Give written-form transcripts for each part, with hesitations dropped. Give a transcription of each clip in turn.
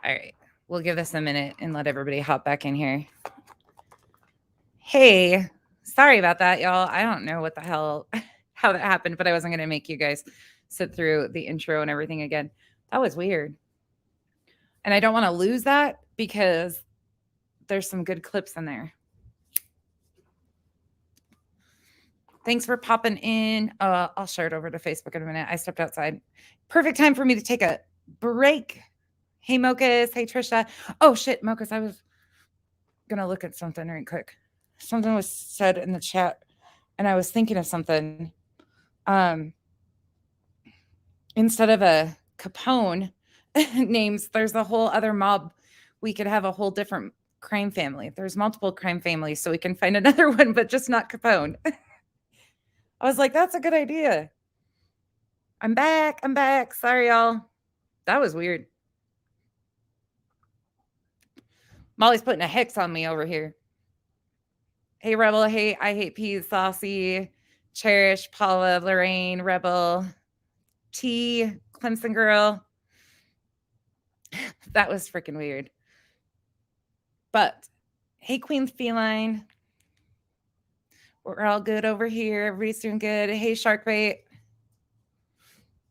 All right. We'll give this a minute and let everybody hop back in here. Hey, sorry about that, y'all. I don't know what the hell, how that happened, but I wasn't going to make you guys sit through the intro and everything again. That was weird. And I don't want to lose that because there's some good clips in there. Thanks for popping in. I'll share it over to Facebook in a minute. I stepped outside. Perfect time for me to take a break. Hey, Mochas. Hey, Trisha. Oh, shit, Mochas. I was going to look at something right quick. Something was said in the chat, and I was thinking of something. Instead of a Capone names, there's a whole other mob. We could have a whole different crime family. There's multiple crime families, so we can find another one, but just not Capone. I was like, that's a good idea. I'm back. I'm back. Sorry, y'all. That was weird. Molly's putting a hex on me over here. Hey, Rebel. Hey, I hate peas. Saucy. Cherish. Paula. Lorraine. Rebel. T. Clemson girl. That was freaking weird. But hey, Queen Feline. We're all good over here. Everybody's doing good. Hey, Sharkbait.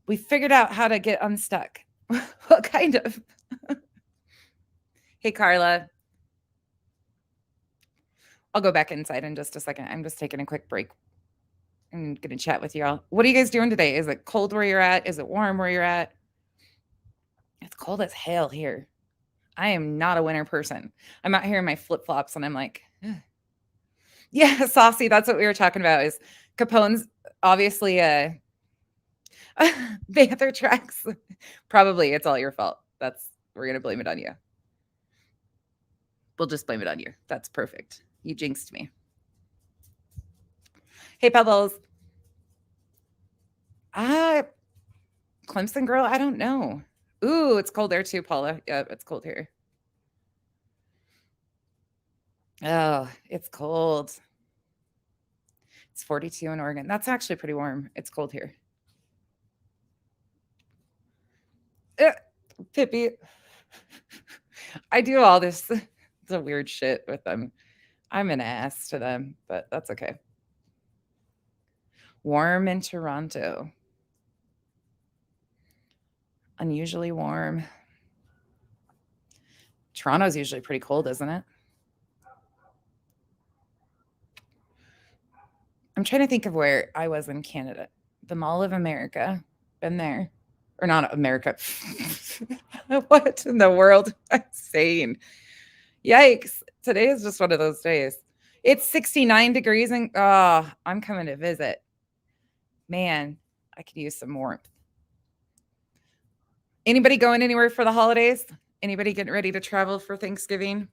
We figured out how to get unstuck. What kind of? Hey, Carla. I'll go back inside in just a second. I'm just taking a quick break. I'm going to chat with y'all. What are you guys doing today? Is it cold where you're at? Is it warm where you're at? It's cold as hell here. I am not a winter person. I'm out here in my flip-flops and I'm like, ugh. Yeah, Saucy, that's what we were talking about is Capone's obviously Panther tracks. Probably it's all your fault. We're going to blame it on you. We'll just blame it on you. That's perfect. You jinxed me. Hey, Pebbles. Clemson girl, I don't know. Ooh, it's cold there too, Paula. Yeah, it's cold here. Oh, it's cold. It's 42 in Oregon. That's actually pretty warm. It's cold here. Pippi. I do all this the weird shit with them. I'm an ass to them, but that's okay. Warm in Toronto. Unusually warm. Toronto's usually pretty cold, isn't it? I'm trying to think of where I was in Canada. The Mall of America. Been there. Or not America. What in the world am I saying? Yikes. Today is just one of those days. It's 69 degrees and I'm coming to visit. Man, I could use some warmth. Anybody going anywhere for the holidays? Anybody getting ready to travel for Thanksgiving?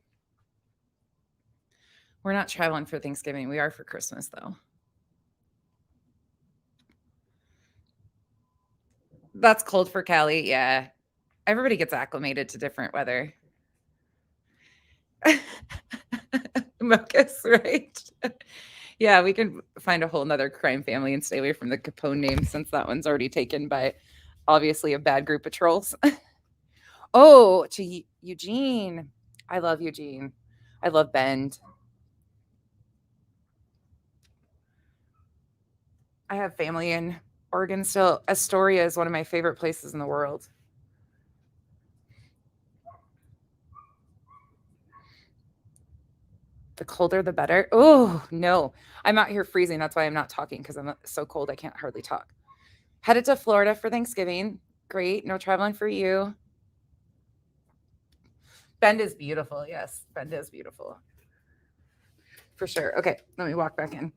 We're not traveling for Thanksgiving. We are for Christmas, though. That's cold for Cali. Yeah. Everybody gets acclimated to different weather. Mocus, right? Yeah, we can find a whole nother crime family and stay away from the Capone name since that one's already taken by obviously a bad group of trolls. Oh, to Eugene. I love Eugene. I love Bend. I have family in Oregon still. Astoria is one of my favorite places in the world. The colder, the better. Oh, no. I'm out here freezing. That's why I'm not talking because I'm so cold I can't hardly talk. Headed to Florida for Thanksgiving. Great. No traveling for you. Bend is beautiful. Yes, Bend is beautiful. For sure. Okay, let me walk back in.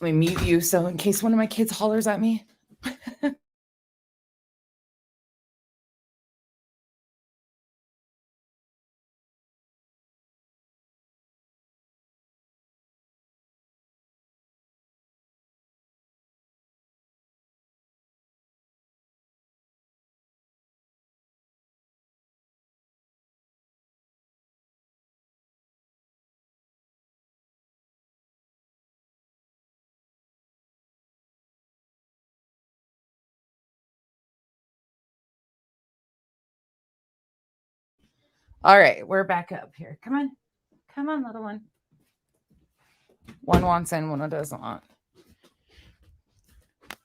Let me mute you so in case one of my kids hollers at me. All right, we're back up here. Come on. Come on, little one. One wants in, one doesn't want.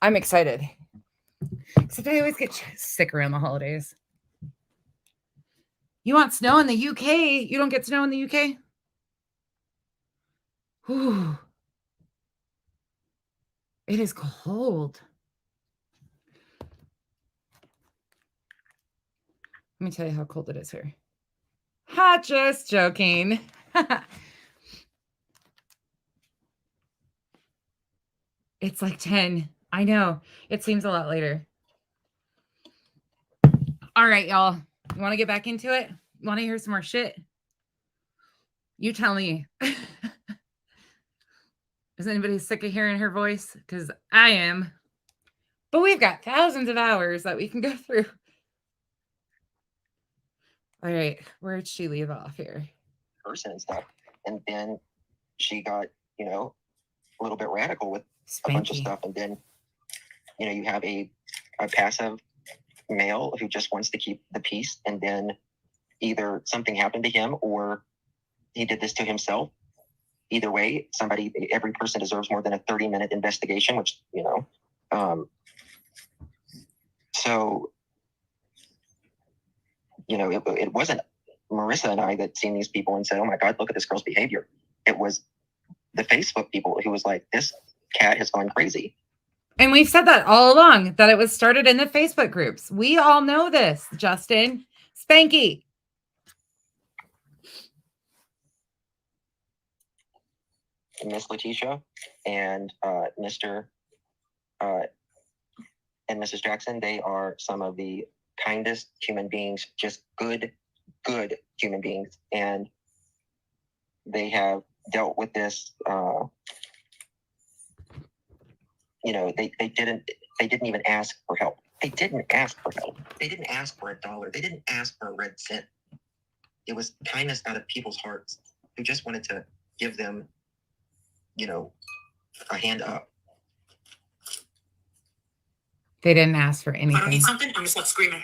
I'm excited. Except I always get sick around the holidays. You want snow in the UK? You don't get snow in the UK? Whew. It is cold. Let me tell you how cold it is here. Ha, just joking. It's like 10. I know. It seems a lot later. All right, y'all. You want to get back into it? You want to hear some more shit? You tell me. Is anybody sick of hearing her voice? Because I am. But we've got thousands of hours that we can go through. All right. Where'd she leave off here? Person and stuff. And then she got, a little bit radical with Spanky. A bunch of stuff. And then, you have a passive male who just wants to keep the peace. And then either something happened to him or he did this to himself. Either way, every person deserves more than a 30-minute investigation, which, so, it wasn't Marissa and I that seen these people and said, oh my God, look at this girl's behavior. It was the Facebook people who was like, this cat has gone crazy. And we've said that all along, that it was started in the Facebook groups. We all know this, Justin. Spanky. Miss Letitia and Mr. And Mrs. Jackson, they are some of the kindest human beings, just good human beings. And they have dealt with this, they didn't even ask for help. They didn't ask for help. They didn't ask for $1. They didn't ask for a red cent. It was kindness out of people's hearts who just wanted to give them, a hand up. They didn't ask for anything. I don't need something, I'm just not screaming.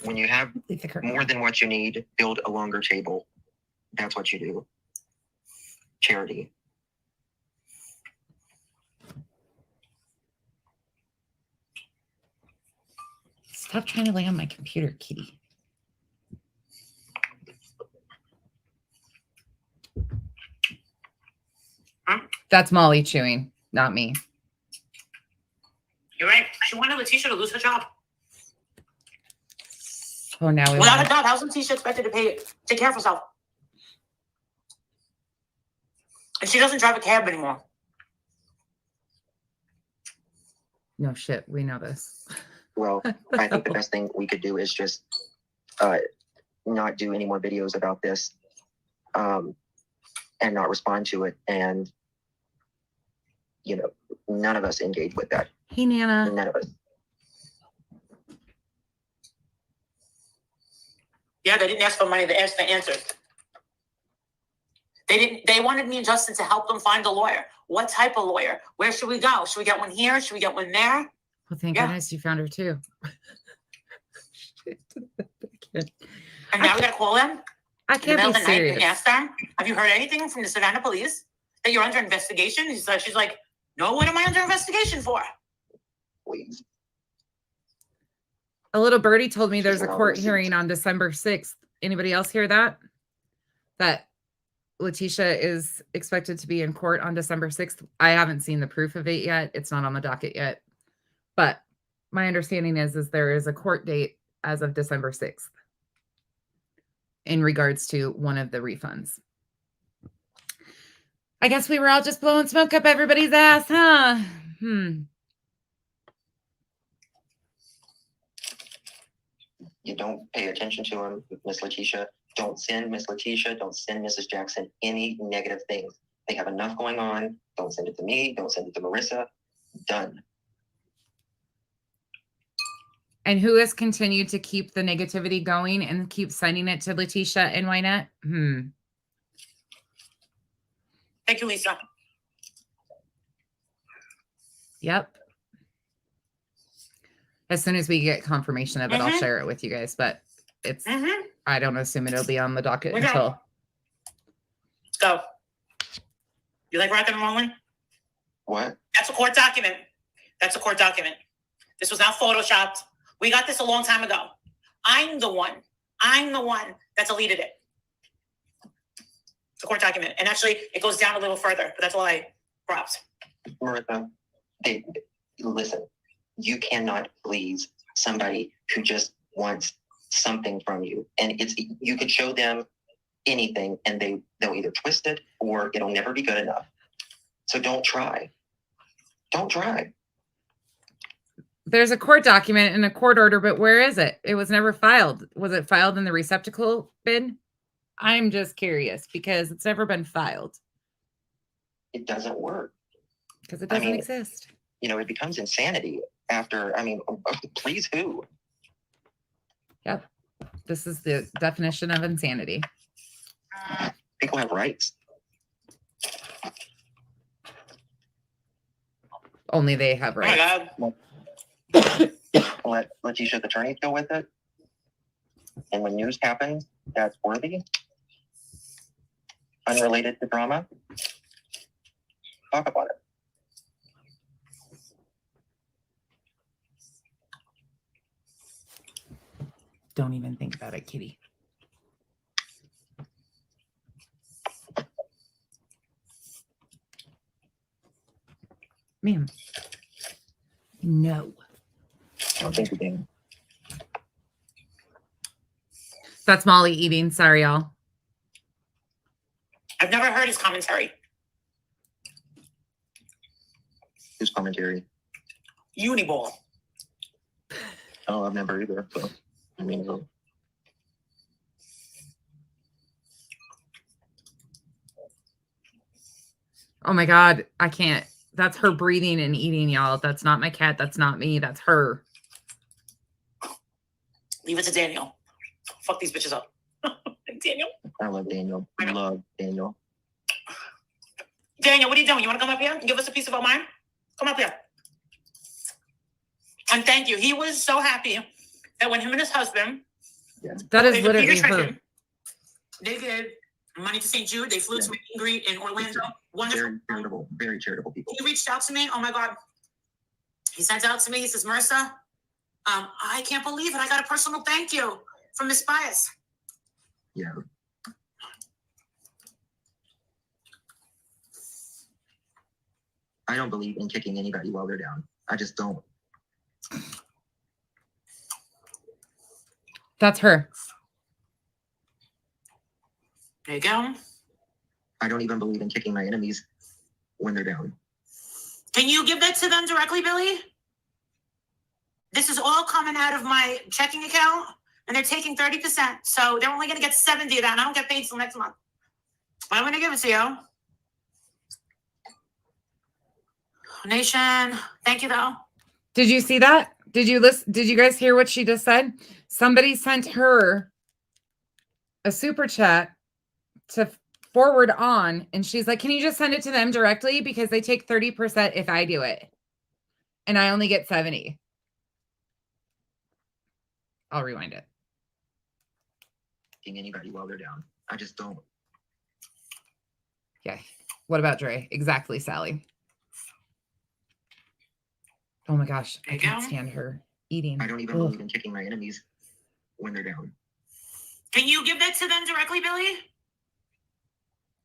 When you have more than what you need, build a longer table. That's what you do. Charity. Stop trying to lay on my computer, kitty. Huh? That's Molly chewing, not me. You're right. She wanted Letitia to lose her job. Oh, now we without a job, how's Letitia expected to take care of herself? And she doesn't drive a cab anymore. No shit, we know this. Well, I think the best thing we could do is just not do any more videos about this and not respond to it. And, none of us engage with that. Hey, Nana. None of us. Yeah, they didn't ask for money. They asked for answers. They wanted me and Justin to help them find a lawyer. What type of lawyer? Where should we go? Should we get one here? Should we get one there? Well, thank goodness you found her too. And now we gotta call them? I can't be serious. And ask them, have you heard anything from the Savannah police that you're under investigation? She's like, no, what am I under investigation for? Please. A little birdie told me there's a court hearing on December 6th. Anybody else hear that? That Letitia is expected to be in court on December 6th. I haven't seen the proof of it yet. It's not on the docket yet. But my understanding is there is a court date as of December 6th in regards to one of the refunds. I guess we were all just blowing smoke up everybody's ass, huh? You don't pay attention to him, Miss Letitia. Don't send Miss Letitia. Don't send Mrs. Jackson any negative things. They have enough going on. Don't send it to me. Don't send it to Marissa. Done. And who has continued to keep the negativity going and keep sending it to Letitia and Wynette? Thank you, Lisa. Yep. As soon as we get confirmation of it, I'll share it with you guys. But it's, Mm-hmm. I don't assume it'll be on the docket Okay. until. Let's go. You like rock and rolling? What? That's a court document. That's a court document. This was not photoshopped. We got this a long time ago. I'm the one that deleted it. It's a court document. And actually, it goes down a little further, but that's why props. Martha, listen, you cannot please somebody who just wants something from you. And you could show them anything and they'll either twist it or it'll never be good enough. So don't try. Don't try. There's a court document and a court order, but where is it? It was never filed. Was it filed in the receptacle bin? I'm just curious because it's never been filed. It doesn't work. Because it doesn't exist. It becomes insanity after, please who? Yep. This is the definition of insanity. People have rights. Only they have rights. Oh my God. Let Tisha's attorney deal with it. And when news happens that's worthy, unrelated to drama, talk about it. Don't even think about it, kitty. Ma'am. No. I don't think you can. That's Molly eating. Sorry, y'all. I've never heard his commentary. Whose commentary? Uniball. Oh, I've never either. So, Oh my God. I can't. That's her breathing and eating, y'all. That's not my cat. That's not me. That's her. Leave it to Daniel. Fuck these bitches up. Daniel. I love Daniel. I love Daniel. Daniel, what are you doing? You want to come up here and give us a piece of our mind? Come up here. And thank you. He was so happy that when him and his husband, That is literally her. They did Money to St. Jude. They flew to meet and greet in Orlando. Wonderful. Very charitable people. He reached out to me. Oh my God. He sent out to me. He says, Marissa, I can't believe it. I got a personal thank you from Miss Bias. Yeah. I don't believe in kicking anybody while they're down. I just don't. That's her. There you go. I don't even believe in kicking my enemies when they're down. Can you give that to them directly, Billy? This is all coming out of my checking account, and they're taking 30%. So they're only going to get 70 of that, and I don't get paid till next month. But I'm going to give it to you. Nation, thank you, though. Did you see that? Did you listen? Did you guys hear what she just said? Somebody sent her a super chat to forward on, and she's like, can you just send it to them directly? Because they take 30% if I do it. And I only get 70. I'll rewind it. Kicking anybody while they're down. I just don't. Yeah. What about Dre? Exactly, Sally. Oh my gosh. I can't stand her eating. I don't even believe in kicking my enemies when they're down. Can you give that to them directly, Billy?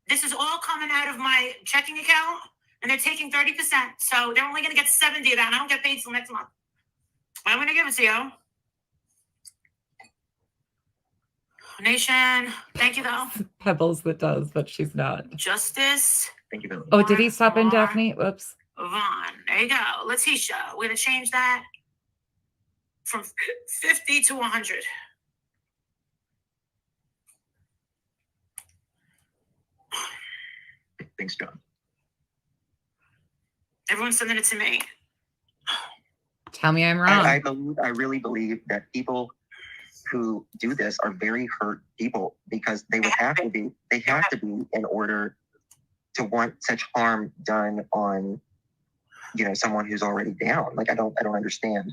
This is all coming out of my checking account, and they're taking 30%. So they're only going to get 70 of that, and I don't get paid till next month. But I'm going to give it to you. Nation, thank you, though. Pebbles that does, but she's not. Justice. Thank you, Billy. Oh, did he stop in, Daphne? Whoops. Vaughn. There you go. Letitia. We're going to change that from 50 to 100. Thanks, John. Everyone's sending it to me. Tell me I'm wrong. I really believe that people who do this are very hurt people because they would have to be. They have to be in order to want such harm done on, someone who's already down. Like I don't understand.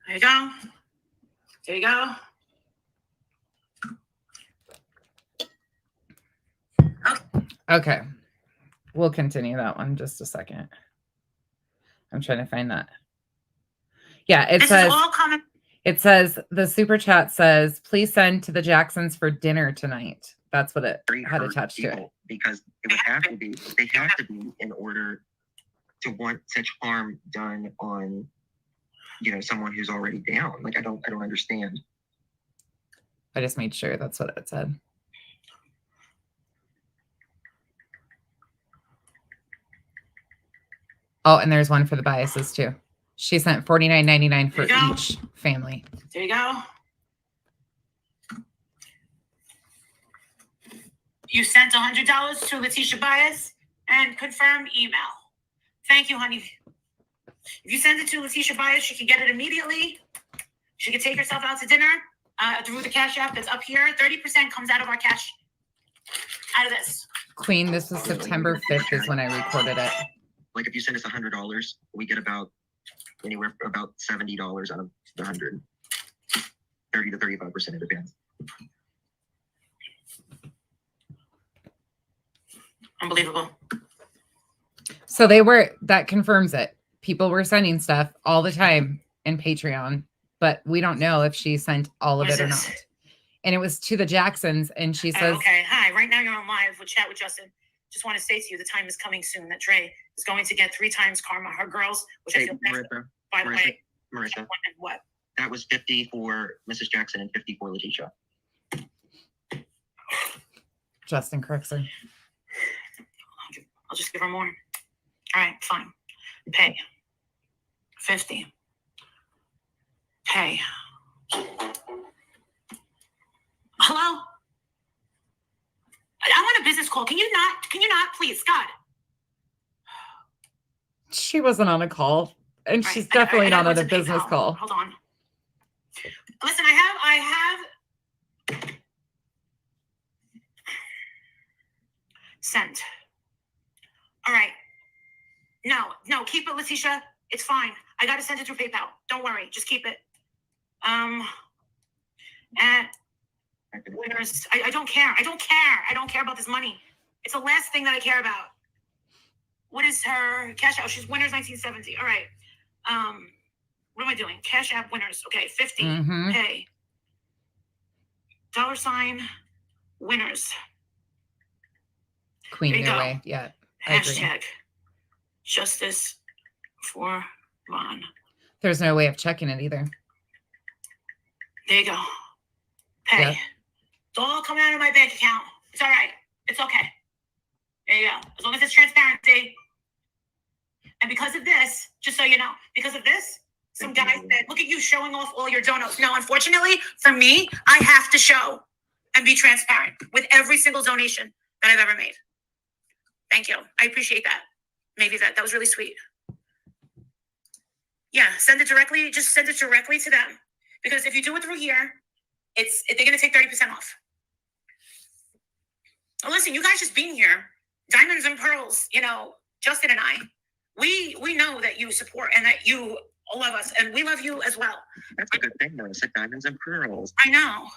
There you go. There you go. Okay. We'll continue that one just a second. I'm trying to find that. Yeah, it This says is all coming. It says the super chat says, please send to the Jacksons for dinner tonight. That's what it had attached to it. Because it would have to be, they have to be in order to want such harm done on, you know, someone who's already down. Like, I don't understand. I just made sure that's what it said. Oh, and there's one for the biases too. She sent $49.99 for each family. There you go. You sent $100 to Letitia Bias and confirm email. Thank you, honey. If you send it to Letitia Bias, she can get it immediately. She can take herself out to dinner through the Cash App that's up here. 30% comes out of our cash, out of this. Queen, this was September 5th is when I recorded it. Like, if you send us $100, we get about anywhere about $70 out of the 100. 30 to 35%, it depends. Unbelievable. So that confirms it. People were sending stuff all the time in Patreon, but we don't know if she sent all of it or not. And it was to the Jacksons, and she says, okay, hi, right now you're on live with Chat with Justin. Just want to say to you, the time is coming soon that Dre is going to get 3 times karma. Her girls, which I feel by the way. Marissa, what? That was 50 for Mrs. Jackson and 50 for Letitia. Justin corrects her. I'll just give her more. All right, fine. Pay. 50. Pay. Hello? I'm on a business call. Can you not, please, God? She wasn't on a call, and she's definitely not on a business call. Hold on. Listen, I have sent. All right. No, keep it, Letitia. It's fine. I got to send it through PayPal. Don't worry. Just keep it. And winners, I don't care. I don't care about this money. It's the last thing that I care about. What is her cash out? She's winners 1970. All right. What am I doing? Cash app winners. Okay, 50. Mm-hmm. Pay. $, winners. Queen their way. Yeah. Hashtag justice for Ron. There's no way of checking it either. There you go. Pay. Yep. It's all coming out of my bank account. It's all right. It's okay. There you go. As long as it's transparency. And because of this, just so you know, because of this, some guy said, look at you showing off all your donos. No, unfortunately, for me, I have to show and be transparent with every single donation that I've ever made. Thank you. I appreciate that. Maybe that was really sweet. Yeah, send it directly. Just send it directly to them. Because if you do it through here, they're going to take 30% off. Well, listen, you guys just being here, Diamonds and Pearls, you know, Justin and I, we know that you support and that you love us, and we love you as well. That's a good thing, Marissa. Diamonds and Pearls. I know.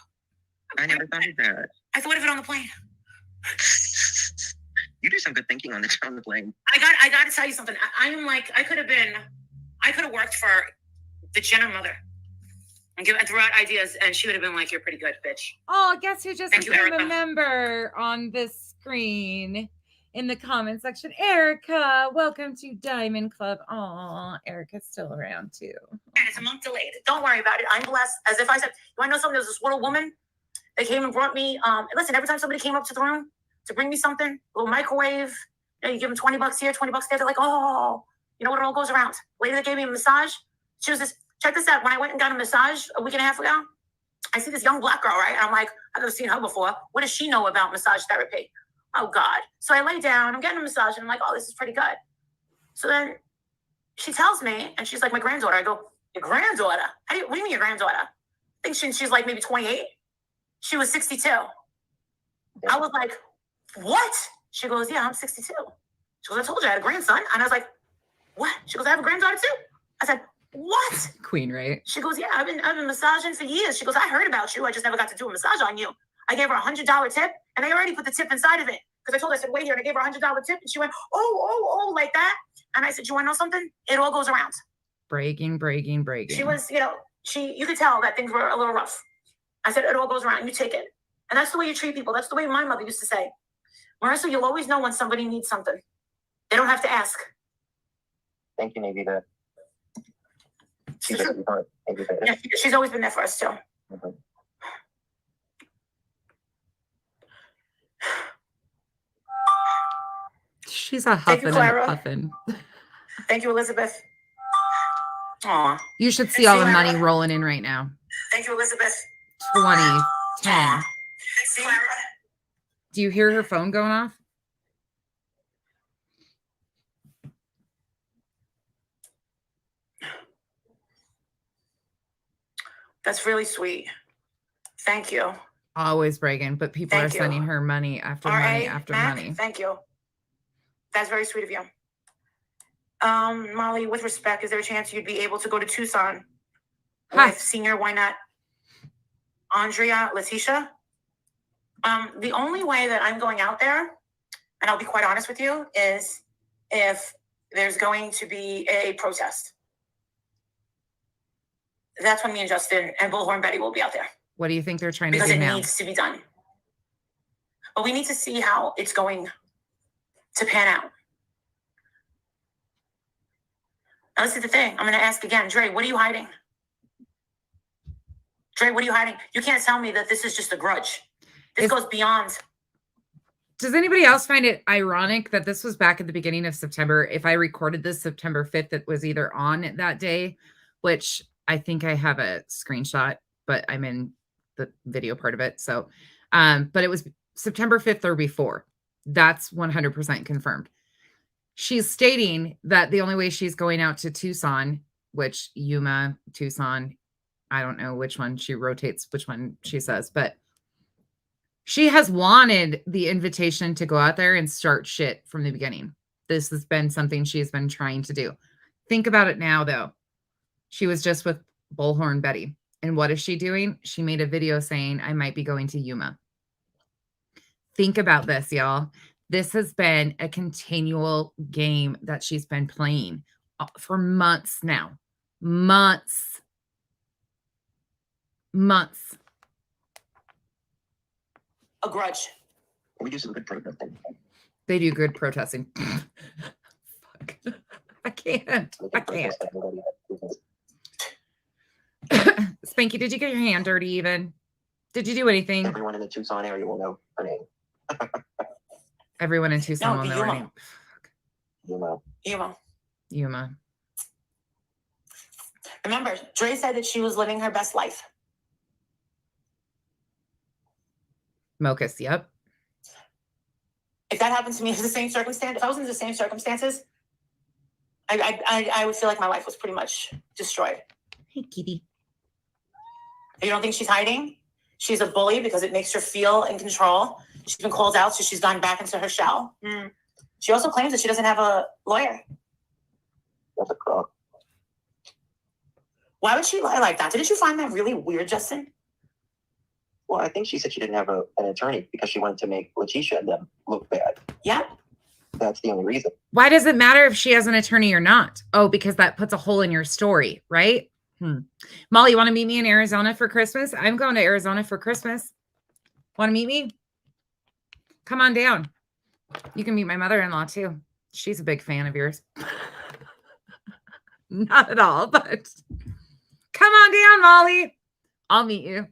I never thought of that. I thought of it on the plane. You do some good thinking on the plane. I got to tell you something. I am like, I could have worked for the Jenner mother and throw out ideas, and she would have been like, you're pretty good, bitch. Oh, guess who just became Erica. a member on this screen in the comment section? Erica, welcome to Diamond Club. Oh, Erica's still around too. And it's a month delayed. Don't worry about it. I'm blessed. As if I said, you want to know something? There's this little woman that came and brought me, listen, every time somebody came up to the room to bring me something, a little microwave, you give them $20 here, $20 there. They're like, oh, you know what? It all goes around. Lady that gave me a massage, she was this, check this out. When I went and got a massage a week and a half ago, I see this young black girl, right? And I'm like, I've never seen her before. What does she know about massage therapy? Oh, God. So I lay down, I'm getting a massage, and I'm like, oh, this is pretty good. So then she tells me, and she's like, my granddaughter. I go, your granddaughter? What do you mean your granddaughter? I think she's like maybe 28. She was 62. I was like, what? She goes, yeah, I'm 62. She goes, I told you I had a grandson. And I was like, what? She goes, I have a granddaughter too. I said, What? Queen, right? She goes, yeah, I've been massaging for years. She goes, I heard about you. I just never got to do a massage on you. I gave her $100 tip, and I already put the tip inside of it because I told her, I said, wait here, and I gave her $100 tip, and she went, oh, like that. And I said, you want to know something? It all goes around. Breaking. She was, you could tell that things were a little rough. I said, it all goes around. You take it. And that's the way you treat people. That's the way my mother used to say. Marissa, you'll always know when somebody needs something. They don't have to ask. Thank you, Navy. That She's, yeah, she's always been there for us, too. Mm-hmm. She's a huffing and a puffin. Thank you, Elizabeth. Aw. You should see all the money rolling in right now. Thank you, Elizabeth. 20, 10. See? Do you hear her phone going off? That's really sweet. Thank you. Always bragging, but people are sending her money after money after money. Thank you. That's very sweet of you. Molly, with respect, is there a chance you'd be able to go to Tucson with senior, why not, Andrea, Letitia? The only way that I'm going out there, and I'll be quite honest with you, is if there's going to be a protest. That's when me and Justin and Bullhorn Betty will be out there. What do you think they're trying to do now? Because it needs to be done. But we need to see how it's going to pan out. Now, this is the thing. I'm going to ask again. Dre, what are you hiding? Dre, what are you hiding? You can't tell me that this is just a grudge. This goes beyond. Does anybody else find it ironic that this was back at the beginning of September? If I recorded this September 5th, it was either on that day, which I think I have a screenshot, but I'm in the video part of it. So, but it was September 5th or before. That's 100% confirmed. She's stating that the only way she's going out to Tucson, which Yuma, Tucson, I don't know which one she rotates, which one she says, but she has wanted the invitation to go out there and start shit from the beginning. This has been something she's been trying to do. Think about it now, though. She was just with Bullhorn Betty. And what is she doing? She made a video saying, I might be going to Yuma. Think about this, y'all. This has been a continual game that she's been playing for months now. Months. A grudge. We do some good protesting. They do good protesting. Fuck. I can't. Spanky, did you get your hand dirty even? Did you do anything? Everyone in the Tucson area will know her name. Everyone in Tucson will know her name. Yuma. Remember, Dre said that she was living her best life. Mocus, yep. If that happened to me in the same circumstance, if I was in the same circumstances, I would feel like my life was pretty much destroyed. Hey, kitty. You don't think she's hiding? She's a bully because it makes her feel in control. She's been called out, so she's gone back into her shell. She also claims that she doesn't have a lawyer. That's a crock. Why would she lie like that? Didn't you find that really weird, Justin? Well, I think she said she didn't have an attorney because she wanted to make Letitia and them look bad. Yeah. That's the only reason. Why does it matter if she has an attorney or not? Oh, because that puts a hole in your story, right? Molly, you want to meet me in Arizona for Christmas? I'm going to Arizona for Christmas. Want to meet me? Come on down. You can meet my mother-in-law too. She's a big fan of yours. Not at all, but come on down, Molly. I'll meet you.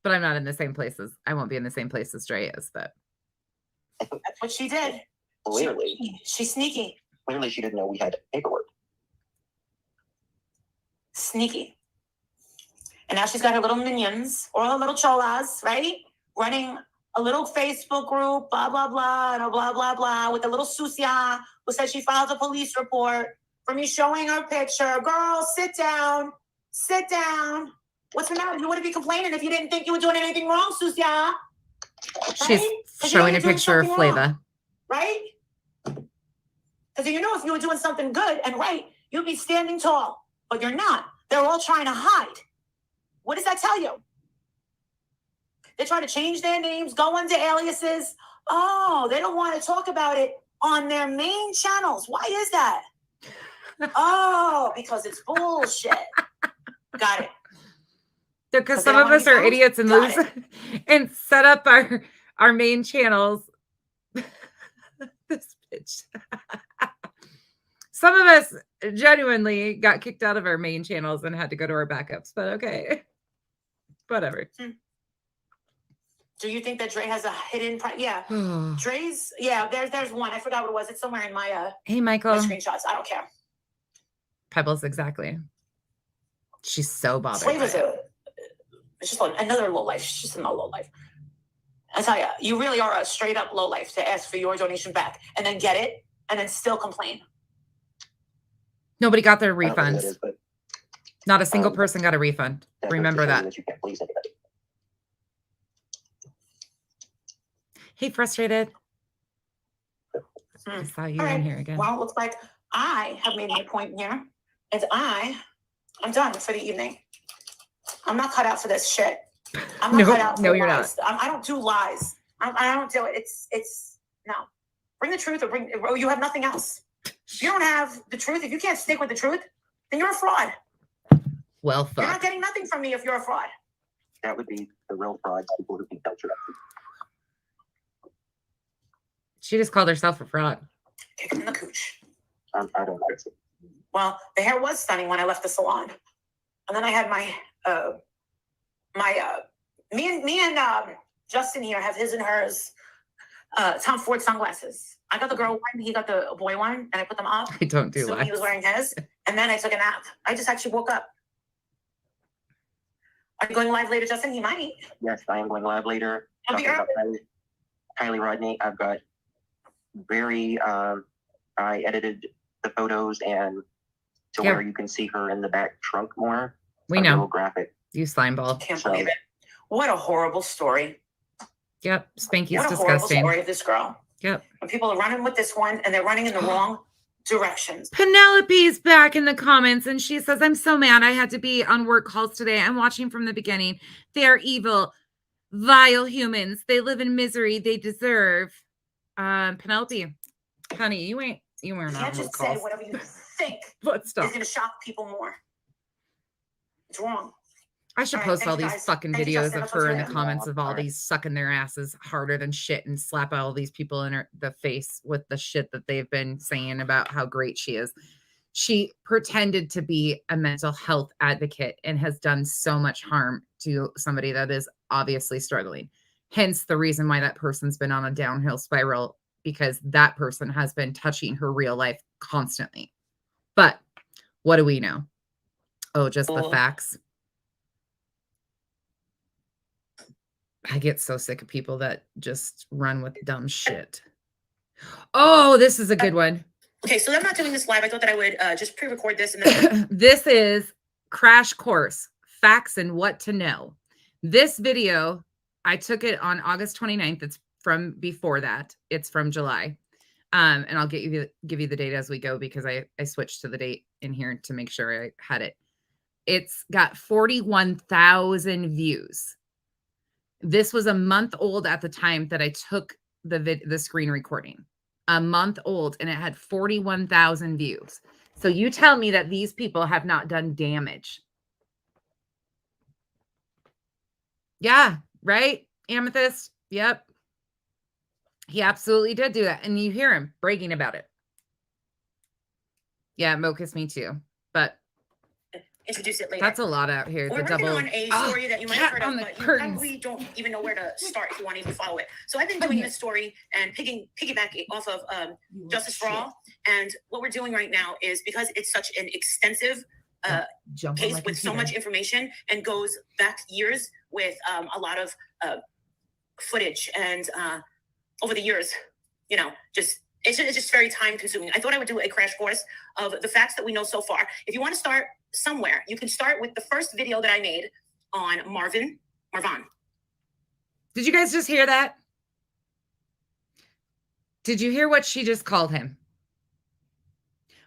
But I'm not in the same places. I won't be in the same place as Dre is, but that's what she did. Clearly. She's sneaky. Clearly she didn't know we had paperwork. Sneaky. And now she's got her little minions or her little cholas, right? Running a little Facebook group, blah, blah, blah, and blah, blah, blah, with a little Susia who said she filed a police report for me showing her picture. Girl, sit down. Sit down. What's the matter? You wouldn't be complaining if you didn't think you were doing anything wrong, Susia. She's showing a picture of Flava. Right? Because you know if you were doing something good and right, you'd be standing tall. but you're not. They're all trying to hide. What does that tell you? They try to change their names, go under aliases. Oh, they don't want to talk about it on their main channels. Why is that? Oh, because it's bullshit. Got it. Because some of us are idiots and lose and set up our main channels. This bitch. Some of us genuinely got kicked out of our main channels and had to go to our backups, but okay. Whatever. Do you think that Dre has a hidden yeah. Dre's there's one. I forgot what it was. It's somewhere in my hey Michael. My screenshots. I don't care. Pebbles, exactly. She's so bothered. Slave is it's just another low life. She's just another low life. I tell you, you really are a straight up low life to ask for your donation back and then get it and then still complain. Nobody got their refunds. Not a single person got a refund. Remember that. You can't please anybody. Hey, frustrated. I saw you in here again. Well, it looks like I have made my point here. And I'm done for the evening. I'm not cut out for this shit. I'm not cut out for you're lies. not. I don't do lies. I don't do it. It's no. Bring the truth or you have nothing else. If you don't have the truth, if you can't stick with the truth, then you're a fraud. Well, you're not getting nothing from me if you're a fraud. That would be the real frauds, people who think culture. She just called herself a fraud. Kick him in the cooch. I don't know. Well, the hair was stunning when I left the salon, and then I had me and Justin here have his and hers Tom Ford sunglasses. I got the girl one, he got the boy one, and I put them up. I don't do so lies. He was wearing his, and then I took a nap. I just actually woke up. Are you going live later, Justin? He might. Yes, I am going live later. Kylie Rodney. I've got I edited the photos and to where you can see her in the back trunk more. We know. Little graphic. You slime ball. Can't believe it. What a horrible story. Yep. Spanky's what a disgusting. Horrible story of this girl. Yep. And people are running with this one and they're running in the wrong directions. Penelope's back in the comments and she says, I'm so mad. I had to be on work calls today. I'm watching from the beginning. They are evil, vile humans. They live in misery. They deserve. Penelope, honey, you weren't on can't just say whatever you think Let's stop. is going to shock people more. It's wrong. I should post all these fucking videos of her in the comments of all these sucking their asses harder than shit and slap all these people in the face with the shit that they've been saying about how great she is. She pretended to be a mental health advocate and has done so much harm to somebody that is obviously struggling. Hence the reason why that person's been on a downhill spiral, because that person has been touching her real life constantly. But what do we know? Oh, just the facts. I get so sick of people that just run with dumb shit. Oh, this is a good one. Okay, so I'm not doing this live. I thought that I would just pre-record this. And then this is Crash Course, Facts and What to Know. This video, I took it on August 29th. It's from before that. It's from July. And I'll give you the date as we go because I switched to the date in here to make sure I had it. It's got 41,000 views. This was a month old at the time that I took the screen recording. A month old, and it had 41,000 views. So you tell me that these people have not done damage. Yeah, right? Amethyst. Yep. He absolutely did do that. And you hear him bragging about it. Yeah, Mocus, me too. But introduce it later. That's a lot out here. We're working on a story that you might have heard of, but you curtains. probably don't even know where to start if you want to even follow it. So I've been doing this story and piggybacking off of Justice for All. And what we're doing right now is because it's such an extensive case with so much information and goes back years with a lot of footage and over the years, you know, it's just very time consuming. I thought I would do a crash course of the facts that we know so far. If you want to start somewhere, you can start with the first video that I made on Marvin. Did you guys just hear that? Did you hear what she just called him?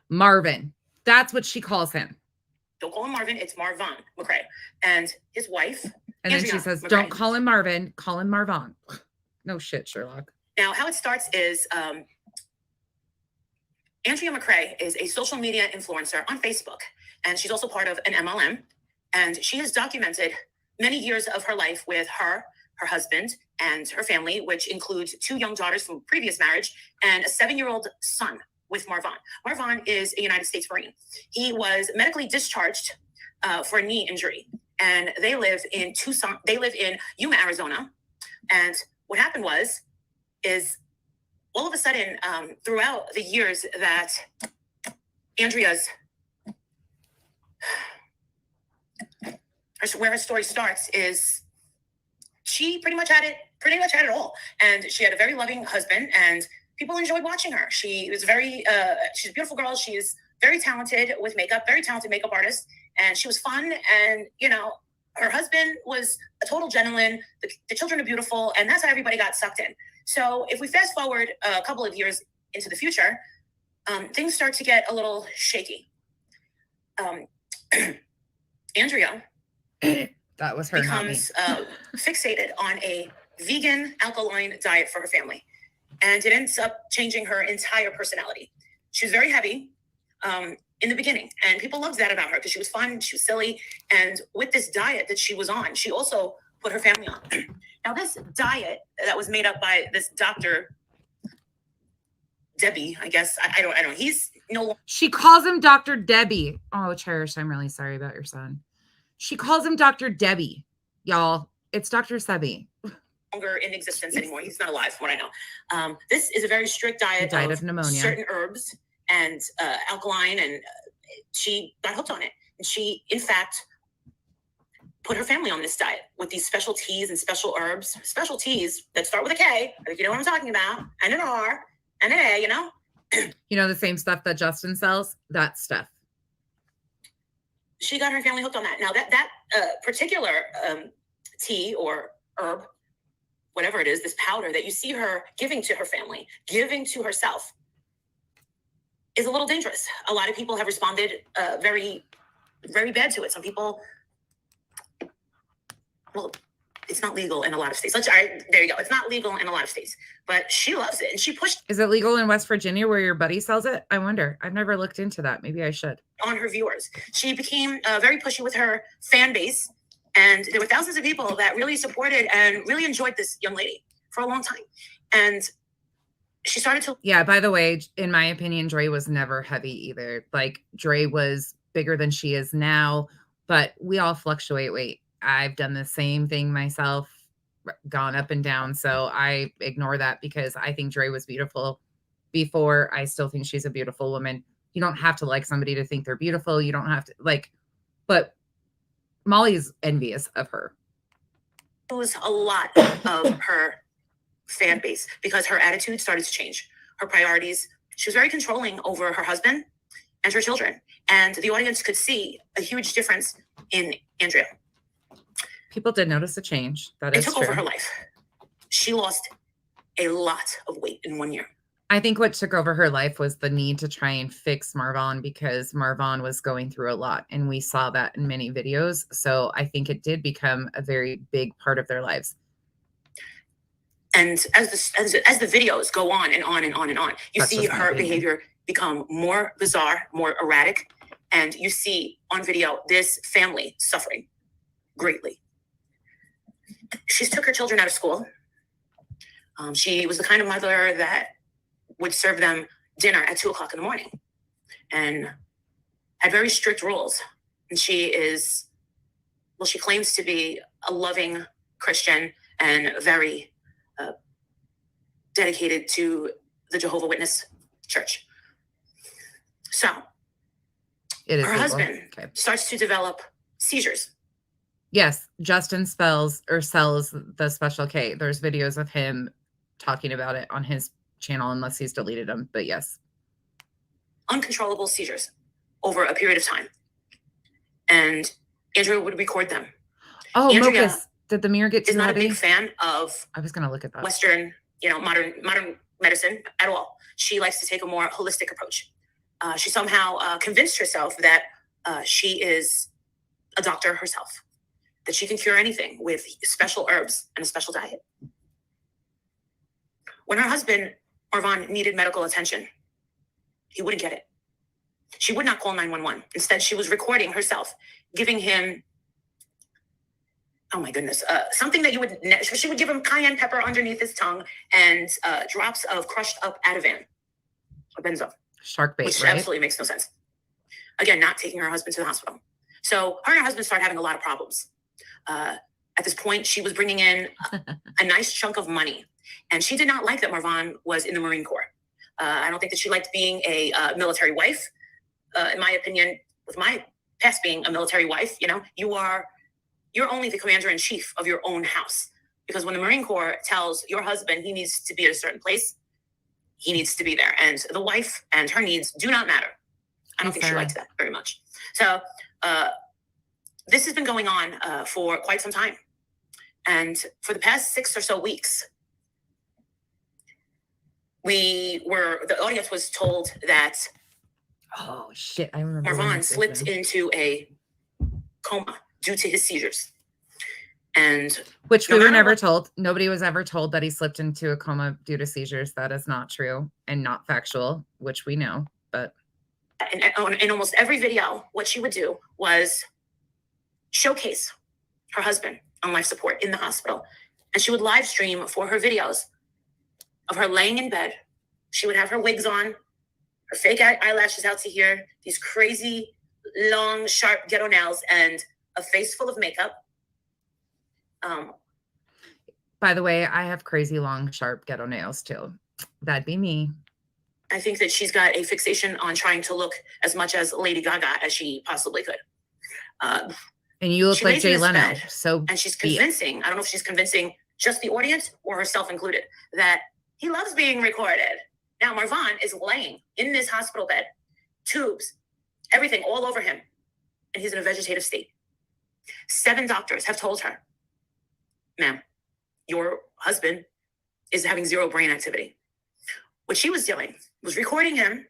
Marvin. That's what she calls him. Don't call him Marvin. It's Marvin McRae. And his wife. And then she says, don't call him Marvin. Call him Marvin. No shit, Sherlock. Now, how it starts is Andrea McRae is a social media influencer on Facebook. And she's also part of an MLM. And she has documented many years of her life with her husband, and her family, which includes 2 young daughters from previous marriage and a 7-year-old son with Marvin. Marvin is a United States Marine. He was medically discharged for a knee injury, and they live in Tucson. They live in Yuma, Arizona. And what happened is all of a sudden, throughout the years that Andrea's, where her story starts is she pretty much had it all. And she had a very loving husband, and people enjoyed watching her. She was she's a beautiful girl. She is very talented with makeup, very talented makeup artist. And she was fun. And, her husband was a total gentleman. The children are beautiful. And that's how everybody got sucked in. So if we fast forward a couple of years into the future, things start to get a little shaky. Andrea that was her becomes fixated on a vegan alkaline diet for her family, and it ends up changing her entire personality. She was very heavy in the beginning, and people loved that about her because she was fun, she was silly. And with this diet that she was on, she also put her family on. Now, this diet that was made up by this Dr. Debbie, I guess, I don't know. He's no. She calls him Dr. Debbie. Oh, Cherish, I'm really sorry about your son. She calls him Dr. Debbie, y'all. It's Dr. Sebi. Longer in existence anymore. He's not alive, from what I know. This is a very strict diet of pneumonia, certain herbs and alkaline, and she got hooked on it. And she, in fact, put her family on this diet with these special teas and special herbs, special teas that start with a K, if you know what I'm talking about, and an R, and an A, the same stuff that Justin sells, that stuff. She got her family hooked on that. Now, that particular tea or herb, whatever it is, this powder that you see her giving to her family, giving to herself, is a little dangerous. A lot of people have responded very, very bad to it. Some people, well, it's not legal in a lot of states. There you go. It's not legal in a lot of states, but she loves it, and she pushed. Is it legal in West Virginia where your buddy sells it? I wonder. I've never looked into that. Maybe I should. On her viewers, she became very pushy with her fan base, and there were thousands of people that really supported and really enjoyed this young lady for a long time. And she started to. Yeah. By the way, in my opinion, Dre was never heavy either. Like, Dre was bigger than she is now, but we all fluctuate weight. I've done the same thing myself, gone up and down. So I ignore that because I think Dre was beautiful before. I still think she's a beautiful woman. You don't have to like somebody to think they're beautiful. You don't have to but Molly's envious of her. Lose a lot of her fan base because her attitude started to change. Her priorities. She was very controlling over her husband and her children. And the audience could see a huge difference in Andrea. People did notice a change. That is true. It took over her life. She lost a lot of weight in 1 year. I think what took over her life was the need to try and fix Marvin because Marvin was going through a lot, and we saw that in many videos. So I think it did become a very big part of their lives. And as the videos go on and on and on and on, you see her behavior become more bizarre, more erratic, and you see on video this family suffering greatly. She took her children out of school. She was the kind of mother that would serve them dinner at 2:00 in the morning and had very strict rules. And she claims to be a loving Christian and very dedicated to the Jehovah's Witness Church. So her husband starts to develop seizures. Yes, Justin sells the special K. There's videos of him talking about it on his channel, unless he's deleted them. But yes. Uncontrollable seizures over a period of time. And Andrea would record them. Oh, Mocus. Did the mirror get too heavy? Is not a big fan of I was going to look at that. Western, modern medicine at all. She likes to take a more holistic approach. She somehow convinced herself that she is a doctor herself, that she can cure anything with special herbs and a special diet. When her husband, Marvon, needed medical attention, he wouldn't get it. She would not call 911. Instead, she was recording herself, giving him, oh my goodness, something that she would give him cayenne pepper underneath his tongue and drops of crushed up Ativan, or benzo. Shark bait, which right? absolutely makes no sense. Again, not taking her husband to the hospital. So her and her husband started having a lot of problems. At this point, she was bringing in a nice chunk of money. And she did not like that Marvon was in the Marine Corps. I don't think that she liked being a military wife. In my opinion, with my past being a military wife, you're only the commander-in-chief of your own house. Because when the Marine Corps tells your husband he needs to be at a certain place, he needs to be there. And the wife and her needs do not matter. I don't think she liked that very much. So this has been going on for quite some time. And for the past 6 or so weeks, the audience was told that oh shit, I remember Marvon slipped into a coma due to his seizures. And which we were never told. Nobody was ever told that he slipped into a coma due to seizures. That is not true and not factual, which we know. But in almost every video, what she would do was showcase her husband on life support in the hospital. And she would live stream for her videos of her laying in bed. She would have her wigs on, her fake eyelashes out to here, these crazy, long, sharp ghetto nails, and a face full of makeup. By the way, I have crazy, long, sharp ghetto nails too. That'd be me. I think that she's got a fixation on trying to look as much as Lady Gaga as she possibly could. And you look like Jay Leno. And she's convincing, I don't know if she's convincing just the audience or herself included, that he loves being recorded. Now, Marvon is laying in this hospital bed, tubes, everything all over him, and he's in a vegetative state. 7 doctors have told her, ma'am, your husband is having 0 brain activity. What she was doing was recording him.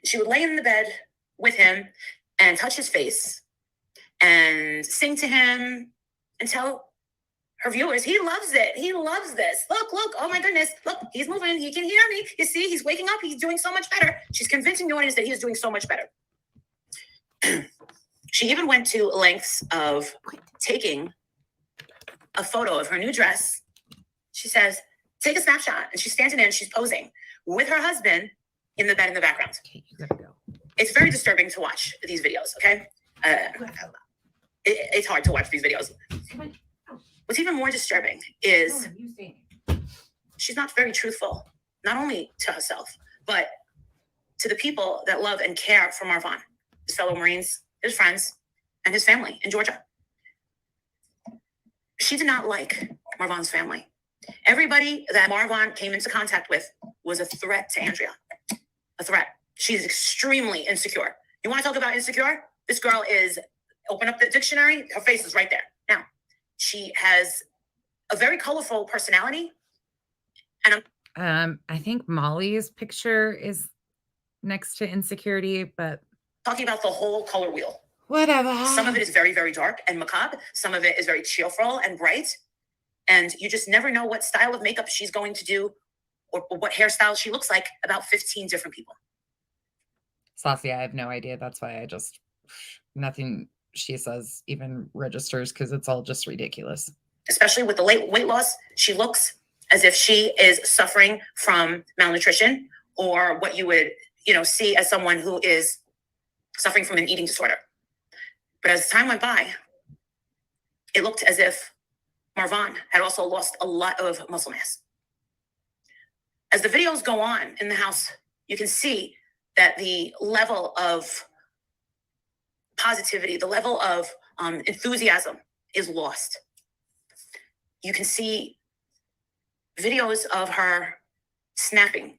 She would lay in the bed with him and touch his face and sing to him and tell her viewers, he loves it. He loves this. Look, oh my goodness. Look, he's moving. He can hear me. You see, he's waking up. He's doing so much better. She's convincing the audience that he is doing so much better. She even went to lengths of taking a photo of her new dress. She says, take a snapshot. And she's standing there and she's posing with her husband in the bed in the background. Okay, you gotta go. It's very disturbing to watch these videos, okay? It's hard to watch these videos. What's even more disturbing is she's not very truthful, not only to herself, but to the people that love and care for Marvon, his fellow Marines, his friends, and his family in Georgia. She did not like Marvon's family. Everybody that Marvon came into contact with was a threat to Andrea. A threat. She's extremely insecure. You want to talk about insecure? This girl is, open up the dictionary, her face is right there. Now, she has a very colorful personality. And I think Molly's picture is next to insecurity, but talking about the whole color wheel. Whatever. Some of it is very, very dark and macabre. Some of it is very cheerful and bright. And you just never know what style of makeup she's going to do or what hairstyle she looks like about 15 different people. Saucy, I have no idea. That's why nothing she says even registers, because it's all just ridiculous. Especially with the weight loss, she looks as if she is suffering from malnutrition or what you would, see as someone who is suffering from an eating disorder. But as time went by, it looked as if Marvon had also lost a lot of muscle mass. As the videos go on in the house, you can see that the level of positivity, the level of enthusiasm is lost. You can see videos of her snapping,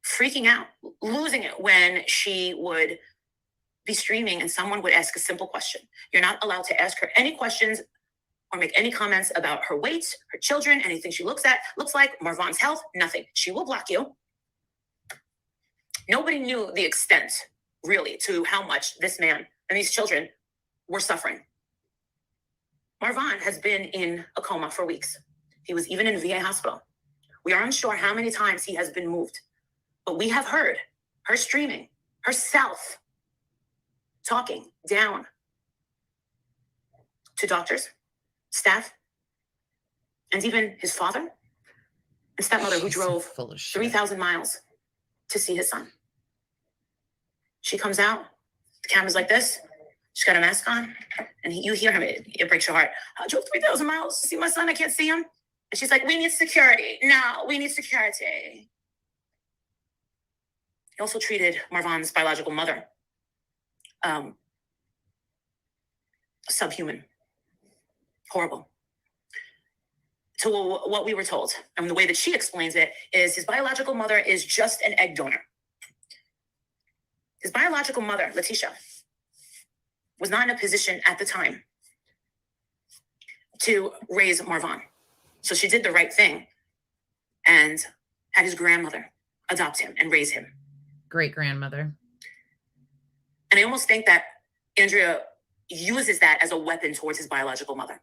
freaking out, losing it when she would be streaming and someone would ask a simple question. You're not allowed to ask her any questions or make any comments about her weight, her children, anything she looks like, Marvon's health, nothing. She will block you. Nobody knew the extent, really to how much this man and these children were suffering. Marvon has been in a coma for weeks. He was even in a VA hospital. We are unsure how many times he has been moved, but we have heard her streaming, herself talking down to doctors, staff, and even his father and stepmother who drove 3,000 miles to see his son. She comes out, the camera's like this, she's got a mask on, and you hear him, it breaks your heart. I drove 3,000 miles to see my son, I can't see him. And she's like, we need security. No, we need security. He also treated Marvon's biological mother subhuman, horrible. To what we were told, and the way that she explains it is his biological mother is just an egg donor. His biological mother, Letitia, was not in a position at the time to raise Marvon. So she did the right thing and had his grandmother adopt him and raise him. Great grandmother. And I almost think that Andrea uses that as a weapon towards his biological mother.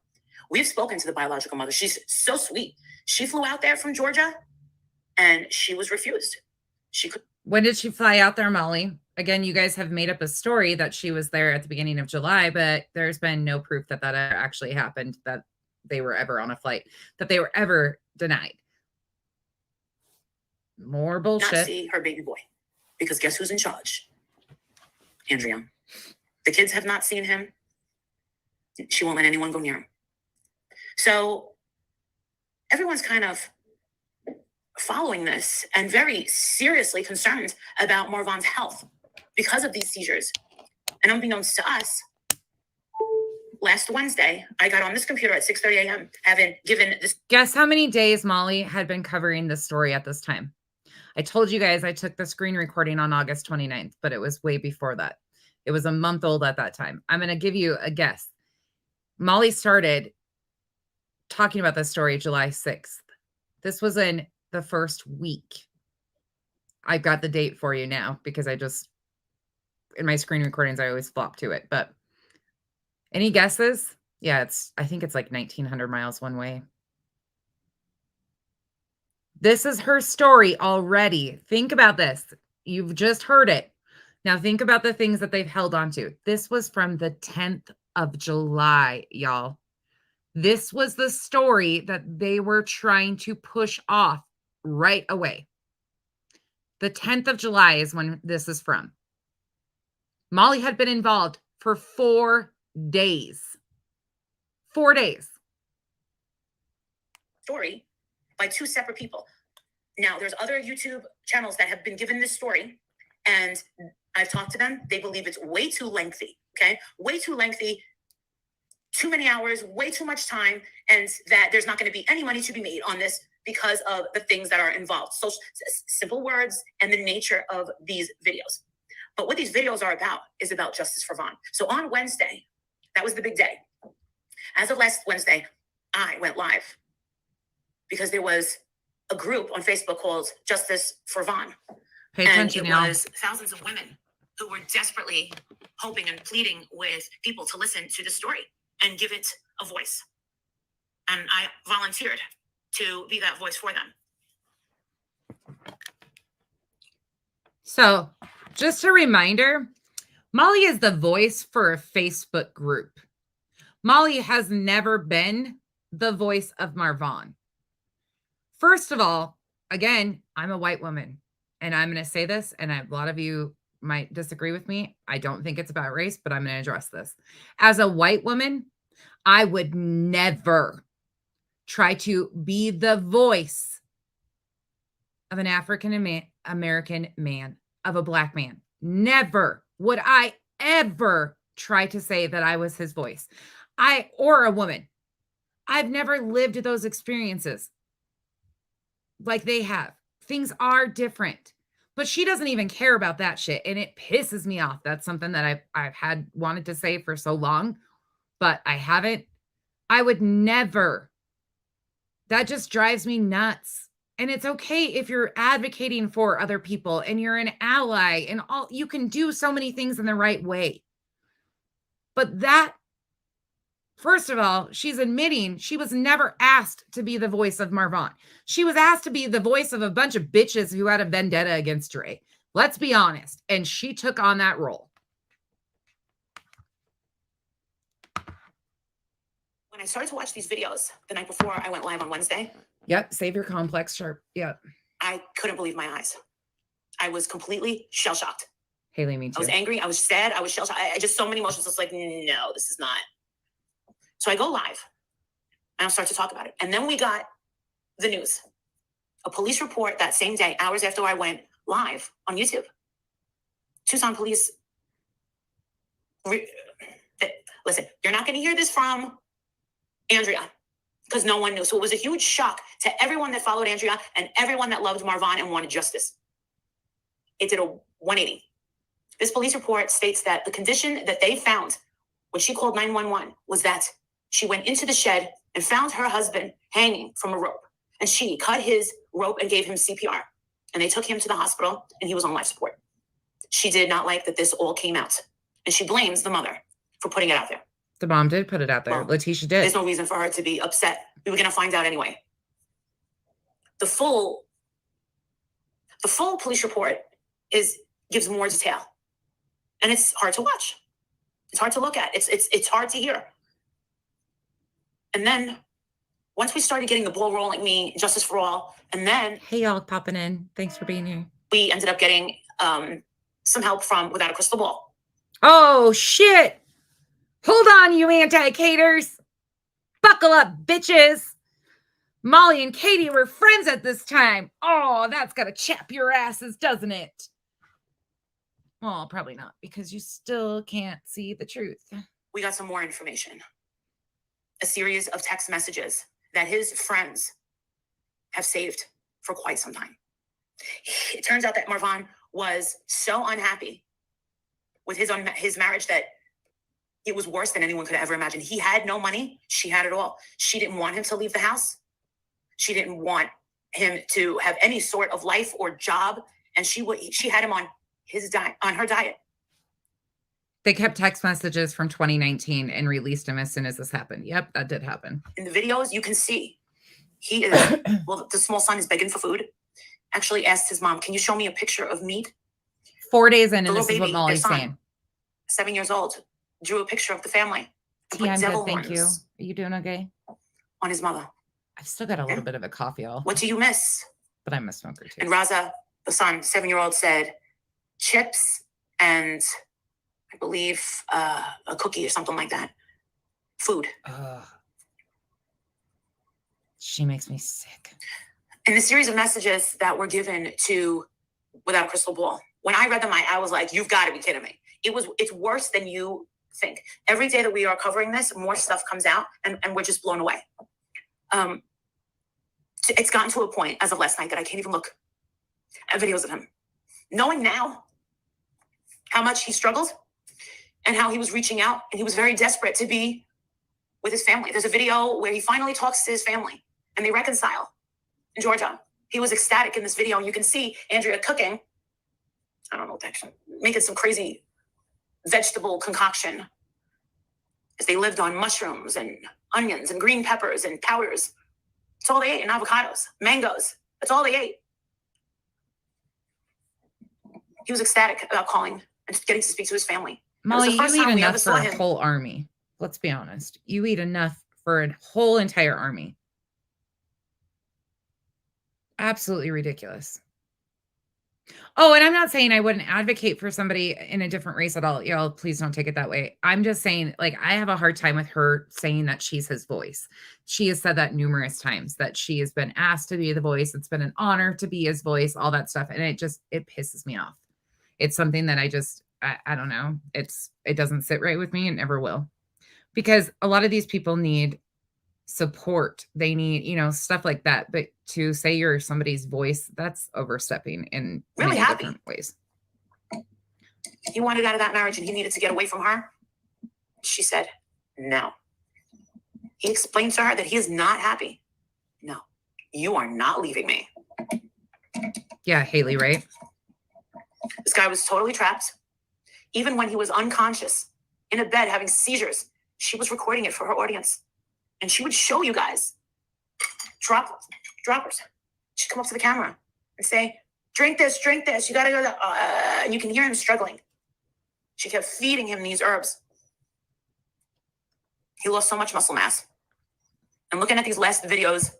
We've spoken to the biological mother. She's so sweet. She flew out there from Georgia and she was refused. She could. When did she fly out there, Molly? Again, you guys have made up a story that she was there at the beginning of July, but there's been no proof that that actually happened, that they were ever on a flight, that they were ever denied. More bullshit. Not see her baby boy, because guess who's in charge? Andrea. The kids have not seen him. She won't let anyone go near him. So everyone's kind of following this and very seriously concerned about Marvon's health because of these seizures. And unbeknownst to us, last Wednesday, I got on this computer at 6:30 a.m. having given this. Guess how many days Molly had been covering this story at this time? I told you guys I took the screen recording on August 29th, but it was way before that. It was a month old at that time. I'm going to give you a guess. Molly started talking about this story July 6th. This was in the first week. I've got the date for you now because in my screen recordings, I always flop to it. But any guesses? Yeah, I think it's like 1,900 miles one way. This is her story already. Think about this. You've just heard it. Now think about the things that they've held on to. This was from the 10th of July, y'all. This was the story that they were trying to push off right away. The 10th of July is when this is from. Molly had been involved for 4 days. 4 days. Story by 2 separate people. Now, there's other YouTube channels that have been given this story, and I've talked to them. They believe it's way too lengthy, okay? Way too lengthy, too many hours, way too much time, and that there's not going to be any money to be made on this because of the things that are involved. So simple words and the nature of these videos. But what these videos are about is about justice for Vaughn. So on Wednesday, that was the big day. As of last Wednesday, I went live because there was a group on Facebook called Justice for Vaughn. Pay attention, and it was thousands of women who were desperately hoping and pleading with people to listen to the story and give it a voice. And I volunteered to be that voice for them. So just a reminder, Molly is the voice for a Facebook group. Molly has never been the voice of Marvon. First of all, again, I'm a white woman, and I'm going to say this, and a lot of you might disagree with me. I don't think it's about race, but I'm going to address this. As a white woman, I would never try to be the voice of an African American man, of a Black man. Never would I ever try to say that I was his voice. Or a woman. I've never lived those experiences like they have. Things are different. But she doesn't even care about that shit, and it pisses me off. That's something that I've wanted to say for so long, but I haven't. I would never. That just drives me nuts. And it's okay if you're advocating for other people and you're an ally and all, you can do so many things in the right way. But that, first of all, she's admitting she was never asked to be the voice of Marvin. She was asked to be the voice of a bunch of bitches who had a vendetta against Dre. Let's be honest. And she took on that role. When I started to watch these videos the night before I went live on Wednesday. Yep. Savior complex, sharp. Yep. I couldn't believe my eyes. I was completely shell-shocked. Haley, me too. I was angry. I was sad. I was shell-shocked. I just so many emotions. I was like, no, this is not. So I go live and I'll start to talk about it. And then we got the news. A police report that same day, hours after I went live on YouTube. Tucson police. Listen, you're not going to hear this from Andrea because no one knew. So it was a huge shock to everyone that followed Andrea and everyone that loved Marvin and wanted justice. It did a 180. This police report states that the condition that they found when she called 911 was that she went into the shed and found her husband hanging from a rope. And she cut his rope and gave him CPR. And they took him to the hospital and he was on life support. She did not like that this all came out. And she blames the mother for putting it out there. The mom did put it out there. Well, Letitia did. There's no reason for her to be upset. We were going to find out anyway. The full police report gives more detail. And it's hard to watch. It's hard to look at. It's hard to hear. And then once we started getting the ball rolling, me, Justice for All, and then... Hey, y'all popping in. Thanks for being here. We ended up getting some help from Without a Crystal Ball. Oh, shit. Hold on, you anti-caters. Buckle up, bitches. Molly and Katie were friends at this time. Oh, that's got to chap your asses, doesn't it? Well, probably not, because you still can't see the truth. We got some more information. A series of text messages that his friends have saved for quite some time. It turns out that Marvin was so unhappy with his marriage that it was worse than anyone could ever imagine. He had no money. She had it all. She didn't want him to leave the house. She didn't want him to have any sort of life or job. And she had him on his diet, on her diet. They kept text messages from 2019 and released him as soon as this happened. Yep, that did happen. In the videos, you can see he is, well, the small son is begging for food. Actually asked his mom, can you show me a picture of meat? 4 days in, and this is what Molly's saying. 7 years old, drew a picture of the family. Yeah, I'm good, thank you. Are you doing okay? On his mother. I've still got a little bit of a coffee. What do you miss? But I'm a smoker too. And Raza, the son, 7-year-old, said chips and I believe a cookie or something like that. Food. She makes me sick. And the series of messages that were given to Without a Crystal Ball, when I read them, I was like, you've got to be kidding me. It's worse than you think. Every day that we are covering this, more stuff comes out and we're just blown away. It's gotten to a point as of last night that I can't even look at videos of him. Knowing now how much he struggled and how he was reaching out and he was very desperate to be with his family. There's a video where he finally talks to his family and they reconcile in Georgia. He was ecstatic in this video. And you can see Andrea cooking. I don't know what the heck, making some crazy vegetable concoction as they lived on mushrooms and onions and green peppers and powders. That's all they ate, and avocados, mangoes. That's all they ate. He was ecstatic about calling and getting to speak to his family. Molly, you eat enough for a whole army. Let's be honest. You eat enough for a whole entire army. Absolutely ridiculous. Oh, and I'm not saying I wouldn't advocate for somebody in a different race at all. Y'all, please don't take it that way. I'm just saying, like, I have a hard time with her saying that she's his voice. She has said that numerous times, that she has been asked to be the voice. It's been an honor to be his voice, all that stuff. And it pisses me off. It's something that I don't know. It doesn't sit right with me and never will. Because a lot of these people need support. They need, stuff like that. But to say you're somebody's voice, that's overstepping in really many different ways. He wanted out of that marriage and he needed to get away from her. She said, no. He explained to her that he is not happy. No, you are not leaving me. Yeah, Haley, right? This guy was totally trapped. Even when he was unconscious, in a bed, having seizures, she was recording it for her audience. And she would show you guys droppers. She'd come up to the camera and say, drink this, you gotta go, and you can hear him struggling. She kept feeding him these herbs. He lost so much muscle mass. And looking at these last videos,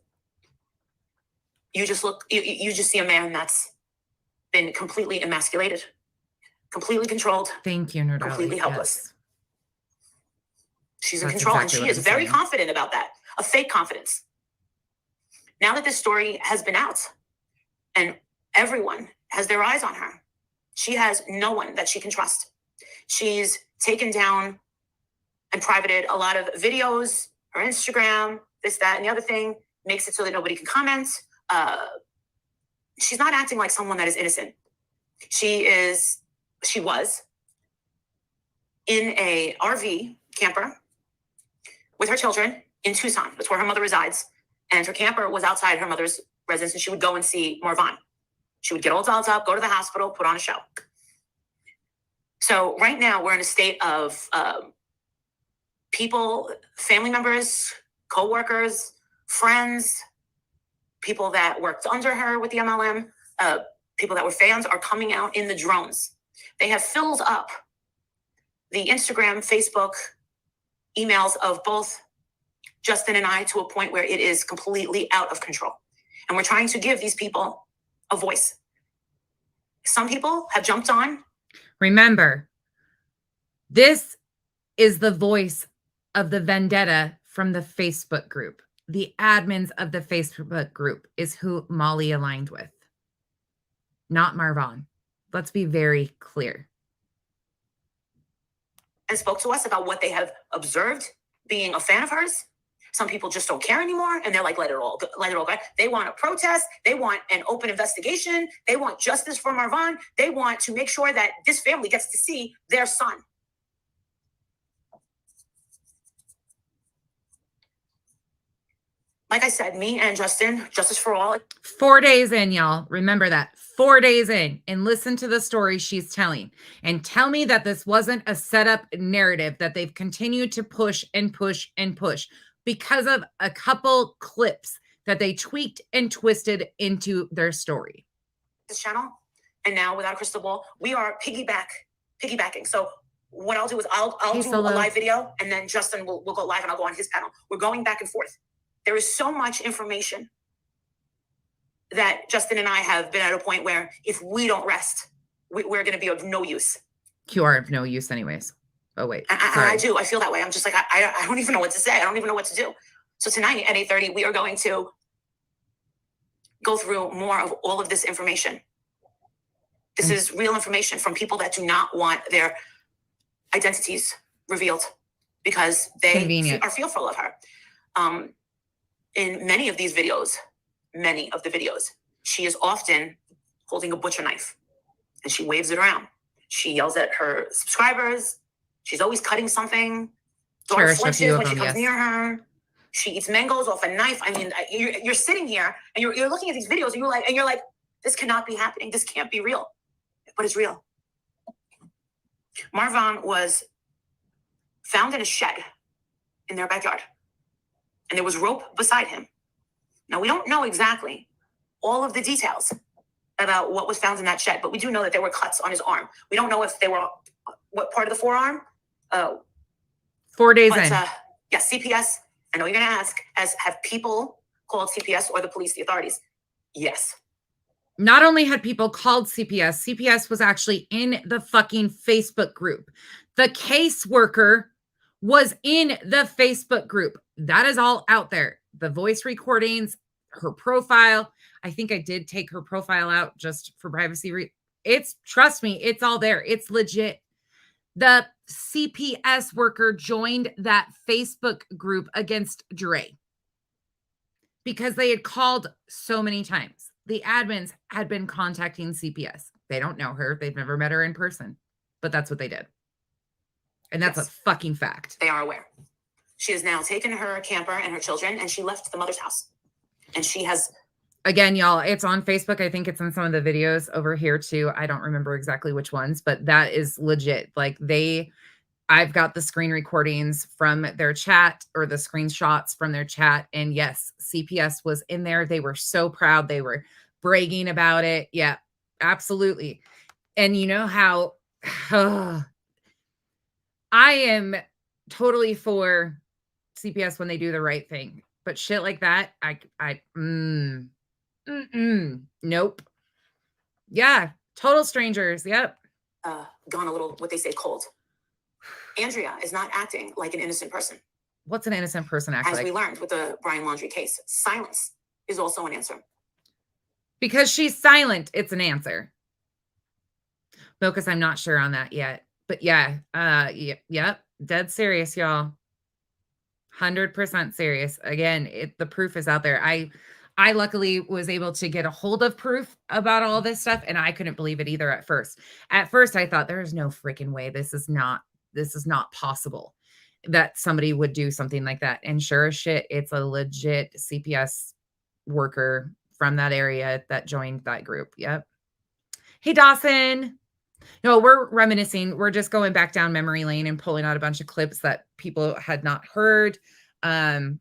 you just see a man that's been completely emasculated, completely controlled. Thank you, Nerdali. Completely helpless. Yes. She's in That's control, exactly and what she is I'm very saying. confident about that, a fake confidence. Now that this story has been out and everyone has their eyes on her, she has no one that she can trust. She's taken down and privated a lot of videos, her Instagram, this, that, and the other thing, makes it so that nobody can comment. She's not acting like someone that is innocent. She was in a RV camper with her children in Tucson. That's where her mother resides. And her camper was outside her mother's residence, and she would go and see Marvin. She would get all dolled up, go to the hospital, put on a show. So right now we're in a state of people, family members, co-workers, friends, people that worked under her with the MLM, people that were fans are coming out in the drones. They have filled up the Instagram, Facebook, emails of both Justin and I to a point where it is completely out of control. And we're trying to give these people a voice. Some people have jumped on. Remember, this is the voice of the vendetta from the Facebook group. The admins of the Facebook group is who Molly aligned with, not Marvin. Let's be very clear. And spoke to us about what they have observed being a fan of hers. Some people just don't care anymore, and they're like, let it all go. They want a protest. They want an open investigation. They want justice for Marvin. They want to make sure that this family gets to see their son. Like I said, me and Justin, Justice for All. 4 days in, y'all. Remember that. 4 days in, and listen to the story she's telling. And tell me that this wasn't a setup narrative that they've continued to push and push and push because of a couple clips that they tweaked and twisted into their story. This channel, and now Without a Crystal Ball, we are piggybacking. So what I'll do is I'll do a live video, and then Justin will go live, and I'll go on his panel. We're going back and forth. There is so much information that Justin and I have been at a point where if we don't rest, we're going to be of no use. You are of no use anyways. Oh, wait. I do. I feel that way. I'm just like, I don't even know what to say. I don't even know what to do. So tonight at 8:30, we are going to go through more of all of this information. This is real information from people that do not want their identities revealed because they are fearful of her. In many of the videos, she is often holding a butcher knife and she waves it around. She yells at her subscribers. She's always cutting something. Dawn flinches when she comes near her. She eats mangoes off a knife. I mean, you're sitting here and you're looking at these videos and you're like, this cannot be happening. This can't be real, but it's real. Marvin was found in a shed in their backyard, and there was rope beside him. Now, we don't know exactly all of the details about what was found in that shed, but we do know that there were cuts on his arm. We don't know if they were what part of the forearm. 4 days in. Yeah, CPS. I know you're going to ask, have people called CPS or the police, the authorities? Yes. Not only had people called CPS, CPS was actually in the fucking Facebook group. The caseworker was in the Facebook group. That is all out there. The voice recordings, her profile. I think I did take her profile out just for privacy. Trust me, it's all there. It's legit. The CPS worker joined that Facebook group against Dre because they had called so many times. The admins had been contacting CPS. They don't know her. They've never met her in person, but that's what they did. And that's a fucking fact. They are aware. She has now taken her camper and her children, and she left the mother's house. And she has Again, y'all, it's on Facebook. I think it's in some of the videos over here too. I don't remember exactly which ones, but that is legit. Like I've got the screen recordings from their chat or the screenshots from their chat. And yes, CPS was in there. They were so proud. They were bragging about it. Yeah, absolutely. And you know how I am totally for CPS when they do the right thing, but shit like that, nope. Yeah, total strangers. Yep. Gone a little, what they say, cold. Andrea is not acting like an innocent person. What's an innocent person act As like? we learned with the Brian Laundrie case, silence is also an answer. Because she's silent, it's an answer. No, because I'm not sure on that yet. But yeah, yep, dead serious, y'all. 100% serious. Again, the proof is out there. I luckily was able to get a hold of proof about all this stuff, and I couldn't believe it either at first. At first, I thought there's no freaking way this is not possible that somebody would do something like that. And sure as shit, it's a legit CPS worker from that area that joined that group. Yep. Hey, Dawson. No, we're reminiscing. We're just going back down memory lane and pulling out a bunch of clips that people had not heard. I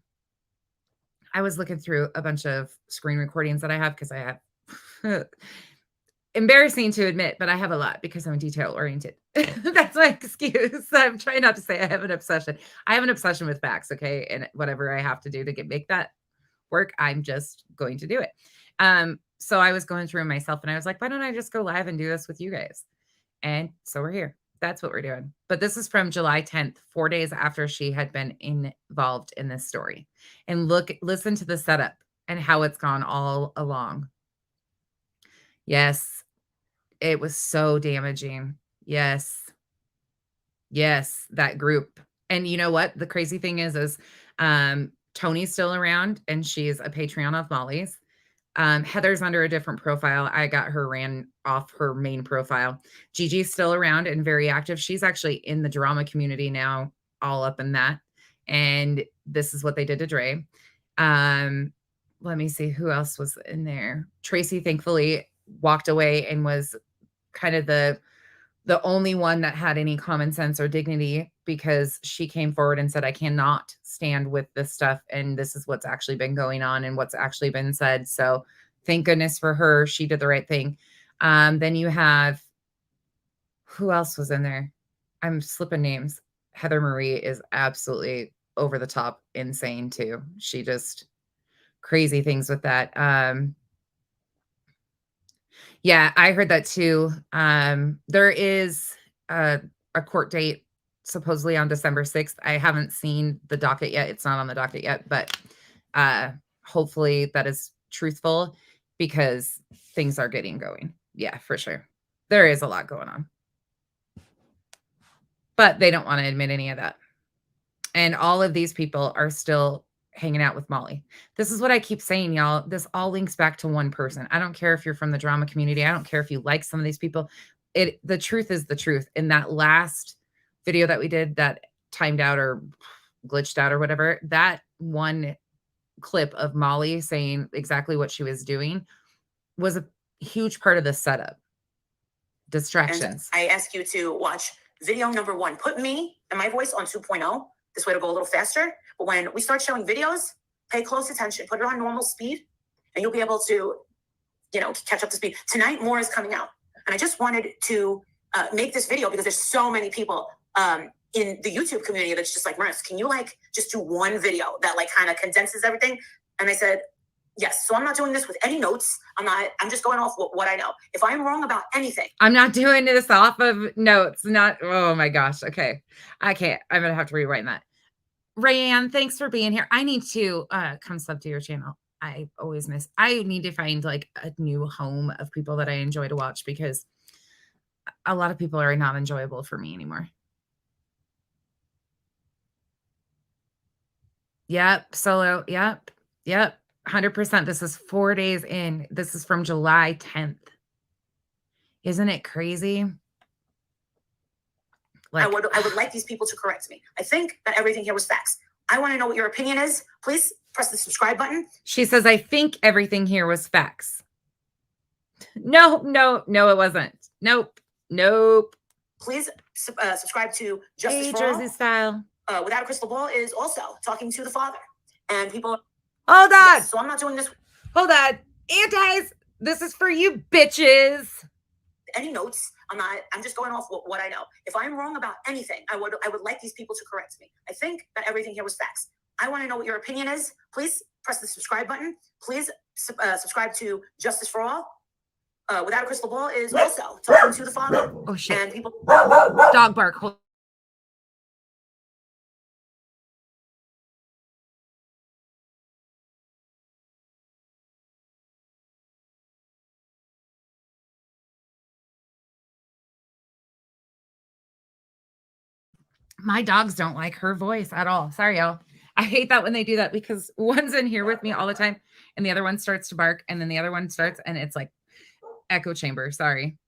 was looking through a bunch of screen recordings that I have because I have embarrassing to admit, but I have a lot because I'm detail oriented. That's my excuse. I'm trying not to say I have an obsession. I have an obsession with facts, okay? And whatever I have to do to make that work, I'm just going to do it. So I was going through myself and I was like, why don't I just go live and do this with you guys? And so we're here. That's what we're doing. But this is from July 10th, 4 days after she had been involved in this story. And listen to the setup and how it's gone all along. Yes, it was so damaging. Yes. Yes, that group. And you know what? The crazy thing is Tony's still around and she's a Patreon of Molly's. Heather's under a different profile. I got her ran off her main profile. Gigi's still around and very active. She's actually in the drama community now, all up in that. And this is what they did to Dre. Let me see who else was in there. Tracy thankfully walked away and was kind of the only one that had any common sense or dignity because she came forward and said, I cannot stand with this stuff. And this is what's actually been going on and what's actually been said. So thank goodness for her. She did the right thing. Then you have, who else was in there? I'm slipping names. Heather Marie is absolutely over the top insane too. She just crazy things with that. Yeah, I heard that too. There is a court date supposedly on December 6th. I haven't seen the docket yet. It's not on the docket yet, but hopefully that is truthful because things are getting going. Yeah, for sure. There is a lot going on. But they don't want to admit any of that. And all of these people are still hanging out with Molly. This is what I keep saying, y'all. This all links back to one person. I don't care if you're from the drama community. I don't care if you like some of these people. The truth is the truth. In that last video that we did that timed out or glitched out or whatever, that one clip of Molly saying exactly what she was doing was a huge part of the setup. Distractions. And I ask you to watch video number 1. Put me and my voice on 2.0. This way to go a little faster. But when we start showing videos, pay close attention. Put it on normal speed, and you'll be able to, catch up to speed. Tonight, more is coming out. And I just wanted to make this video because there's so many people in the YouTube community that's just like, Maris, can you just do one video that kind of condenses everything? And I said, yes. So I'm not doing this with any notes. I'm just going off what I know. If I'm wrong about anything. I'm not doing this off of notes. Oh my gosh. Okay. I can't. I'm going to have to rewind that. Rayanne, thanks for being here. I need to come sub to your channel. I always miss. I need to find a new home of people that I enjoy to watch because a lot of people are not enjoyable for me anymore. Yep. Solo. Yep. 100%. This is 4 days in. This is from July 10th. Isn't it crazy? I would like these people to correct me. I think that everything here was facts. I want to know what your opinion is. Please press the subscribe button. She says, I think everything here was facts. No, it wasn't. Nope. Please subscribe to Justice Hey, for Jersey All. Style. Without a Crystal Ball is also talking to the father. And people... Hold on. Yes, so I'm not doing this... Hold on. Antis, this is for you bitches. Any notes. I'm just going off what I know. If I'm wrong about anything, I would like these people to correct me. I think that everything here was facts. I want to know what your opinion is. Please press the subscribe button. Please subscribe to Justice for All. Without a Crystal Ball is also talking to the father. Oh shit. And people... Dog bark. Hold. My dogs don't like her voice at all. Sorry, y'all. I hate that when they do that because one's in here with me all the time and the other one starts to bark and then the other one starts and it's like echo chamber. Sorry.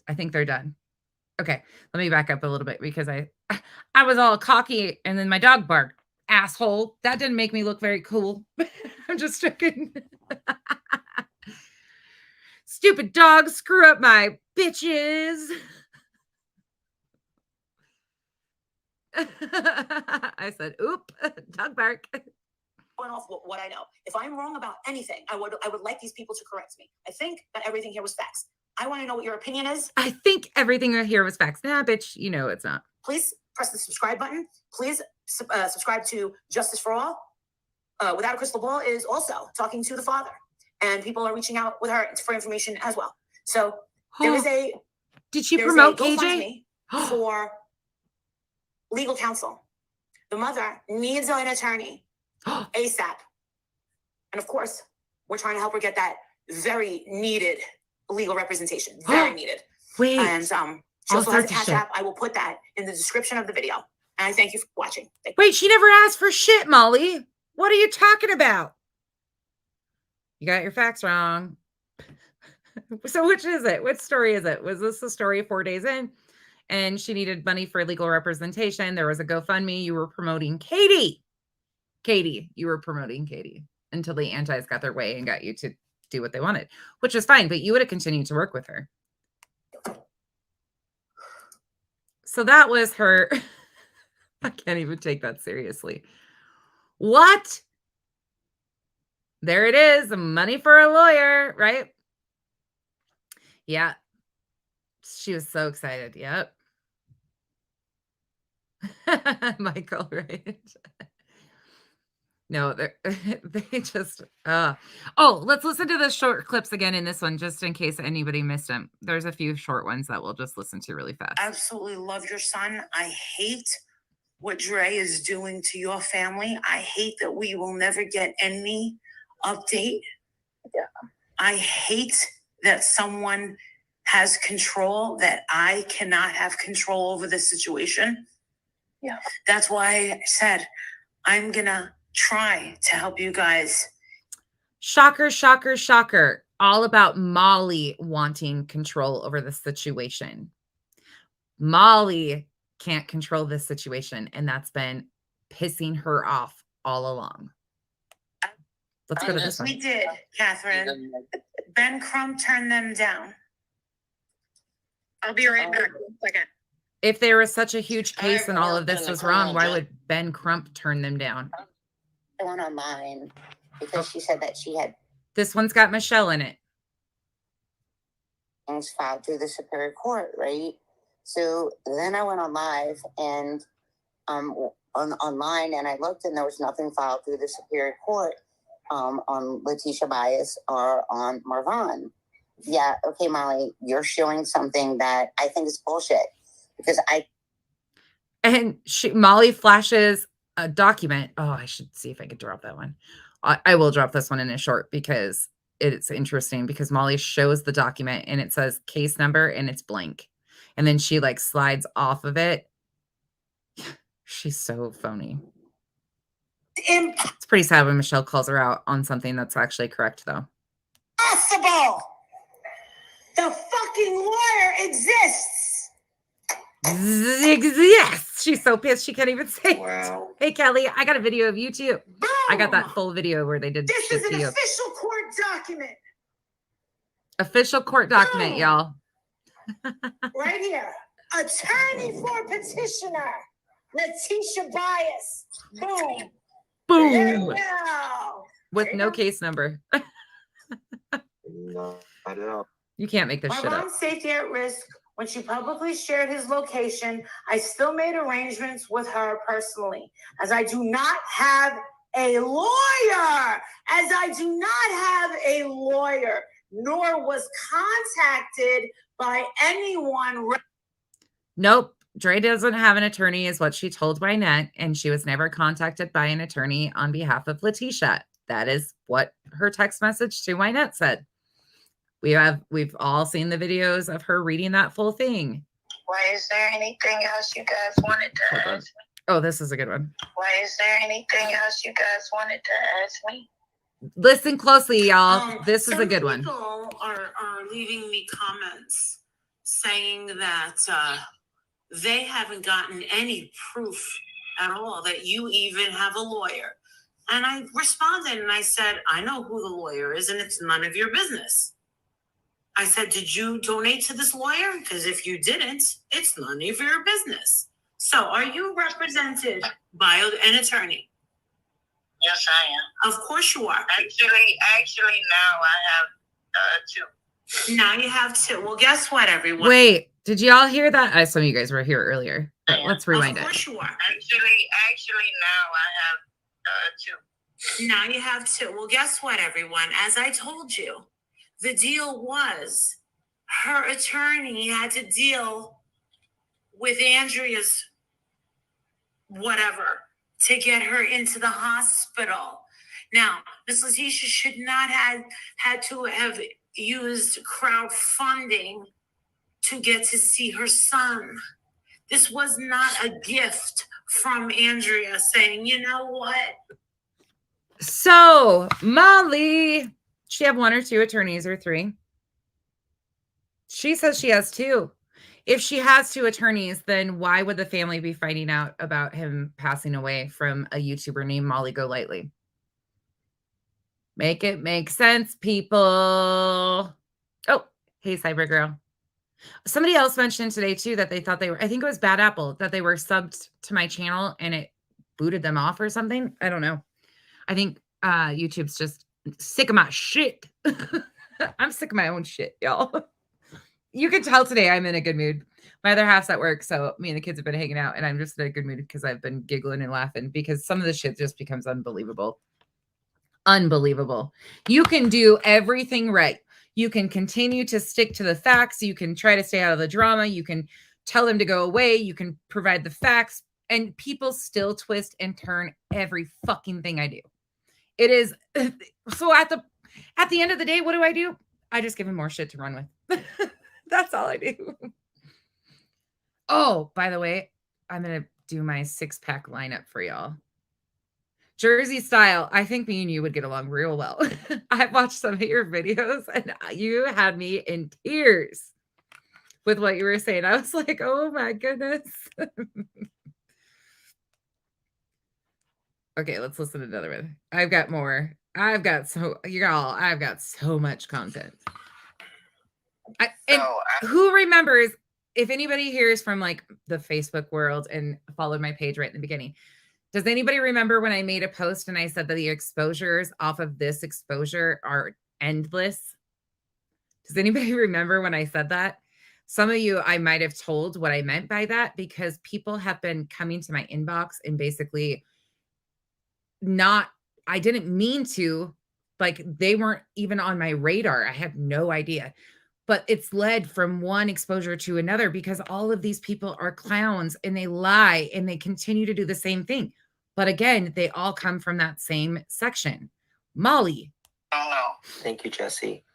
I think they're done. Okay. Let me back up a little bit because I was all cocky and then my dog barked. Asshole. That didn't make me look very cool. I'm just joking. Stupid dogs screw up my bitches. I said, oop, dog bark. Going off what I know. If I'm wrong about anything, I would like these people to correct me. I think that everything here was facts. I want to know what your opinion is. I think everything here was facts. Nah, bitch, you know it's not. Please press the subscribe button. Please subscribe to Justice for All. Without a Crystal Ball is also talking to the father. And people are reaching out with her for information as well. So there is a... Did she promote KJ? GoFundMe for legal counsel. The mother needs an attorney ASAP. And of course, we're trying to help her get that very needed legal representation. Very needed. Wait. And she also has a Cash App. I will put that in the description of the video. And I thank you for watching. Wait, she never asked for shit, Molly. What are you talking about? You got your facts wrong. So which is it? Which story is it? Was this the story 4 days in? And she needed money for legal representation. There was a GoFundMe. You were promoting Katie. You were promoting Katie until the antis got their way and got you to do what they wanted, which is fine. But you would have continued to work with her. So that was her. I can't even take that seriously. What? There it is. Money for a lawyer, right? Yeah. She was so excited. Yep. Michael, right? No, they just oh, let's listen to the short clips again in this one just in case anybody missed them. There's a few short ones that we'll just listen to really fast. Absolutely love your son. I hate what Dre is doing to your family. I hate that we will never get any update. Yeah. I hate that someone has control that I cannot have control over this situation. Yeah. That's why I said I'm gonna try to help you guys. Shocker, shocker, shocker. All about Molly wanting control over the situation. Molly can't control this situation, and that's been pissing her off all along. Let's go to this one. We did, Catherine. Ben Crump turned them down. I'll be right back. 1 second. If there was such a huge case and all of this was wrong, why would Ben Crump turn them down? I went online because she said that she had This one's got Michelle in it. things filed through the Superior Court, right? So then I went on live and online and I looked and there was nothing filed through the Superior Court on Letitia Bias or on Marvon. Yeah, okay, Molly, you're showing something that I think is bullshit because And Molly flashes a document. Oh, I should see if I could drop that one. I will drop this one in a short because it's interesting because Molly shows the document and it says case number and it's blank. And then she like slides off of it. She's so phony. It's pretty sad when Michelle calls her out on something that's actually correct though. Impossible! The fucking lawyer exists! Yes, she's so pissed she can't even say it. Wow. Hey, Kelly, I got a video of you too. Boom! I got that full video where they did This shit is an to you. official court document. Official court document, Boom! y'all. Right here. Attorney for petitioner, Letitia Bias. Boom. There you Boom. go. With There you no go. case number. Not at all. You can't make this shit up. Marvan's safety at risk. When she publicly shared his location, I still made arrangements with her personally, as I do not have a lawyer, nor was contacted by anyone. Nope. Dre doesn't have an attorney, is what she told Wynette, and she was never contacted by an attorney on behalf of Letitia. That is what her text message to Wynette said. We've all seen the videos of her reading that full thing. Why is there anything else you guys wanted to Hold on. ask me? Oh, this is a good one. Why is there anything else you guys wanted to ask me? Listen closely, y'all. This is a good one. People are leaving me comments saying that they haven't gotten any proof at all that you even have a lawyer. And I responded and I said, I know who the lawyer is and it's none of your business. I said, did you donate to this lawyer? Because if you didn't, it's none of your business. So are you represented by an attorney? Yes, I am. Of course you are. Actually, now I have two. Now you have two. Well, guess what, everyone? Wait, did y'all hear that? Some of you guys were here earlier. But let's rewind Of it. course you are. Actually, now I have two. Now you have two. Well, guess what, everyone? As I told you, the deal was her attorney had to deal with Andrea's whatever to get her into the hospital. Now, Miss Letitia should not have had to have used crowdfunding to get to see her son. This was not a gift from Andrea saying, you know what? So, Molly, she have one or two attorneys or three? She says she has two. If she has two attorneys, then why would the family be finding out about him passing away from a YouTuber named Molly Golightly? Make it make sense, people. Oh, hey, Cyber Girl. Somebody else mentioned today, too, that they thought they were, I think it was Bad Apple, that they were subbed to my channel and it booted them off or something. I don't know. I think YouTube's just sick of my shit. I'm sick of my own shit, y'all. You can tell today I'm in a good mood. My other half's at work, so me and the kids have been hanging out, and I'm just in a good mood because I've been giggling and laughing because some of the shit just becomes unbelievable. Unbelievable. You can do everything right. You can continue to stick to the facts. You can try to stay out of the drama. You can tell them to go away. You can provide the facts, and people still twist and turn every fucking thing I do. It is so at the end of the day, what do? I just give him more shit to run with. That's all I do. Oh, by the way, I'm going to do my 6-pack lineup for y'all. Jersey style. I think me and you would get along real well. I've watched some of your videos and you had me in tears with what you were saying. I was like, oh my goodness. Okay, let's listen to another one. I've got more. I've got so much content. Who remembers, if anybody hears from like the Facebook world and followed my page right in the beginning, does anybody remember when I made a post and I said that the exposures off of this exposure are endless? Does anybody remember when I said that? Some of you, I might have told what I meant by that because people have been coming to my inbox and basically I didn't mean to, like they weren't even on my radar. I had no idea. But it's led from one exposure to another because all of these people are clowns and they lie and they continue to do the same thing. But again, they all come from that same section. Molly. Oh, no. Thank you, Jesse.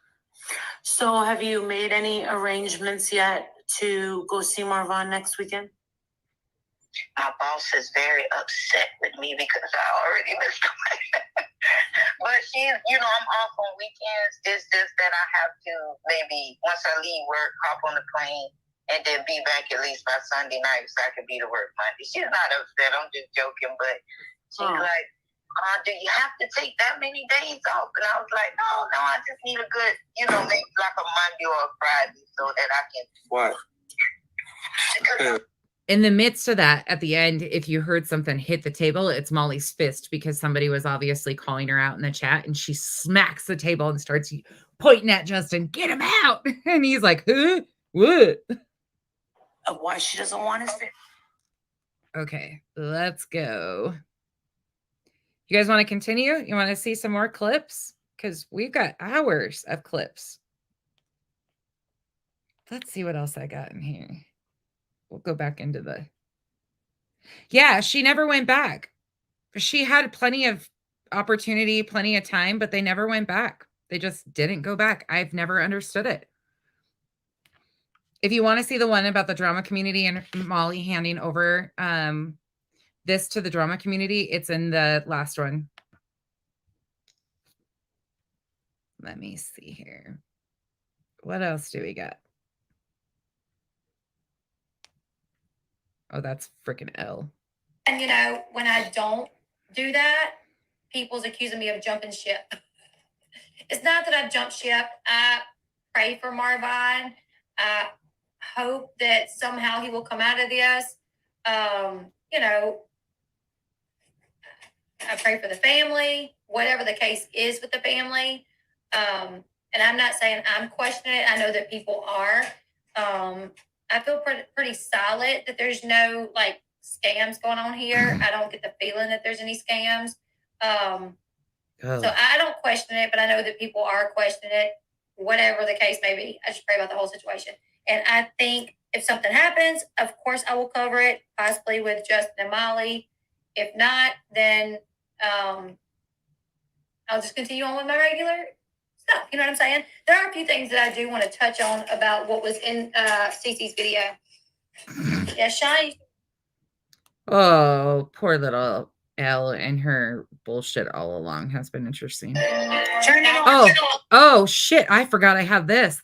So have you made any arrangements yet to go see Marvan next weekend? My boss is very upset with me because I already missed the But she's, I'm off on weekends. It's just that I have to maybe, once I leave work, hop on the plane and then be back at least by Sunday night so I could be to work Monday. She's not upset. I'm just joking, but she's like, do you have to take that many days off? And I was like, no, I just need a good, maybe like a Monday or a Friday so that I can. What? In the midst of that, at the end, if you heard something hit the table, it's Molly's fist because somebody was obviously calling her out in the chat, and she smacks the table and starts pointing at Justin, get him out. And he's like, huh? What? Of why she doesn't want his fist. Okay, let's go. You guys want to continue? You want to see some more clips? Because we've got hours of clips. Let's see what else I got in here. We'll go back into the... Yeah, she never went back. She had plenty of opportunity, plenty of time, but they never went back. They just didn't go back. I've never understood it. If you want to see the one about the drama community and Molly handing over this to the drama community, it's in the last one. Let me see here. What else do we got? Oh, that's freaking L. And, when I don't do that, people's accusing me of jumping ship. It's not that I've jumped ship. I pray for Marvin. I hope that somehow he will come out of this. I pray for the family, whatever the case is with the family. And I'm not saying I'm questioning it. I know that people are. I feel pretty solid that there's no scams going on here. I don't get the feeling that there's any scams. So I don't question it, but I know that people are questioning it, whatever the case may be. I just pray about the whole situation. And I think if something happens, of course I will cover it, possibly with Justin and Molly. If not, then I'll just continue on with my regular stuff. You know what I'm saying? There are a few things that I do want to touch on about what was in Cece's video. Yeah, Shai. Oh, poor little Elle and her bullshit all along has been interesting. Turn it on. Oh, shit. I forgot I have this.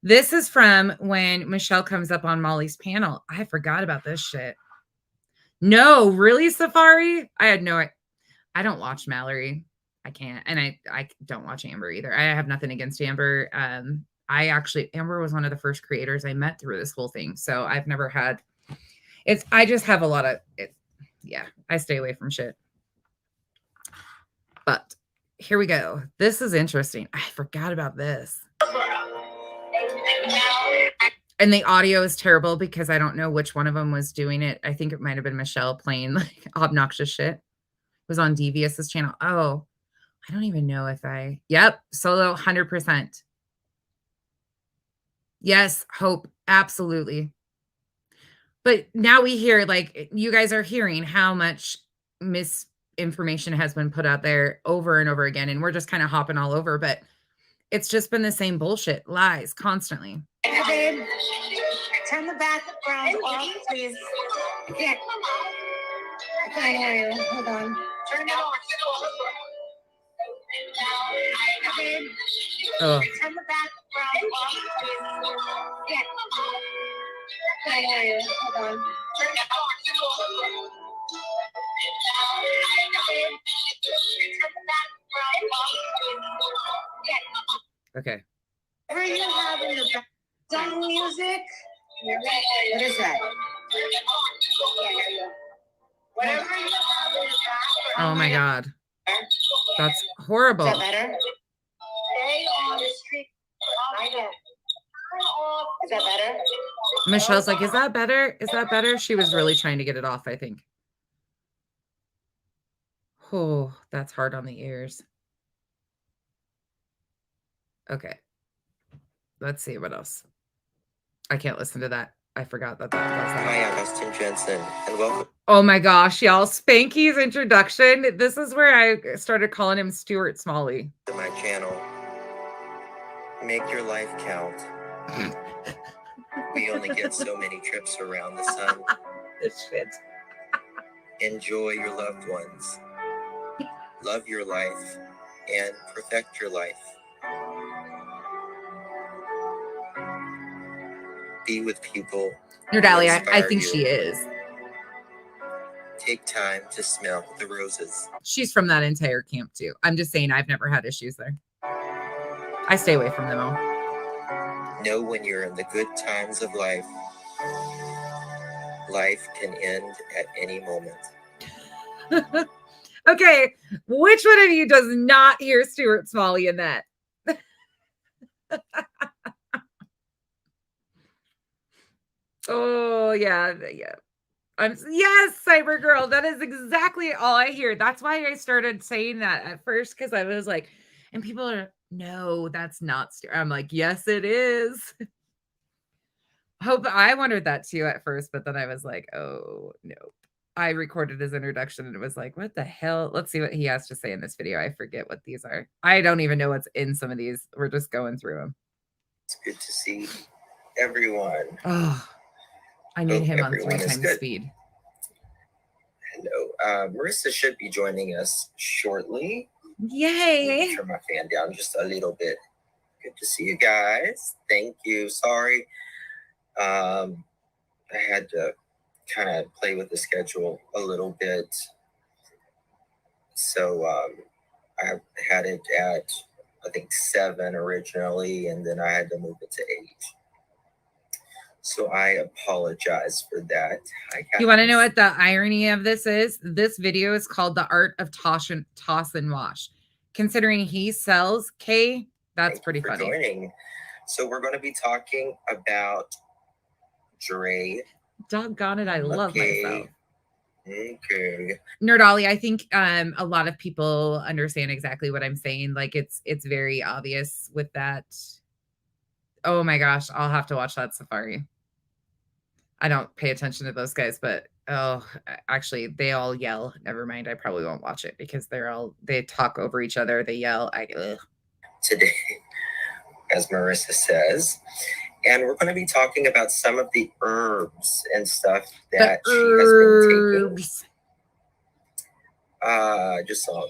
This is from when Michelle comes up on Molly's panel. I forgot about this shit. No, really, Safari? I don't watch Mallory. I can't. And I don't watch Amber either. I have nothing against Amber. Amber was one of the first creators I met through this whole thing. So I've never had... I just have a lot of it. Yeah, I stay away from shit. But here we go. This is interesting. I forgot about this. And the audio is terrible because I don't know which one of them was doing it. I think it might have been Michelle playing like obnoxious shit. It was on Devious's channel. Oh, I don't even know if yep, solo 100%. Yes, Hope, absolutely. But now we hear, you guys are hearing how much misinformation has been put out there over and over again. And we're just kind of hopping all over, but it's just been the same bullshit, lies constantly. Hey, babe, turn the background off, please. I can't hear you. Hold on. Turn it off. Hey, babe, Oh. turn the background off, please. Yeah. I can't hear you. Hold on. Turn it off. Okay. Whatever you have in the background music. What is that? Whatever you have in the background. Oh my God. That's horrible. Is that better? Stay on the street. I know. Is that better? Michelle's like, is that better? Is that better? She was really trying to get it off, I think. Oh, that's hard on the ears. Okay. Let's see what else. I can't listen to that. I forgot that was that. Hi, I'm Justin Jensen, and welcome Oh my gosh, y'all. Spanky's introduction. This is where I started calling him Stuart Smalley. to my channel. Make your life count. We only get so many trips around the sun. This shit. Enjoy your loved ones. Love your life and perfect your life. Be with people. Nerdalia, I inspire think you. she is. Take time to smell the roses. She's from that entire camp too. I'm just saying I've never had issues there. I stay away from them all. Know when you're in the good times of life, life can end at any moment. Okay, which one of you does not hear Stuart Smalley in that? Oh, yeah. Yes, Cyber Girl. That is exactly all I hear. That's why I started saying that at first, because I was like, and people are, no, that's not Stuart. I'm like, yes, it is. I wondered that too at first, but then I was like, oh, no. I recorded his introduction and it was like, what the hell? Let's see what he has to say in this video. I forget what these are. I don't even know what's in some of these. We're just going through them. It's good to see everyone. Oh, I need Hope him on everyone 3 is times good. speed. Hello. Marissa should be joining us shortly. Yay. Turn my fan down just a little bit. Good to see you guys. Thank you. Sorry. I had to kind of play with the schedule a little bit. So I had it at, I think, 7 originally, and then I had to move it to 8. So I apologize for that. You want to know what the irony of this is? This video is called The Art of Toss and Wash. Considering he sells K, that's pretty funny. Joining. So we're going to be talking about Dre. Doggone it, I love myself. Okay. Nerdolly, I think a lot of people understand exactly what I'm saying. Like it's very obvious with that. Oh my gosh, I'll have to watch that Safari. I don't pay attention to those guys, but actually they all yell. Never mind, I probably won't watch it because they talk over each other, they yell. Today, as Marissa says, and we're going to be talking about some of the herbs and stuff that she has been taking. Just saw.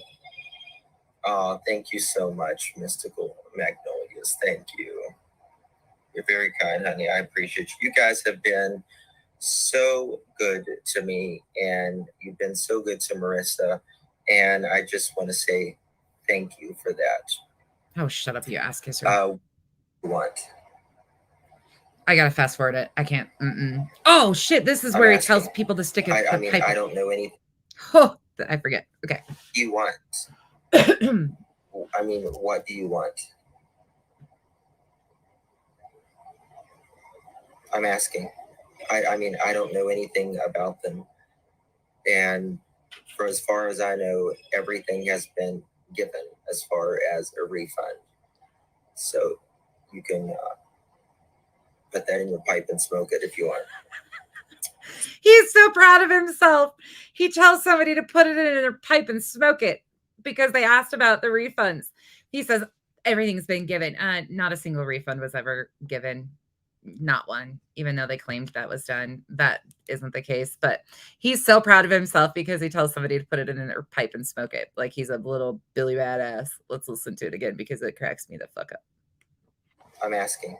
Oh, thank you so much, Mystical Magnolias. Thank you. You're very kind, honey. I appreciate you. You guys have been so good to me, and you've been so good to Marissa. And I just want to say thank you for that. Oh, shut up, you ass kisser. What? I gotta fast forward it. I can't. Oh shit! This is where he tells people to stick it. I mean, I don't know anything. Oh, I forget. Okay. What do you want? I mean, what do you want? I'm asking. I mean, I don't know anything about them. And for as far as I know, everything has been given as far as a refund. So you can put that in your pipe and smoke it if you want. He's so proud of himself. He tells somebody to put it in their pipe and smoke it because they asked about the refunds. He says everything's been given. Not a single refund was ever given. Not one, even though they claimed that was done. That isn't the case. But he's so proud of himself because he tells somebody to put it in their pipe and smoke it. Like he's a little Billy badass. Let's listen to it again because it cracks me the fuck up. I'm asking.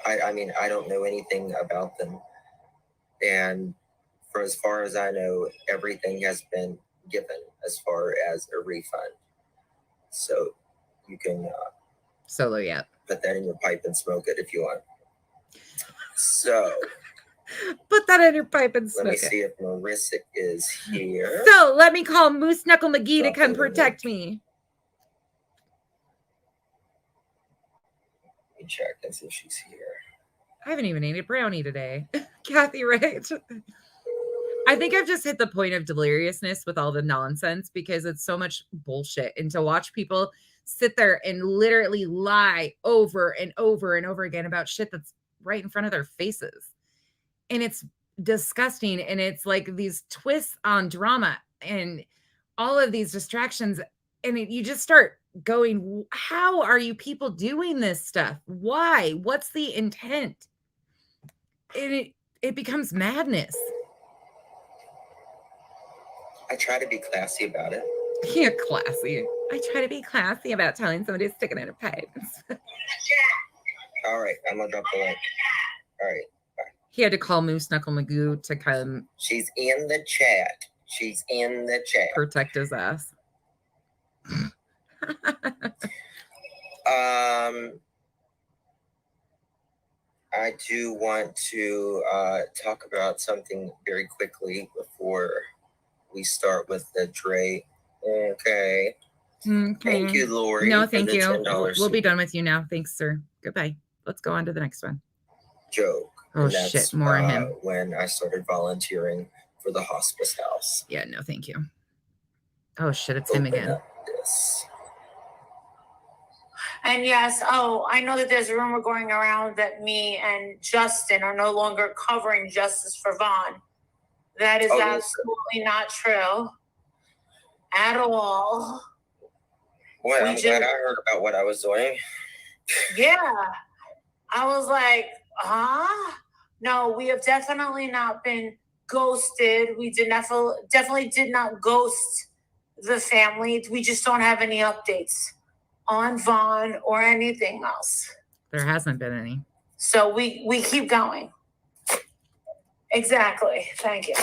I mean, I don't know anything about them. And for as far as I know, everything has been given as far as a refund. So you can solo yet. Put that in your pipe and smoke it if you want. So put that in your pipe and smoke it. Let me see if Marissa is here. So let me call Moose Knuckle McGee to come protect me. Let me check and see if she's here. I haven't even ate a brownie today. Kathy, right? I think I've just hit the point of deliriousness with all the nonsense because it's so much bullshit. And to watch people sit there and literally lie over and over and over again about shit that's right in front of their faces. And it's disgusting. And it's like these twists on drama and all of these distractions. And you just start going, how are you people doing this stuff? Why? What's the intent? And it becomes madness. I try to be classy about it. Yeah, classy. I try to be classy about telling somebody to stick it in a pipe. All right, I'm gonna drop the link. All right, He had to call Moose Knuckle Magoo to come She's in the chat. She's in the chat. protect his ass. I do want to talk about something very quickly before we start with the Dre. Okay. Thank you, Lori. No, for thank the you. $10 We'll be super done with you now. Thanks, sir. Goodbye. Let's go on to the next one. joke. Oh, And that's, shit. More of him. When I started volunteering for the hospice house. Yeah, no, thank you. Oh, shit. It's him again. Up this. And yes, I know that there's a rumor going around that me and Justin are no longer covering Justice for Vaughn. That is absolutely not true at all. Well, I'm glad I heard about what I was doing. Yeah. I was like, huh? No, we have definitely not been ghosted. We definitely did not ghost the family. We just don't have any updates on Vaughn or anything else. There hasn't been any. So we keep going. Exactly. Thank you.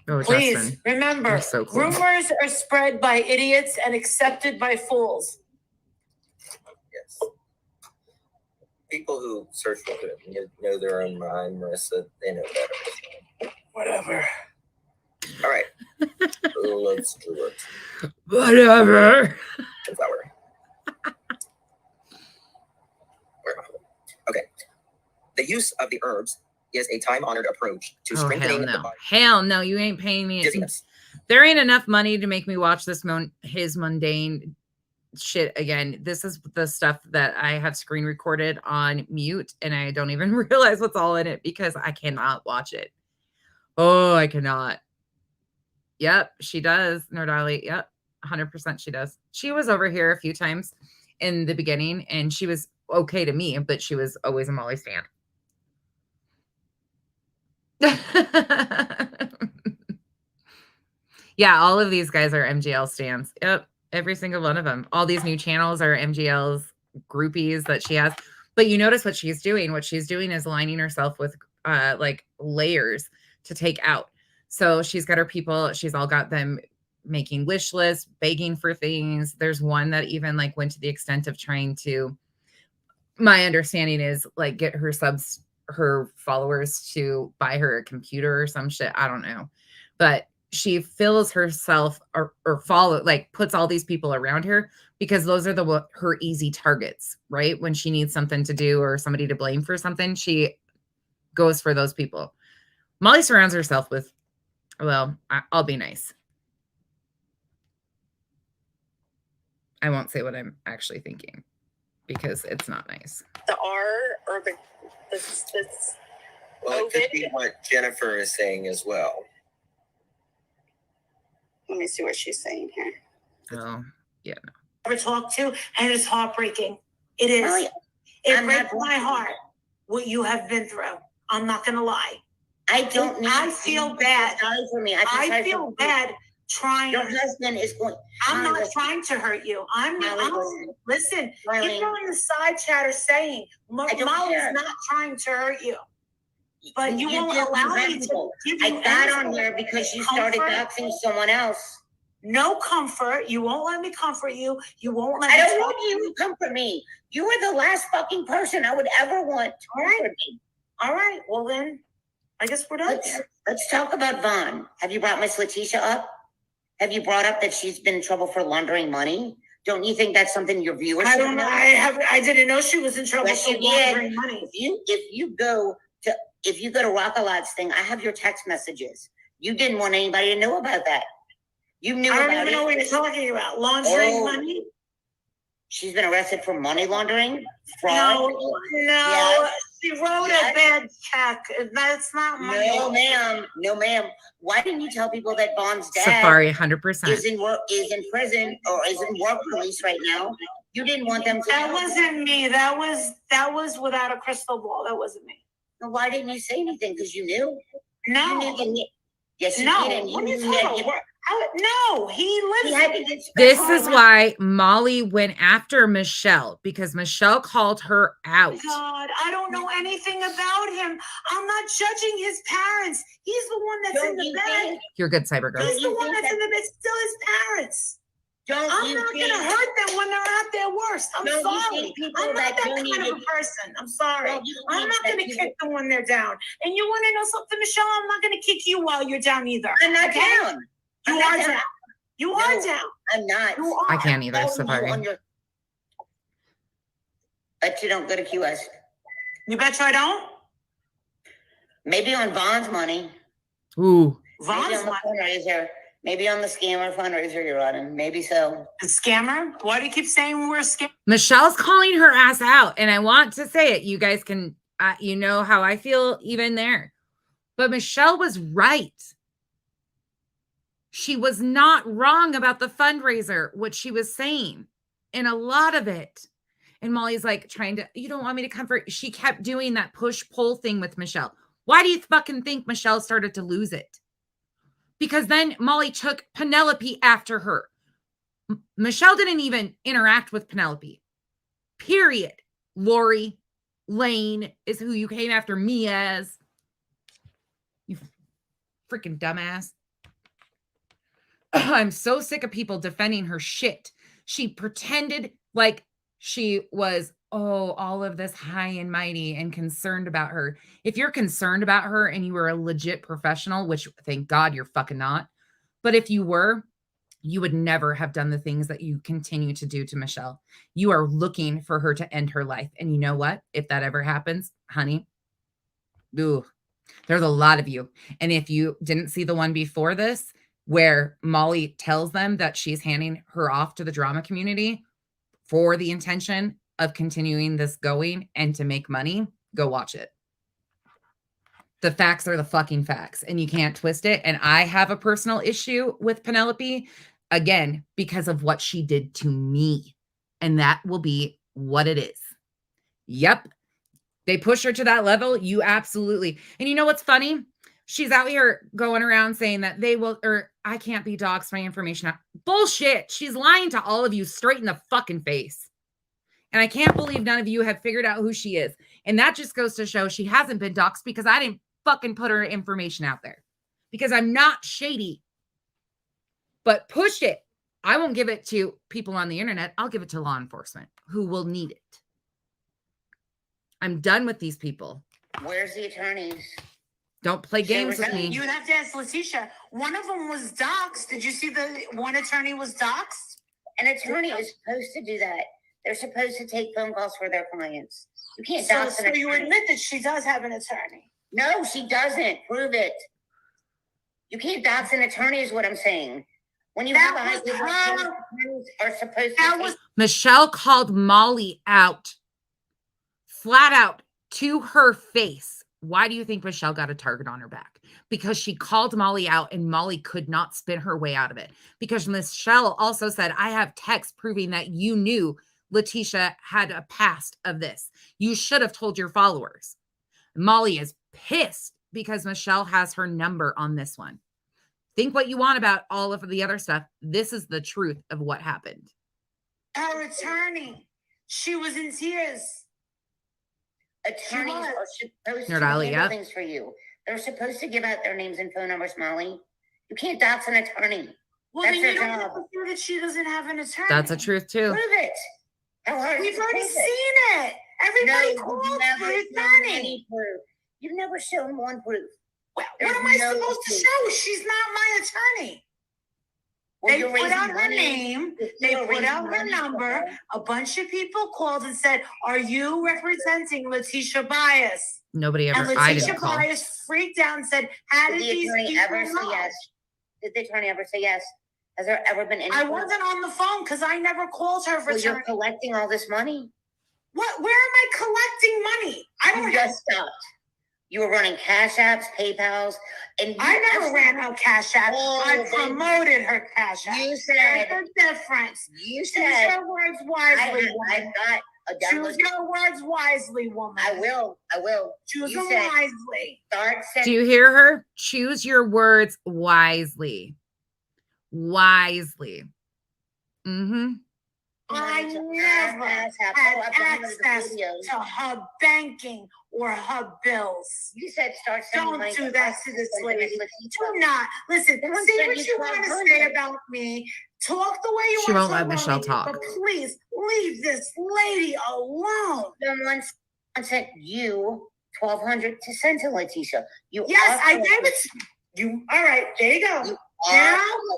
Oh, Please Justin. remember, You're so cool. rumors are spread by idiots and accepted by fools. Yes. People who search for it know their own mind, Marissa. They know better. Whatever. All right. Let's do it. Whatever. Flower. Where am I? Okay. The use of the herbs is a time-honored approach to strengthening the body. Hell no, you ain't paying me. Dizziness. There ain't enough money to make me watch this his mundane shit again. This is the stuff that I have screen recorded on mute, and I don't even realize what's all in it because I cannot watch it. Oh, I cannot. Yep, she does, Nerdali. Yep, 100% she does. She was over here a few times in the beginning, and she was okay to me, but she was always a Molly stan. Yeah, all of these guys are MGL stans. Yep, every single one of them. All these new channels are MGL's groupies that she has. But you notice what she's doing. What she's doing is lining herself with like layers to take out. So she's got her people. She's all got them making wish lists, begging for things. There's one that even like went to the extent of trying to, my understanding is like get her her followers to buy her a computer or some shit. I don't know. But she fills herself or puts all these people around her because those are her easy targets, right? When she needs something to do or somebody to blame for something, she goes for those people. Molly surrounds herself with, well, I'll be nice. I won't say what I'm actually thinking because it's not nice. The R or the well, it could be what Jennifer is saying as well. Let me see what she's saying here. Oh, yeah. No. Ever talked to, and it's heartbreaking. It is. Well, It breaks my heart what you have been through. I'm not gonna lie. I don't need. I feel bad. Sorry for me. I feel bad trying. Your husband is going. I'm not trying to hurt you. Listen. Keep going the side chatter saying Molly's not trying to hurt you. But you won't allow me to give you. I got on here because you started doxing someone else. No comfort. You won't let me comfort you. You won't let me. I don't want you to comfort me. You are the last fucking person I would ever want to comfort me. All right. Well then, I guess we're done. Let's talk about Vaughn. Have you brought Miss Letitia up? Have you brought up that she's been in trouble for laundering money? Don't you think that's something your viewers? I don't know. I didn't know she was in trouble for laundering money. If you go to Rock-A-Lot's thing, I have your text messages. You didn't want anybody to know about that. You knew about it. I don't even know what you're talking about. Laundering money? She's been arrested for money laundering? Fraud? No. Yes. She wrote a bad check. That's not money. No, ma'am. Why didn't you tell people that Vaughn's dad Safari 100% is in prison or is in work release right now? You didn't want them to. That wasn't me. That was without a crystal ball. That wasn't me. Well, why didn't you say anything? Because you knew. No. Yes, you no. did. What are you talking about? No, he lives. He had to get This special is why Molly went after Michelle, because Michelle called her out. God, I don't know anything about him. I'm not judging his parents. He's the one that's in the bed. You're good, Cyber Girl. He's the one that's in the bed. Still his parents. I'm not going to hurt them when they're at their worst. I'm sorry. I'm not that kind of a person. I'm sorry. I'm not going to kick them when they're down. And you want to know something, Michelle? I'm not going to kick you while you're down either. I'm not down. You are down. You are down. I'm not. You are. I can't either, Safari. But you don't go to QS. You bet you I don't? Maybe on Vaughn's money. Ooh. Vaughn's money. Fundraiser. Maybe on the scammer fundraiser you're running. Maybe so. A scammer? Why do you keep saying we're a scammer? Michelle's calling her ass out, and I want to say it. You guys can, you know how I feel even there. But Michelle was right. She was not wrong about the fundraiser, what she was saying, and a lot of it. And Molly's like trying to, you don't want me to comfort. She kept doing that push-pull thing with Michelle. Why do you fucking think Michelle started to lose it? Because then Molly took Penelope after her. Michelle didn't even interact with Penelope. Period. Lori Lane is who you came after me as. You freaking dumbass. I'm so sick of people defending her shit. She pretended like she was, all of this high and mighty and concerned about her. If you're concerned about her and you were a legit professional, which thank God you're fucking not, but if you were, you would never have done the things that you continue to do to Michelle. You are looking for her to end her life. And you know what? If that ever happens, honey, ooh, there's a lot of you. And if you didn't see the one before this, where Molly tells them that she's handing her off to the drama community for the intention of continuing this going and to make money, go watch it. The facts are the fucking facts, and you can't twist it. And I have a personal issue with Penelope, again, because of what she did to me. And that will be what it is. Yep. They push her to that level. You absolutely. And you know what's funny? She's out here going around saying that they will, or I can't be doxed, my information out. Bullshit. She's lying to all of you straight in the fucking face. And I can't believe none of you have figured out who she is. And that just goes to show she hasn't been doxed because I didn't fucking put her information out there. Because I'm not shady. But push it. I won't give it to people on the internet. I'll give it to law enforcement who will need it. I'm done with these people. Where's the attorneys? Don't play games with me. You would have to ask Letitia. One of them was doxxed. Did you see the one attorney was doxxed? An attorney is supposed to do that. They're supposed to take phone calls for their clients. You can't dox an attorney. So you admit that she does have an attorney? No, she doesn't. Prove it. You can't dox an attorney is what I'm saying. When you have a high attorneys are supposed to Michelle called Molly out. Flat out to her face. Why do you think Michelle got a target on her back? Because she called Molly out and Molly could not spin her way out of it. Because Michelle also said, I have text proving that you knew Letitia had a past of this. You should have told your followers. Molly is pissed because Michelle has her number on this one. Think what you want about all of the other stuff. This is the truth of what happened. Her attorney. She was in tears. Attorneys are supposed to handle things for you. They're supposed to give out their names and phone numbers, Molly. You can't dox an attorney. Well, that's then you their don't job. have to prove that she doesn't have an attorney. That's the truth too. Prove it. How hard We've is it to already prove seen it. Everybody calls for an attorney. Proof. You've never shown one proof. Well, what am I supposed to show? She's not my attorney. Well, They put out her name. They put out her number. A bunch of people called and said, "Are you representing Letitia Bias?" Nobody ever. And I Letitia didn't call. Bias freaked out and said, "How did the these attorney people ever say know?" yes? Did the attorney ever say yes? Has there ever been any? I wasn't on the phone because I never called her for So you're attorney. collecting all this money? What? Where am I collecting money? I don't You have. just stopped. You were running Cash Apps, PayPals, and I never ran her Cash App. Oh, I then promoted her Cash App. You There's said. a difference. You Choose said. your words wisely, I woman. got a Choose your words wisely, woman. I will. Choose You them said- wisely. Start Do sending. you hear her? Choose your words wisely. wisely. Mm-hmm. I never had access to her banking or her bills. You said start sending Don't money do that to this lady. Letitia. Do not. Listen, say what you want to say about me. Talk the way you She want won't to let talk about Michelle me. talk. But please, leave this lady alone. Someone sent you $1,200 to send to Letitia. Yes, I gave it to you. All right, there you go.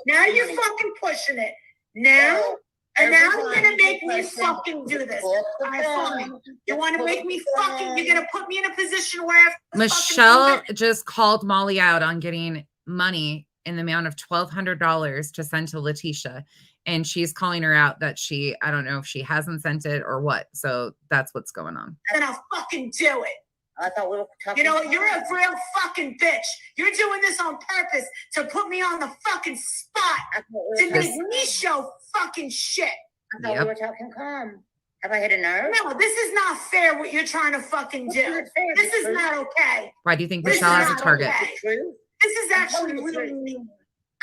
Now you're fucking pushing it. Now, and now you're gonna make me fucking do this. All right, fine. You want to make me fucking? You're gonna put me in a position where I have to Michelle just called Molly out on getting money in the amount of $1,200 to send to Letitia. And she's calling her out that I don't know if she hasn't sent it or what. So that's what's going on. And I'll fucking do it. I thought we were talking. You know, you're a real fucking bitch. You're doing this on purpose to put me on the fucking spot. To make me show fucking shit. I thought we were talking calm. Have I hit a nerve? No, this is not fair what you're trying to fucking do. This is not okay. Why do you think This Michelle is has a not target? okay. The truth? This is actually really mean.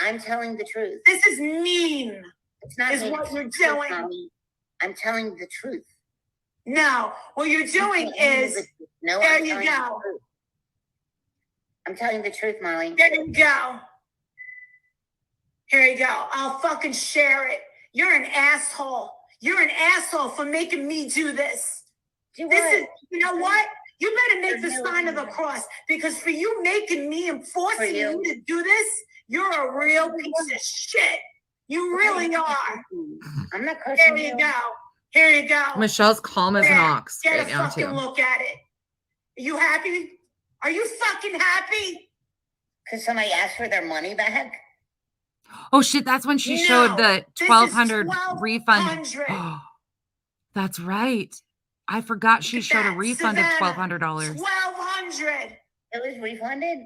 I'm telling the truth. This is mean. It's not Is mean. what you're doing. Mommy. I'm telling the truth. No, what you're doing is, no. there I'm you telling go. the truth. I'm telling the truth, Molly. There you go. Here you go. I'll fucking share it. You're an asshole. You're an asshole for making me do this. This is, you know what? You better make the sign of the cross, because for you making me and forcing you to do this, you're a real piece of shit. You really are. I'm not cursing. Here you go. Here you go. Michelle's calm as an ox Get right a now, fucking too. look at it. Are you happy? Are you fucking happy? Because somebody asked for their money back. Oh, shit. That's when she showed the $1,200 refund. That's right. I forgot she showed a refund of $1,200. $1,200. It was refunded.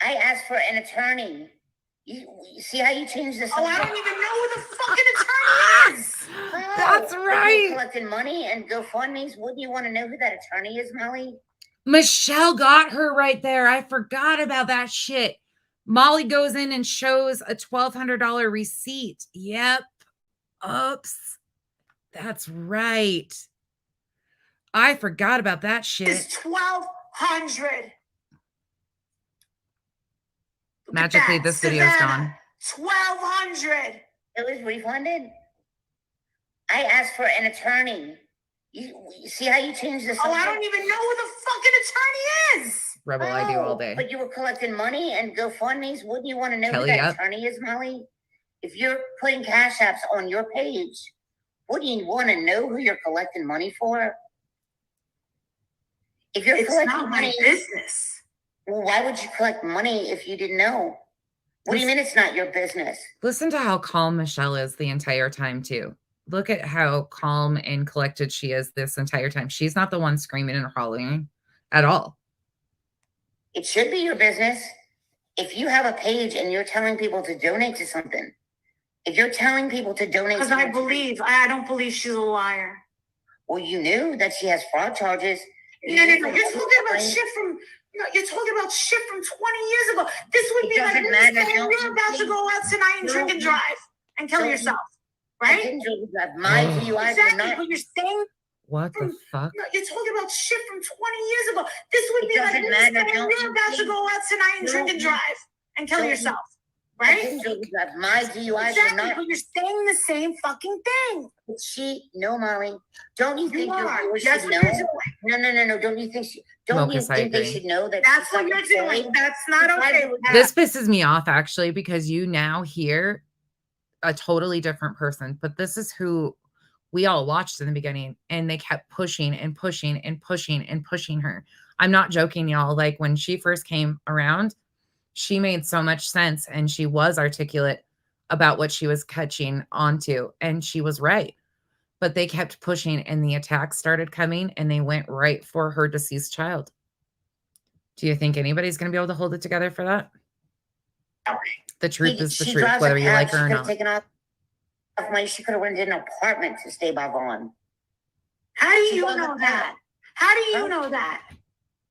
I asked for an attorney. You see how you changed this? Oh, I don't even know who the fucking attorney is. That's right. You're collecting money and GoFundMe's. Wouldn't you want to know who that attorney is, Molly? Michelle got her right there. I forgot about that shit. Molly goes in and shows a $1,200 receipt. Yep. Oops. That's right. I forgot about that shit. It's $1,200. Magically, this video's gone. $1,200. It was refunded. I asked for an attorney. You see how you changed this? Oh, I don't even know who the fucking attorney is. Rebel, I do all day. But you were collecting money and GoFundMe's. Wouldn't you want to know Kelly, who that attorney is, Molly? If you're putting cash apps on your page, wouldn't you want to know who you're collecting money for? If you're collecting not my money, business. Well, why would you collect money if you didn't know? What do you mean it's not your business? Listen to how calm Michelle is the entire time, too. Look at how calm and collected she is this entire time. She's not the one screaming and hollering at all. It should be your business. If you have a page and you're telling people to donate to something, if you're telling people to donate Because to I don't believe she's a liar. Well, you knew that she has fraud charges. No. You're talking about shit from... You're talking about shit from 20 years ago. This would be like you're about to go out tonight and drink and drive and kill yourself, right? I didn't drink and drive. My DUI exactly, but you're saying... What the fuck? You're talking about shit from 20 years ago. This would be like you're about to go out tonight and drink and drive and kill yourself, right? I didn't drink and drive. My DUI exactly, but you're saying the same fucking thing. No, Molly. Don't you think your viewers That's should what know? you're doing. No. Don't you think they should know that? That's what you're doing. That's not okay with that. This pisses me off, actually, because you now hear a totally different person. But this is who we all watched in the beginning, and they kept pushing and pushing and pushing and pushing her. I'm not joking, y'all. Like, when she first came around, she made so much sense, and she was articulate about what she was catching onto, and she was right. But they kept pushing, and the attacks started coming, and they went right for her deceased child. Do you think anybody's going to be able to hold it together for that? The truth is the truth, whether you like her or not. Taken off money. She could have rented an apartment to stay by Vaughn. How do you know that? How do you know that?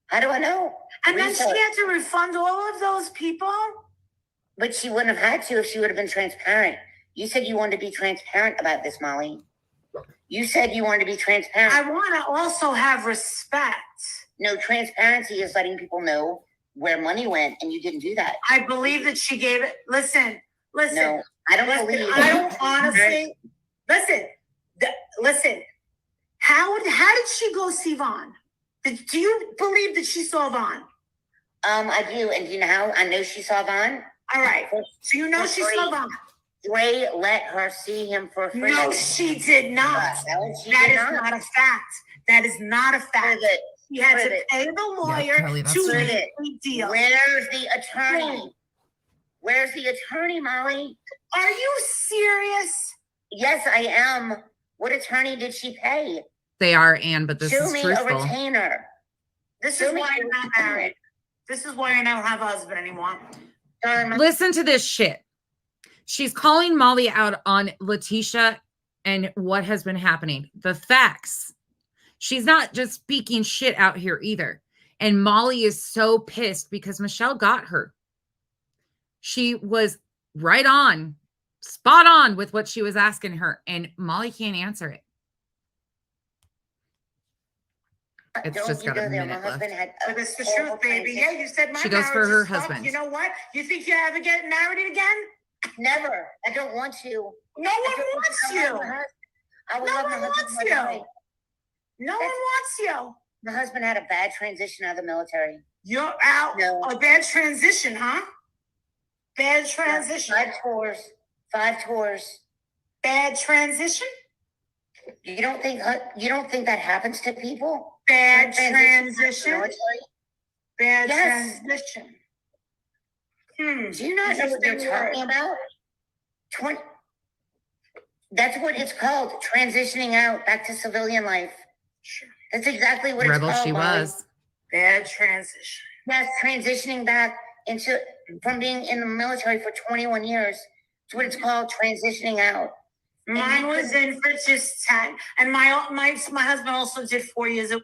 How do I know? And then she had to refund all of those people? But she wouldn't have had to if she would have been transparent. You said you wanted to be transparent about this, Molly. You said you wanted to be transparent. I want to also have respect. No, transparency is letting people know where money went, and you didn't do that. I believe that she gave it. Listen. No, I don't believe. I don't honestly. Listen. How did she go see Vaughn? Do you believe that she saw Vaughn? I do, and do you know how I know she saw Vaughn? All right. So you know she saw Vaughn. Dre let her see him for free. No, she did not. That is not a fact. That is not a fact. She had to pay the lawyer to make a deal. Where's the attorney? Where's the attorney, Molly? Are you serious? Yes, I am. What attorney did she pay? They are, Anne, but this Show is me truthful. a retainer. This is why you're not married. This is why you don't have a husband anymore. Listen to this shit. She's calling Molly out on Letitia and what has been happening. The facts. She's not just speaking shit out here either. And Molly is so pissed because Michelle got her. She was right on, spot on with what she was asking her. And Molly can't answer it. It's just got a minute left. But it's the truth, baby. Yeah, you said my She goes for her husband. You know what? You think you ever get married again? Never. I don't want to. No one wants you. I will love my husband. No one wants you. My husband had a bad transition out of the military. You're out. No. A bad transition, huh? Bad transition. 5 tours. Bad transition? You don't think that happens to people? Bad transition. Bad Yes. transition. Do you not know what they're talking about? That's what it's called. Transitioning out back to civilian life. Sure. That's exactly what Rebel it's called. she Molly. was. Bad transition. Yes, transitioning back from being in the military for 21 years. That's what it's called, transitioning out. Mine was in for just 10. And my husband also did 4 years of.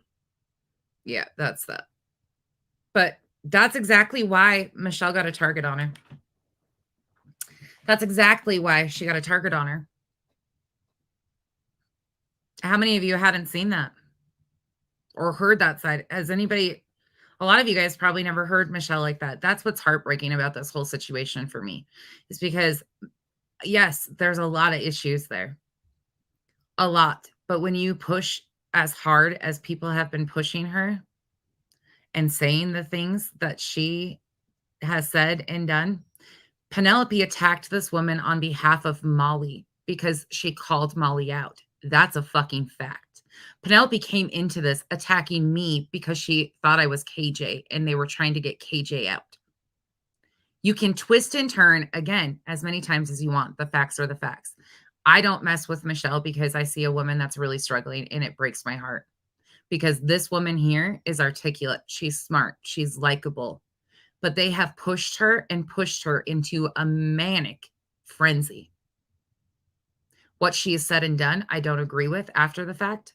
Yeah, that's that. But that's exactly why Michelle got a target on her. That's exactly why she got a target on her. How many of you hadn't seen that or heard that side? Has anybody, a lot of you guys probably never heard Michelle like that. That's what's heartbreaking about this whole situation for me, is because yes, there's a lot of issues there. A lot. But when you push as hard as people have been pushing her and saying the things that she has said and done, Penelope attacked this woman on behalf of Molly because she called Molly out. That's a fucking fact. Penelope came into this attacking me because she thought I was KJ and they were trying to get KJ out. You can twist and turn again as many times as you want. The facts are the facts. I don't mess with Michelle because I see a woman that's really struggling and it breaks my heart. Because this woman here is articulate. She's smart. She's likable. But they have pushed her and pushed her into a manic frenzy. What she has said and done, I don't agree with after the fact,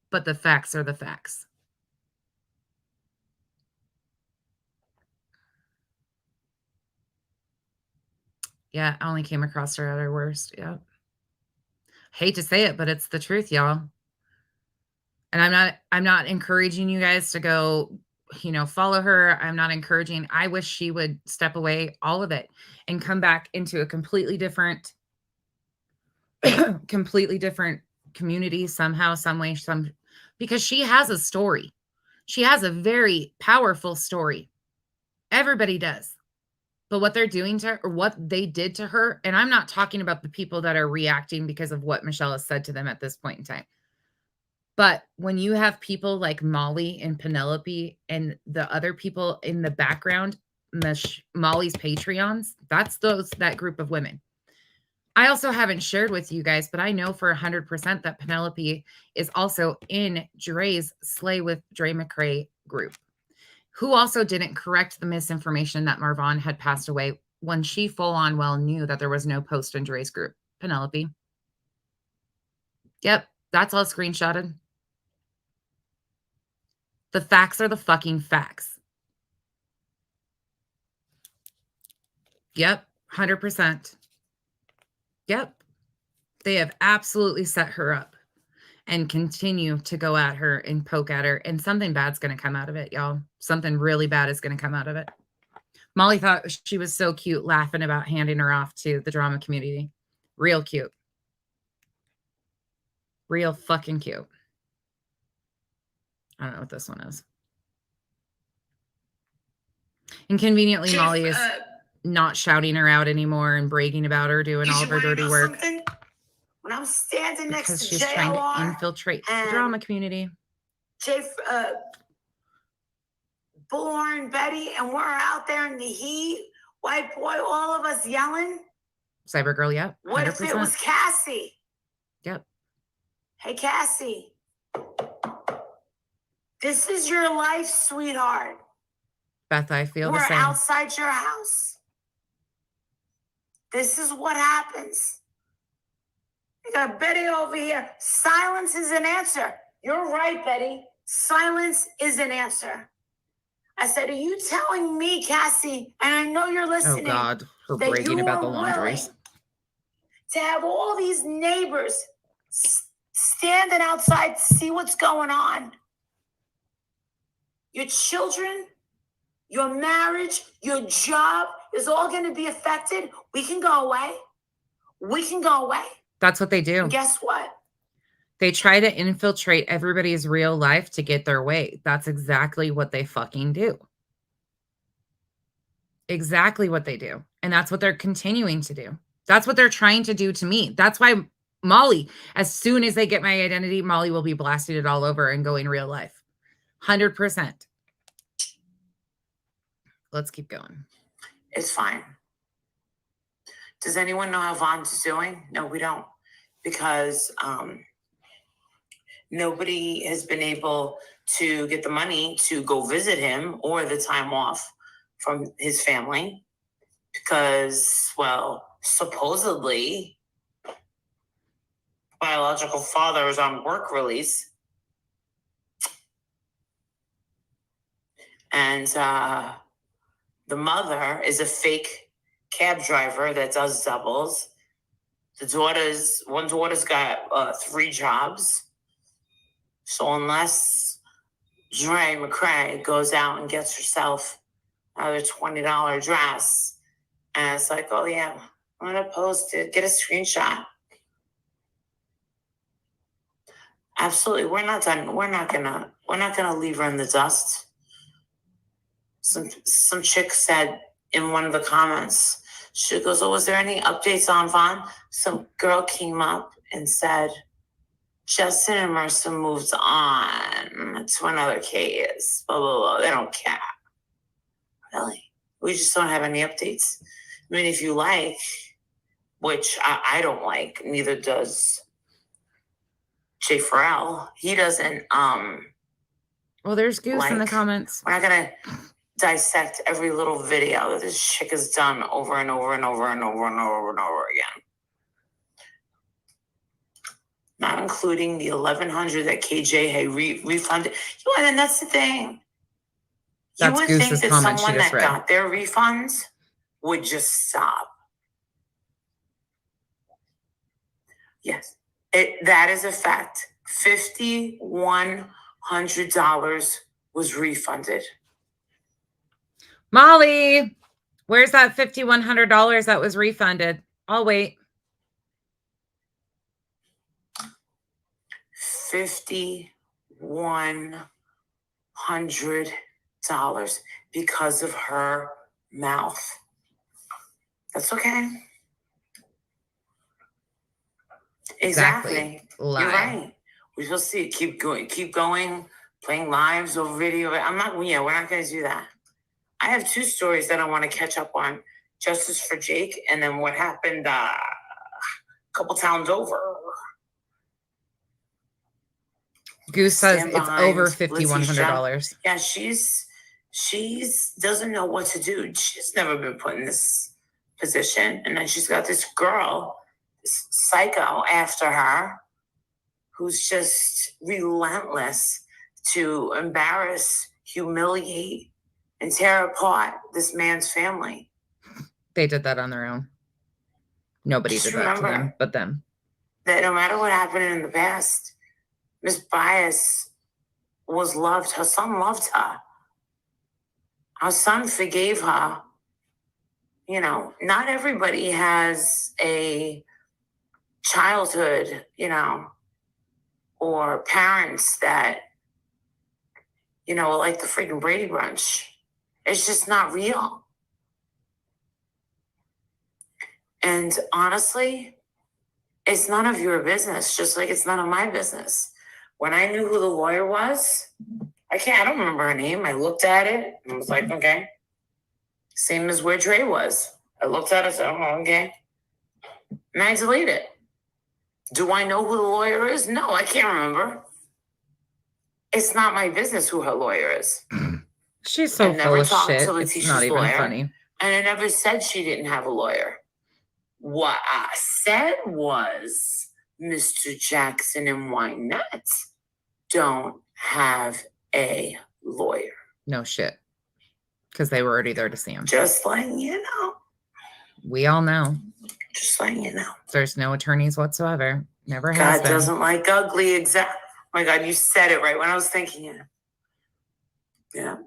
but the facts are the facts. Yeah, I only came across her at her worst. Yeah. Hate to say it, but it's the truth, y'all. And I'm not encouraging you guys to go, follow her. I'm not encouraging. I wish she would step away, all of it, and come back into a completely different community somehow, some way, because she has a story. She has a very powerful story. Everybody does. But what they're doing to her, or what they did to her, and I'm not talking about the people that are reacting because of what Michelle has said to them at this point in time. But when you have people like Molly and Penelope and the other people in the background, Molly's Patreons, that's that group of women. I also haven't shared with you guys, but I know for 100% that Penelope is also in Dre's Slay with Dre McCrae group, who also didn't correct the misinformation that Marvon had passed away when she full on well knew that there was no post in Dre's group. Penelope. Yep, that's all screenshotted. The facts are the fucking facts. Yep. 100%. Yep. They have absolutely set her up and continue to go at her and poke at her. And something bad's going to come out of it, y'all. Something really bad is going to come out of it. Molly thought she was so cute laughing about handing her off to the drama community. Real cute. Real fucking cute. I don't know what this one is. And conveniently, Molly is not shouting her out anymore and bragging about her doing all of her dirty work. Something? When I'm standing next Because to she's JLR trying to infiltrate the drama community. Bullhorn, Betty, and we're out there in the heat, white boy, all of us yelling. Cyber girl, yep. 100%. What if it was Cassie? Yep. Hey, Cassie. This is your life, sweetheart. Beth, I feel the We're same. outside your house. This is what happens. You got Betty over here. Silence is an answer. You're right, Betty. Silence is an answer. I said, are you telling me, Cassie, and I know you're listening. Oh, God. Her that bragging you about the are laundries. willing to have all these neighbors standing outside to see what's going on. Your children, your marriage, your job is all going to be affected. We can go away. We can go away. That's what they do. And guess what? They try to infiltrate everybody's real life to get their way. That's exactly what they fucking do. Exactly what they do. And that's what they're continuing to do. That's what they're trying to do to me. That's why Molly, as soon as they get my identity, Molly will be blasting it all over and going real life. 100%. Let's keep going. It's fine. Does anyone know how Vaughn's doing? No, we don't. Because nobody has been able to get the money to go visit him or the time off from his family because, well, supposedly biological father is on work release. And the mother is a fake cab driver that does doubles. One daughter's got 3 jobs. So unless Dre McCray goes out and gets herself another $20 dress, and it's like, oh yeah, I'm gonna post it, get a screenshot. Absolutely, we're not done. We're not gonna leave her in the dust. Some chick said in one of the comments, she goes, oh, was there any updates on Vaughn? Some girl came up and said, Justin and Marissa moved on to another case. Blah, blah, blah. They don't care. Really? We just don't have any updates. I mean, if you like, which I don't like, neither does Jay Farrell. He doesn't, well, there's Goose in the comments. We're not going to dissect every little video that this chick has done over and over and over and over and over and over again. Not including the $1,100 that KJ had refunded. And that's the thing. That's you would Goose's think that comment someone she just that read. got their refunds would just stop. Yes, that is a fact. $5,100 was refunded. Molly, where's that $5,100 that was refunded? I'll wait. $5,100 because of her mouth. That's okay. Exactly. You're right. We shall see. Keep going, playing lives or video. We're not going to do that. I have 2 stories that I want to catch up on. Justice for Jake and then what happened a couple towns over. Goose says it's over $5,100. Yeah, she's doesn't know what to do. She's never been put in this position. And then she's got this girl, this psycho after her, who's just relentless to embarrass, humiliate, and tear apart this man's family. They did that on their own. Nobody Just did that to them remember but them. that no matter what happened in the past, Miss Bias was loved. Her son loved her. Her son forgave her. You know, not everybody has a childhood, you know, or parents that, you know, like the freaking Brady Bunch. It's just not real. And honestly, it's none of your business, just like it's none of my business. When I knew who the lawyer was, I don't remember her name. I looked at it and was like, okay. Same as where Dre was. I looked at it and said, oh, okay. And I deleted it. Do I know who the lawyer is? No, I can't remember. It's not my business who her lawyer is. She's so I full never of talked shit. to It's Letitia's not even lawyer. funny. And I never said she didn't have a lawyer. What I said was Mr. Jackson and Wynette don't have a lawyer. No shit. Because they were already there to see him. Just letting you know. We all know. Just letting you know. There's no attorneys whatsoever. Never has God been. doesn't like ugly. Exactly. Oh my God, you said it right when I was thinking it. Yeah.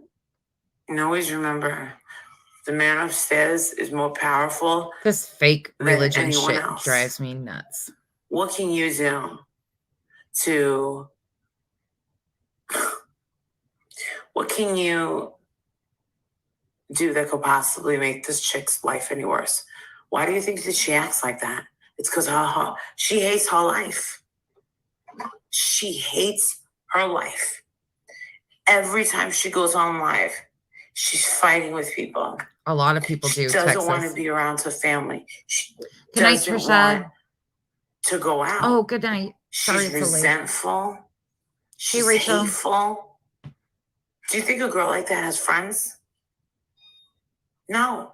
And always remember, the man upstairs is more powerful. This fake than religion anyone shit else. drives me nuts. What can you do to? What can you do that could possibly make this chick's life any worse? Why do you think that she acts like that? It's because she hates her life. She hates her life. Every time she goes on live, she's fighting with people. A lot of people do. She doesn't Texas. want to be around her family. She Good night, doesn't Trisha. want to go out. Oh, good night. Sorry, She's it's so late. resentful. She's Rachel. hateful. Do you think a girl like that has friends? No.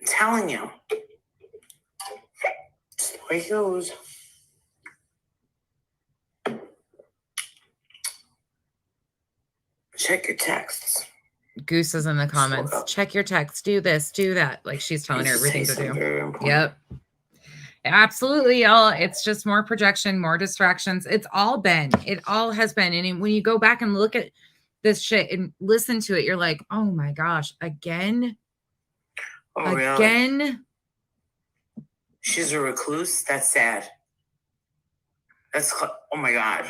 I'm telling you. It's the way it goes. Check your texts. Goose is in the comments. up. Check your text. Do this. Do that. Like she's telling her Let's just everything say to do. something very important. Yep. Absolutely, y'all. It's just more projection, more distractions. It's all been. It all has been. And when you go back and look at this shit and listen to it, you're like, oh my gosh, again? Oh, really? Again? She's a recluse? That's sad. Oh my God.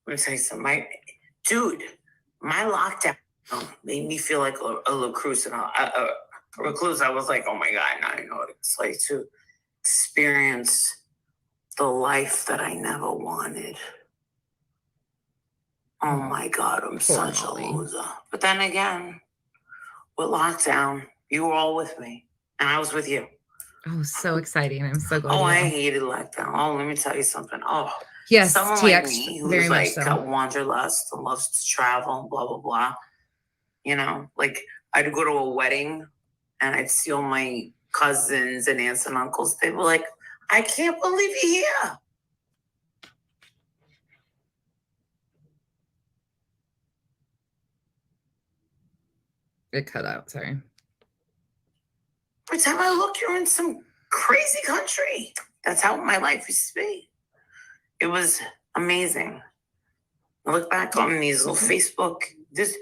Let me tell you something. My lockdown made me feel like a recluse. And a recluse, I was like, oh my God, now I know what it's like to experience the life that I never wanted. Oh my God, I'm such a loser. But then again, with lockdown, you were all with me, and I was with you. Oh, so exciting. I'm so glad. Oh, I hated lockdown. Oh, let me tell you something. Oh, yes, someone TX, like me who's very much like so. got wanderlust and loves to travel, blah, blah, blah. You know, like I'd go to a wedding and I'd see all my cousins and aunts and uncles. They were like, I can't believe you're here. It cut out, sorry. Every time I look, you're in some crazy country. That's how my life used to be. It was amazing. I look back on these little Facebook, this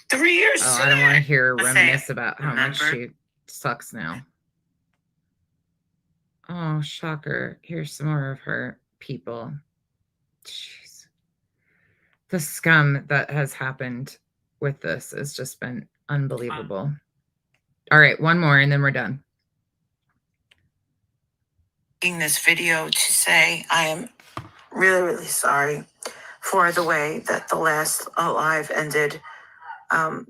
3 years. Oh, I don't want to hear her Let's reminisce say, about how much remember? she sucks now. Oh, shocker. Here's some more of her people. Jeez. The scum that has happened with this has just been unbelievable. All right, one more and then we're done. In this video to say I am really, really sorry for the way that the last live ended. The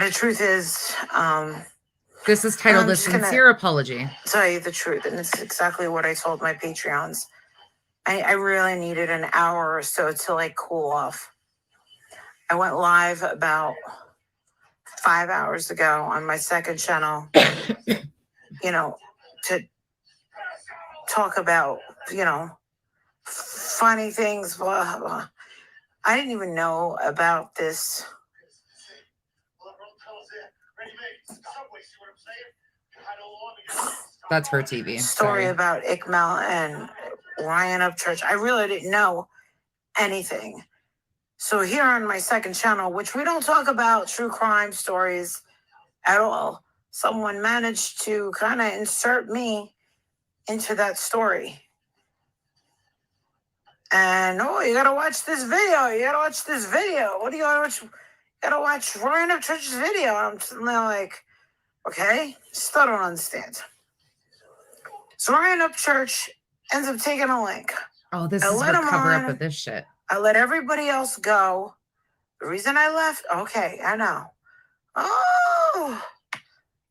truth is, This is titled I'm A just gonna Sincere Apology. tell you the truth, and this is exactly what I told my Patreons. I really needed an hour or so to like cool off. I went live about 5 hours ago on my second channel, you know, to talk about, you know, funny things, blah, blah. I didn't even know about this That's her TV. story Sorry. about Iqmel and Ryan Upchurch. I really didn't know anything. So here on my second channel, which we don't talk about true crime stories at all, someone managed to kind of insert me into that story. And oh, you gotta watch this video. You gotta watch this video. What do you gotta watch? You gotta watch Ryan Upchurch's video. I'm sitting there like, okay, still don't understand. So Ryan Upchurch ends up taking a link. Oh, this I is let her him cover on. up of this shit. I let everybody else go. The reason I left, okay, I know. Oh,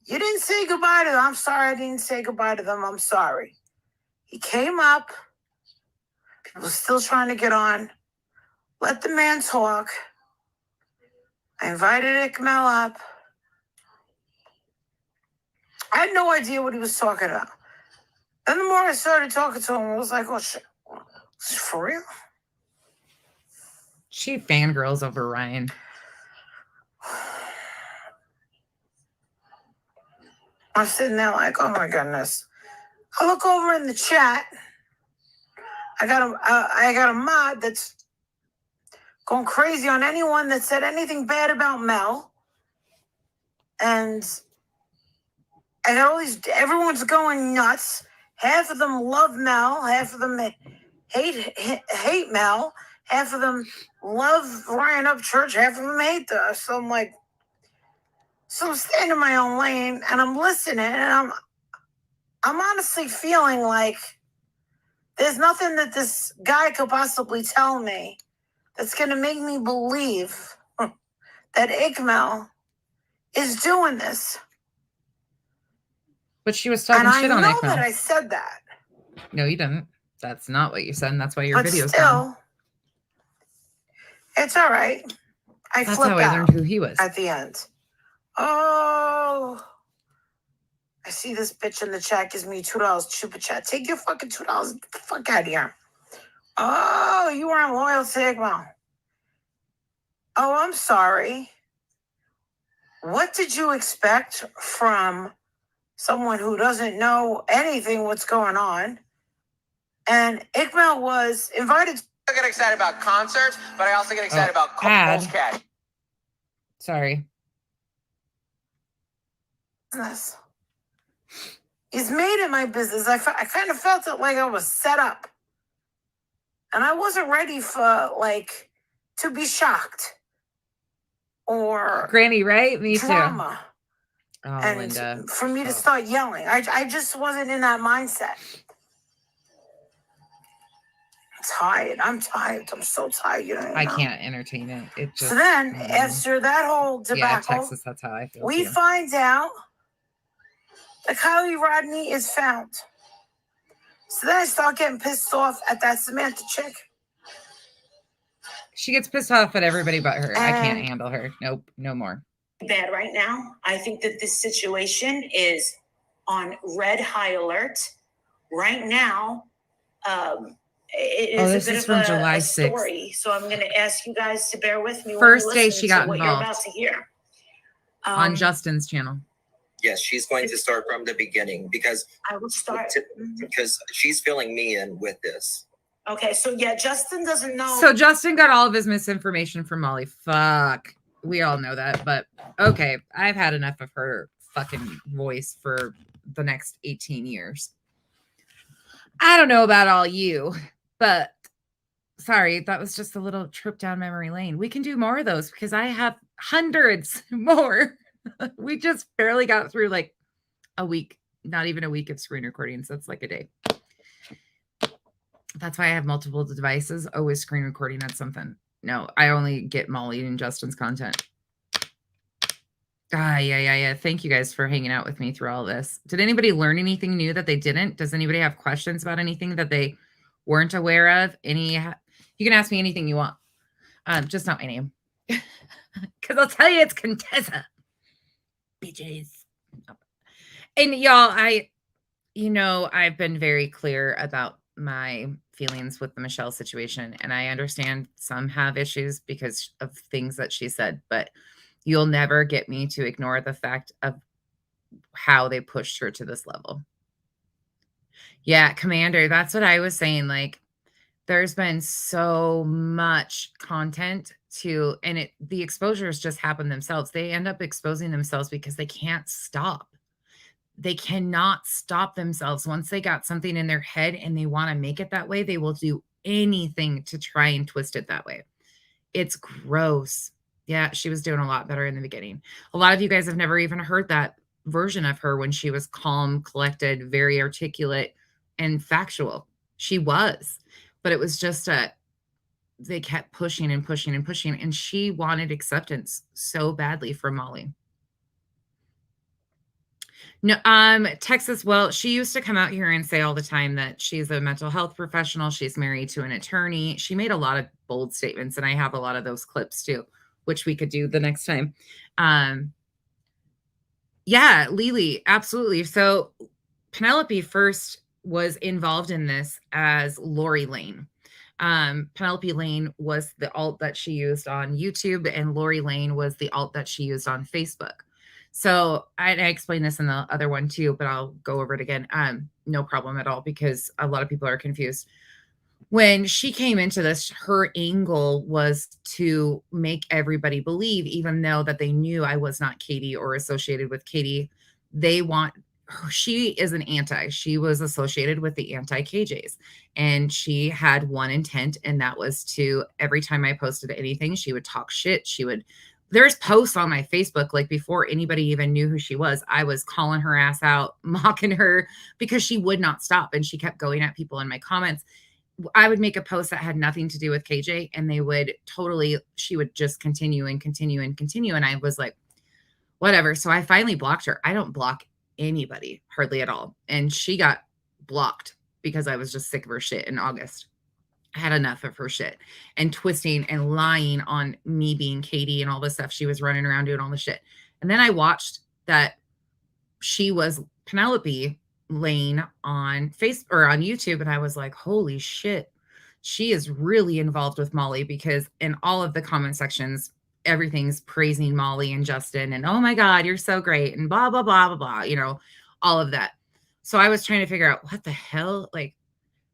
you didn't say goodbye to them. I'm sorry I didn't say goodbye to them. I'm sorry. He came up. People still trying to get on. Let the man talk. I invited Iqmel up. I had no idea what he was talking about. Then the more I started talking to him, I was like, oh, shit. For real? She fangirls over Ryan. I'm sitting there like, oh my goodness. I look over in the chat. I got a mod that's going crazy on anyone that said anything bad about Mel. And I got all these, everyone's going nuts. Half of them love Mel. Half of them hate Mel. Half of them love Ryan Upchurch. Half of them hate us. So I'm like, so I'm staying in my own lane and I'm listening and I'm honestly feeling like there's nothing that this guy could possibly tell me that's going to make me believe that Iqmel is doing this. But she was talking shit on And I know Iqmel. that I said that. No, you didn't. That's not what you said, and that's why your But video's still, gone. it's all right. I That's flip how I out learned who he was. at the end. Oh, I see this bitch in the chat gives me $2 super chat. Take your fucking $2. Get the fuck out of here. Oh, you weren't loyal to Iqmel. Oh, I'm sorry. What did you expect from someone who doesn't know anything what's going on? And Iqmel was invited. I get excited about concerts, but I also get excited about ad. Cold Cash. Sorry. Business. He's made it my business. I kind of felt it like I was set up. And I wasn't ready for, like, to be shocked. Or Granny, right? Me drama. too. Oh, And Linda. for me to start yelling. I just wasn't in that mindset. I'm tired. I'm so tired. You know, I can't entertain it. It just. So then, after that whole yeah, debacle, Texas, that's how I feel. we too. find out that Kylie Rodney is found. So then I start getting pissed off at that Samantha chick. She gets pissed off at everybody but her. I can't And- handle her. Nope, no more. Bad right now. I think that this situation is on red high alert right now. It is a bit is of from a July story, so I'm going to ask you guys to bear with me. First when day you she listen got to what involved. you're about to hear. On Justin's channel. Yes, she's going to start from the beginning because I will start. because she's filling me in with this. Okay, so yeah, Justin doesn't know. So Justin got all of his misinformation from Molly. Fuck. We all know that, but okay. I've had enough of her fucking voice for the next 18 years. I don't know about all you, but sorry, that was just a little trip down memory lane. We can do more of those because I have hundreds more. We just barely got through like a week, not even a week of screen recordings. That's like a day. That's why I have multiple devices, always screen recording at something. No, I only get Molly and Justin's content. Yeah. Thank you guys for hanging out with me through all this. Did anybody learn anything new that they didn't? Does anybody have questions about anything that they weren't aware of? You can ask me anything you want. Just not my name. Because I'll tell you it's Contessa. Bitches. And y'all, I've been very clear about my feelings with the Michelle situation. And I understand some have issues because of things that she said, but you'll never get me to ignore the fact of how they pushed her to this level. Yeah, Commander, that's what I was saying. Like, there's been so much content and the exposures just happen themselves. They end up exposing themselves because they can't stop. They cannot stop themselves. Once they got something in their head and they want to make it that way, they will do anything to try and twist it that way. It's gross. Yeah, she was doing a lot better in the beginning. A lot of you guys have never even heard that version of her when she was calm, collected, very articulate, and factual. She was, but it was just they kept pushing and pushing and pushing, and she wanted acceptance so badly from Molly. No, Texas, well, she used to come out here and say all the time that she's a mental health professional. She's married to an attorney. She made a lot of bold statements, and I have a lot of those clips too, which we could do the next time. Yeah, Lily, absolutely. So Penelope first was involved in this as Lori Lane. Penelope Lane was the alt that she used on YouTube, and Lori Lane was the alt that she used on Facebook. So I explained this in the other one too, but I'll go over it again. No problem at all, because a lot of people are confused. When she came into this, her angle was to make everybody believe, even though that they knew I was not Katie or associated with Katie, she is an anti. She was associated with the anti-KJs, and she had one intent, and that was to, every time I posted anything, she would talk shit. There's posts on my Facebook, like before anybody even knew who she was, I was calling her ass out, mocking her, because she would not stop, and she kept going at people in my comments. I would make a post that had nothing to do with KJ, and she would just continue and continue and continue. And I was like, whatever. So I finally blocked her. I don't block anybody hardly at all. And she got blocked because I was just sick of her shit in August. I had enough of her shit and twisting and lying on me being Katie and all this stuff. She was running around doing all this shit. And then I watched that she was Penelope Lane on Facebook or on YouTube. And I was like, holy shit, she is really involved with Molly, because in all of the comment sections, everything's praising Molly and Justin and, oh my God, you're so great, and blah, blah, blah, blah, blah, all of that. So I was trying to figure out, what the hell? Like,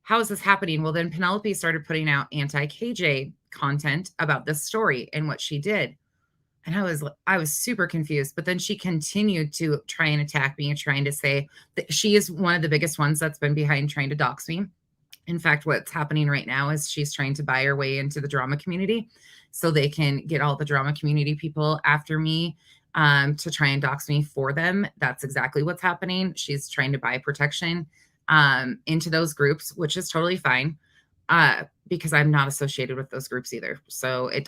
how is this happening? Well, then Penelope started putting out anti-KJ content about this story and what she did. And I was super confused, but then she continued to try and attack me and trying to say that she is one of the biggest ones that's been behind trying to dox me. In fact, what's happening right now is she's trying to buy her way into the drama community so they can get all the drama community people after me to try and dox me for them. That's exactly what's happening. She's trying to buy protection into those groups, which is totally fine because I'm not associated with those groups either. So that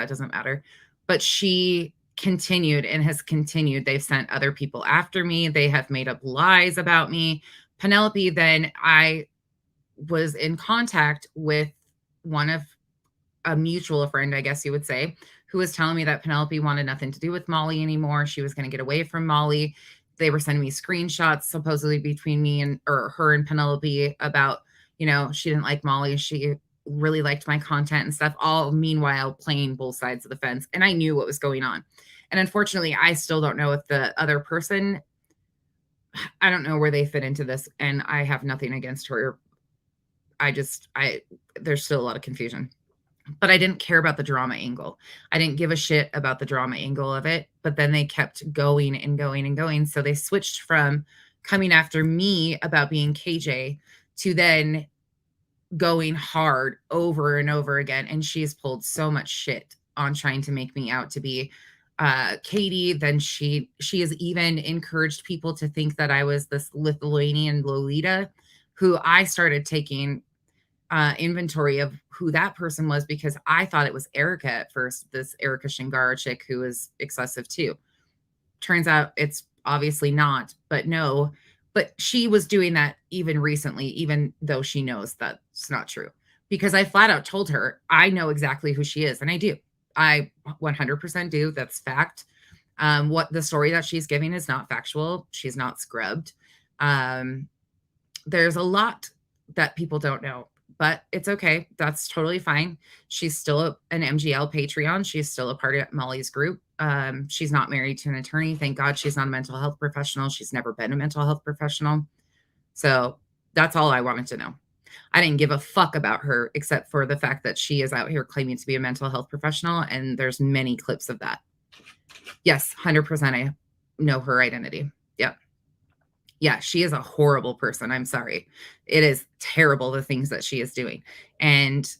doesn't matter. But she continued and has continued. They've sent other people after me. They have made up lies about me. Penelope, then I was in contact with a mutual friend, I guess you would say, who was telling me that Penelope wanted nothing to do with Molly anymore. She was going to get away from Molly. They were sending me screenshots supposedly between her and Penelope about, she didn't like Molly. She really liked my content and stuff, all meanwhile playing both sides of the fence. And I knew what was going on. And unfortunately, I still don't know if the other person, I don't know where they fit into this. And I have nothing against her. There's still a lot of confusion. But I didn't care about the drama angle. I didn't give a shit about the drama angle of it. But then they kept going and going and going. So they switched from coming after me about being KJ to then going hard over and over again. And she's pulled so much shit on trying to make me out to be Katie. Then she has even encouraged people to think that I was this Lithuanian Lolita, who I started taking inventory of who that person was, because I thought it was Erica at first, this Erica Shingara chick who is excessive too. Turns out it's obviously not, but no. But she was doing that even recently, even though she knows that's not true, because I flat out told her, I know exactly who she is. And I do. I 100% do. That's fact. What the story that she's giving is not factual. She's not scrubbed. There's a lot that people don't know. but it's okay. That's totally fine. She's still an MGL Patreon. She's still a part of Molly's group. She's not married to an attorney. Thank God she's not a mental health professional. She's never been a mental health professional. So that's all I wanted to know. I didn't give a fuck about her except for the fact that she is out here claiming to be a mental health professional, and there's many clips of that. Yes, 100% I know her identity. Yep. Yeah, she is a horrible person. I'm sorry. It is terrible, the things that she is doing. And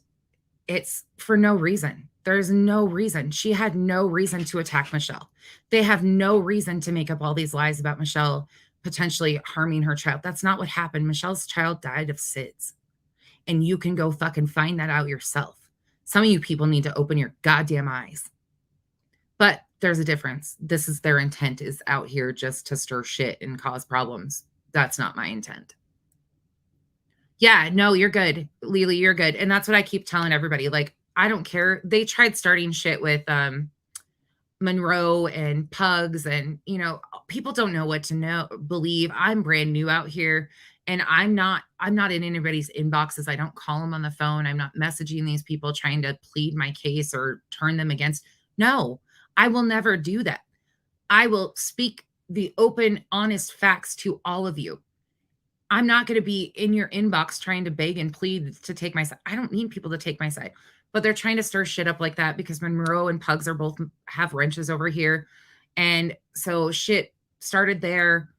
it's for no reason. There's no reason. She had no reason to attack Michelle. They have no reason to make up all these lies about Michelle potentially harming her child. That's not what happened. Michelle's child died of SIDS. And you can go fucking find that out yourself. Some of you people need to open your goddamn eyes. But there's a difference. This is their intent, is out here just to stir shit and cause problems. That's not my intent. Yeah, no, you're good. Lily, you're good. And that's what I keep telling everybody. Like, I don't care. They tried starting shit with Monroe and Pugs, and people don't know what to believe. I'm brand new out here, and I'm not in anybody's inboxes. I don't call them on the phone. I'm not messaging these people trying to plead my case or turn them against. No, I will never do that. I will speak the open, honest facts to all of you. I'm not going to be in your inbox trying to beg and plead to take my side. I don't need people to take my side, but they're trying to stir shit up like that because Monroe and Pugs are both have wrenches over here. And so shit started there.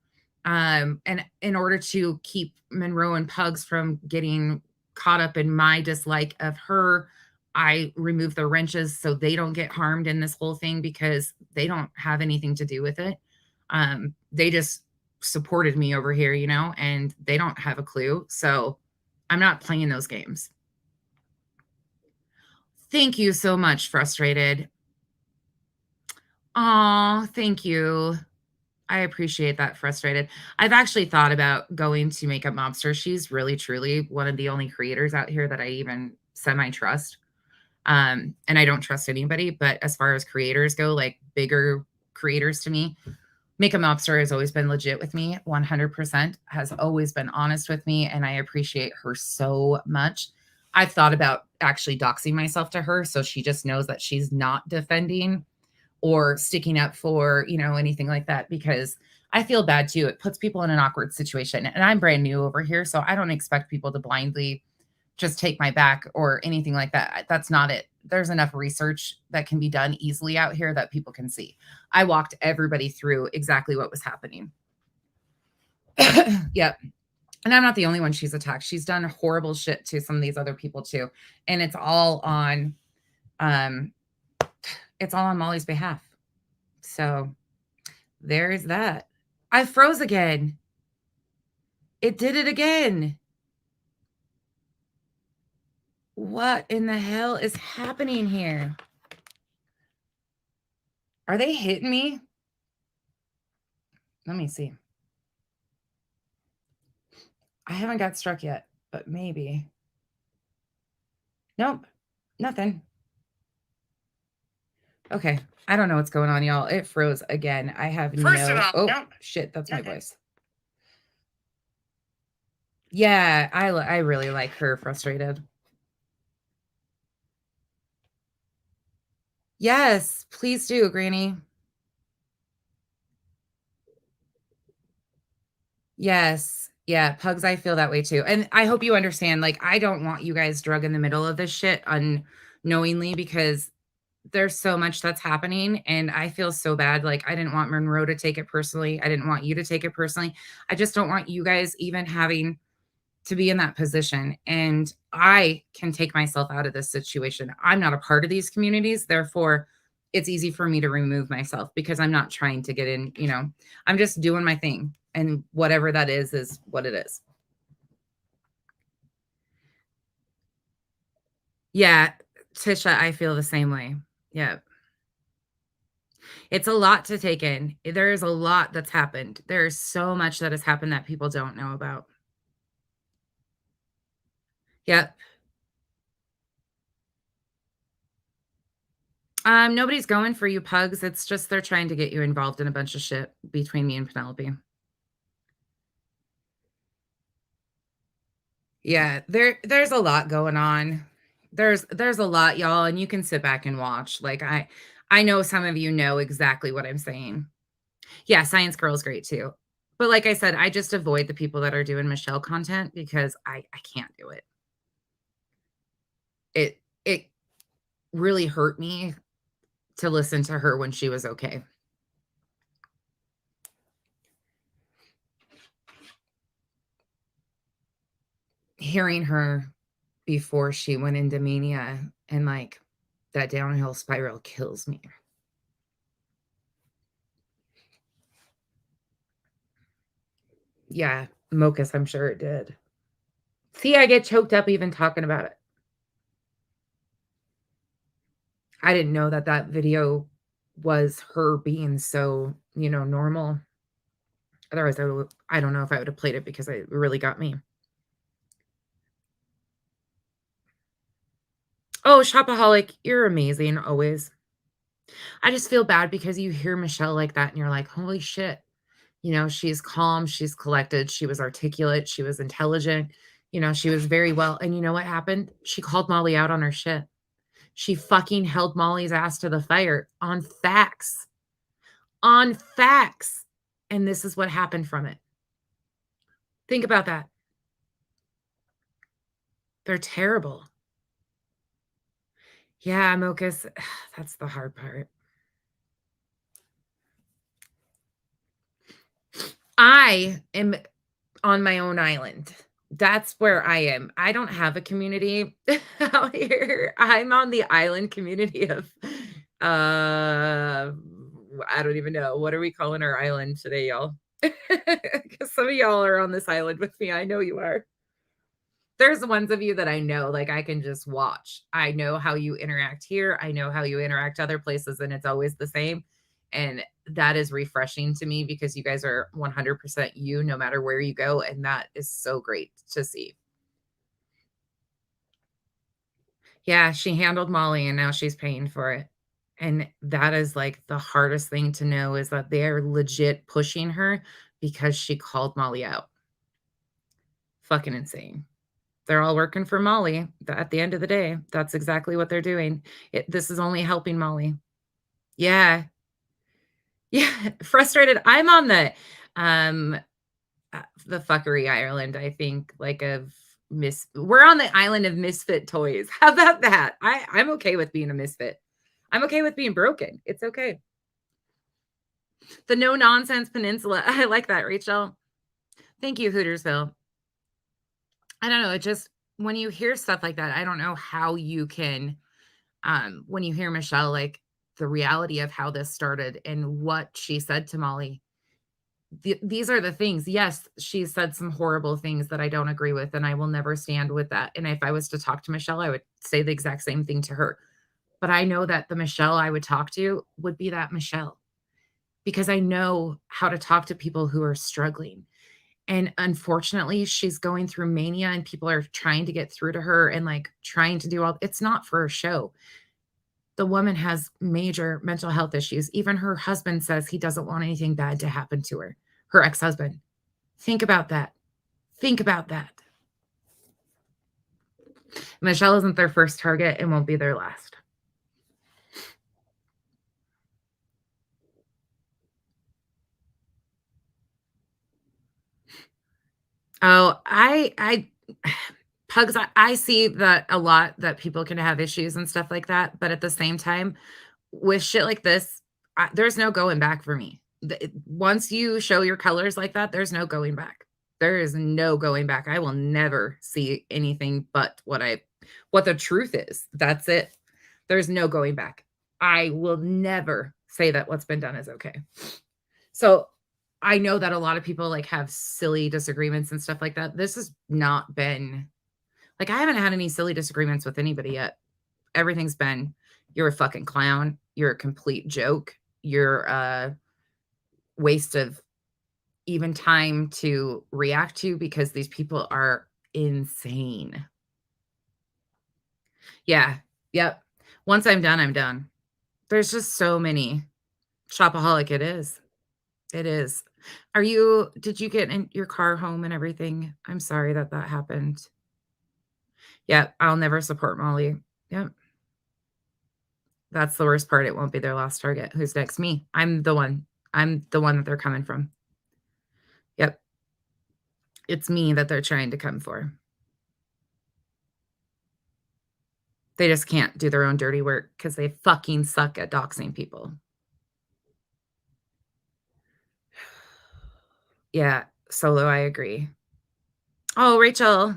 And in order to keep Monroe and Pugs from getting caught up in my dislike of her, I removed the wrenches so they don't get harmed in this whole thing, because they don't have anything to do with it. They just supported me over here, and they don't have a clue. So I'm not playing those games. Thank you so much, Frustrated. Aw, thank you. I appreciate that, Frustrated. I've actually thought about going to Makeup Mobster. She's really, truly one of the only creators out here that I even semi-trust. And I don't trust anybody, but as far as creators go, like bigger creators to me, Makeup Mobster has always been legit with me, 100%, has always been honest with me, and I appreciate her so much. I've thought about actually doxing myself to her so she just knows that she's not defending or sticking up for, anything like that, because I feel bad too. It puts people in an awkward situation, and I'm brand new over here, so I don't expect people to blindly just take my back or anything like that. That's not it. There's enough research that can be done easily out here that people can see. I walked everybody through exactly what was happening. Yep. And I'm not the only one she's attacked. She's done horrible shit to some of these other people too. And it's all on Molly's behalf. So there's that. I froze again. It did it again. What in the hell is happening here? Are they hitting me? Let me see. I haven't got struck yet, but maybe. Nope, nothing. Okay, I don't know what's going on, y'all. It froze again. I have shit, that's my voice. Yeah, I really like her, Frustrated. Yes, please do, Granny. Yes. Yeah, Pugs, I feel that way too. And I hope you understand, like, I don't want you guys drug in the middle of this shit unknowingly, because there's so much that's happening, and I feel so bad. Like, I didn't want Monroe to take it personally. I didn't want you to take it personally. I just don't want you guys even having to be in that position. And I can take myself out of this situation. I'm not a part of these communities. Therefore, it's easy for me to remove myself because I'm not trying to get in, I'm just doing my thing. And whatever that is what it is. Yeah, Tisha, I feel the same way. Yeah. It's a lot to take in. There is a lot that's happened. There's so much that has happened that people don't know about. Yep. Nobody's going for you, Pugs. It's just they're trying to get you involved in a bunch of shit between me and Penelope. Yeah, there's a lot going on. There's a lot, y'all, and you can sit back and watch. Like I know some of you know exactly what I'm saying. Yeah, Science Girl is great too. But like I said, I just avoid the people that are doing Michelle content because I can't do it. It really hurt me to listen to her when she was okay. Hearing her before she went into mania and like that downhill spiral kills me. Yeah, Mocus, I'm sure it did. See, I get choked up even talking about it. I didn't know that that video was her being so, normal. Otherwise, I don't know if I would have played it because it really got me. Oh, Shopaholic, you're amazing always. I just feel bad because you hear Michelle like that and you're like, holy shit. She's calm, she's collected, she was articulate, she was intelligent, she was very well. And you know what happened? She called Molly out on her shit. She fucking held Molly's ass to the fire on facts. On facts. And this is what happened from it. Think about that. They're terrible. Yeah, Mocus, that's the hard part. I am on my own island. That's where I am. I don't have a community out here. I'm on the island community of I don't even know. What are we calling our island today, y'all? Because some of y'all are on this island with me. I know you are. There's the ones of you that I know, like I can just watch. I know how you interact here. I know how you interact other places, and it's always the same. And that is refreshing to me because you guys are 100% you no matter where you go. And that is so great to see. Yeah, she handled Molly and now she's paying for it. And that is like the hardest thing to know is that they're legit pushing her because she called Molly out. Fucking insane. They're all working for Molly. At the end of the day, that's exactly what they're doing. This is only helping Molly. Yeah. Yeah. Frustrated. I'm on the fuckery Ireland, I think, like of we're on the island of misfit toys. How about that? I'm okay with being a misfit. I'm okay with being broken. It's okay. The no nonsense peninsula. I like that, Rachel. Thank you, Hootersville. I don't know. It just, when you hear stuff like that, I don't know how you can, when you hear Michelle, like the reality of how this started and what she said to Molly. These are the things. Yes, she said some horrible things that I don't agree with, and I will never stand with that. And if I was to talk to Michelle, I would say the exact same thing to her. But I know that the Michelle I would talk to would be that Michelle because I know how to talk to people who are struggling. And unfortunately, she's going through mania and people are trying to get through to her and like trying to do all, it's not for a show. The woman has major mental health issues. Even her husband says he doesn't want anything bad to happen to her, her ex-husband. Think about that. Think about that. Michelle isn't their first target and won't be their last. Oh, Pugs, I see that a lot that people can have issues and stuff like that. But at the same time, with shit like this, there's no going back for me. Once you show your colors like that, there's no going back. There is no going back. I will never see anything but what the truth is. That's it. There's no going back. I will never say that what's been done is okay. So I know that a lot of people like have silly disagreements and stuff like that. This has not been like, I haven't had any silly disagreements with anybody yet. Everything's been, you're a fucking clown. You're a complete joke. You're a waste of even time to react to because these people are insane. Yeah. Yep. Once I'm done, I'm done. There's just so many. Shopaholic, it is. It is. Did you get in your car home and everything? I'm sorry that happened. Yeah, I'll never support Molly. Yep. That's the worst part. It won't be their last target. Who's next? Me. I'm the one that they're coming from. Yep. It's me that they're trying to come for. They just can't do their own dirty work because they fucking suck at doxing people. Yeah, Solo, I agree. Oh, Rachel.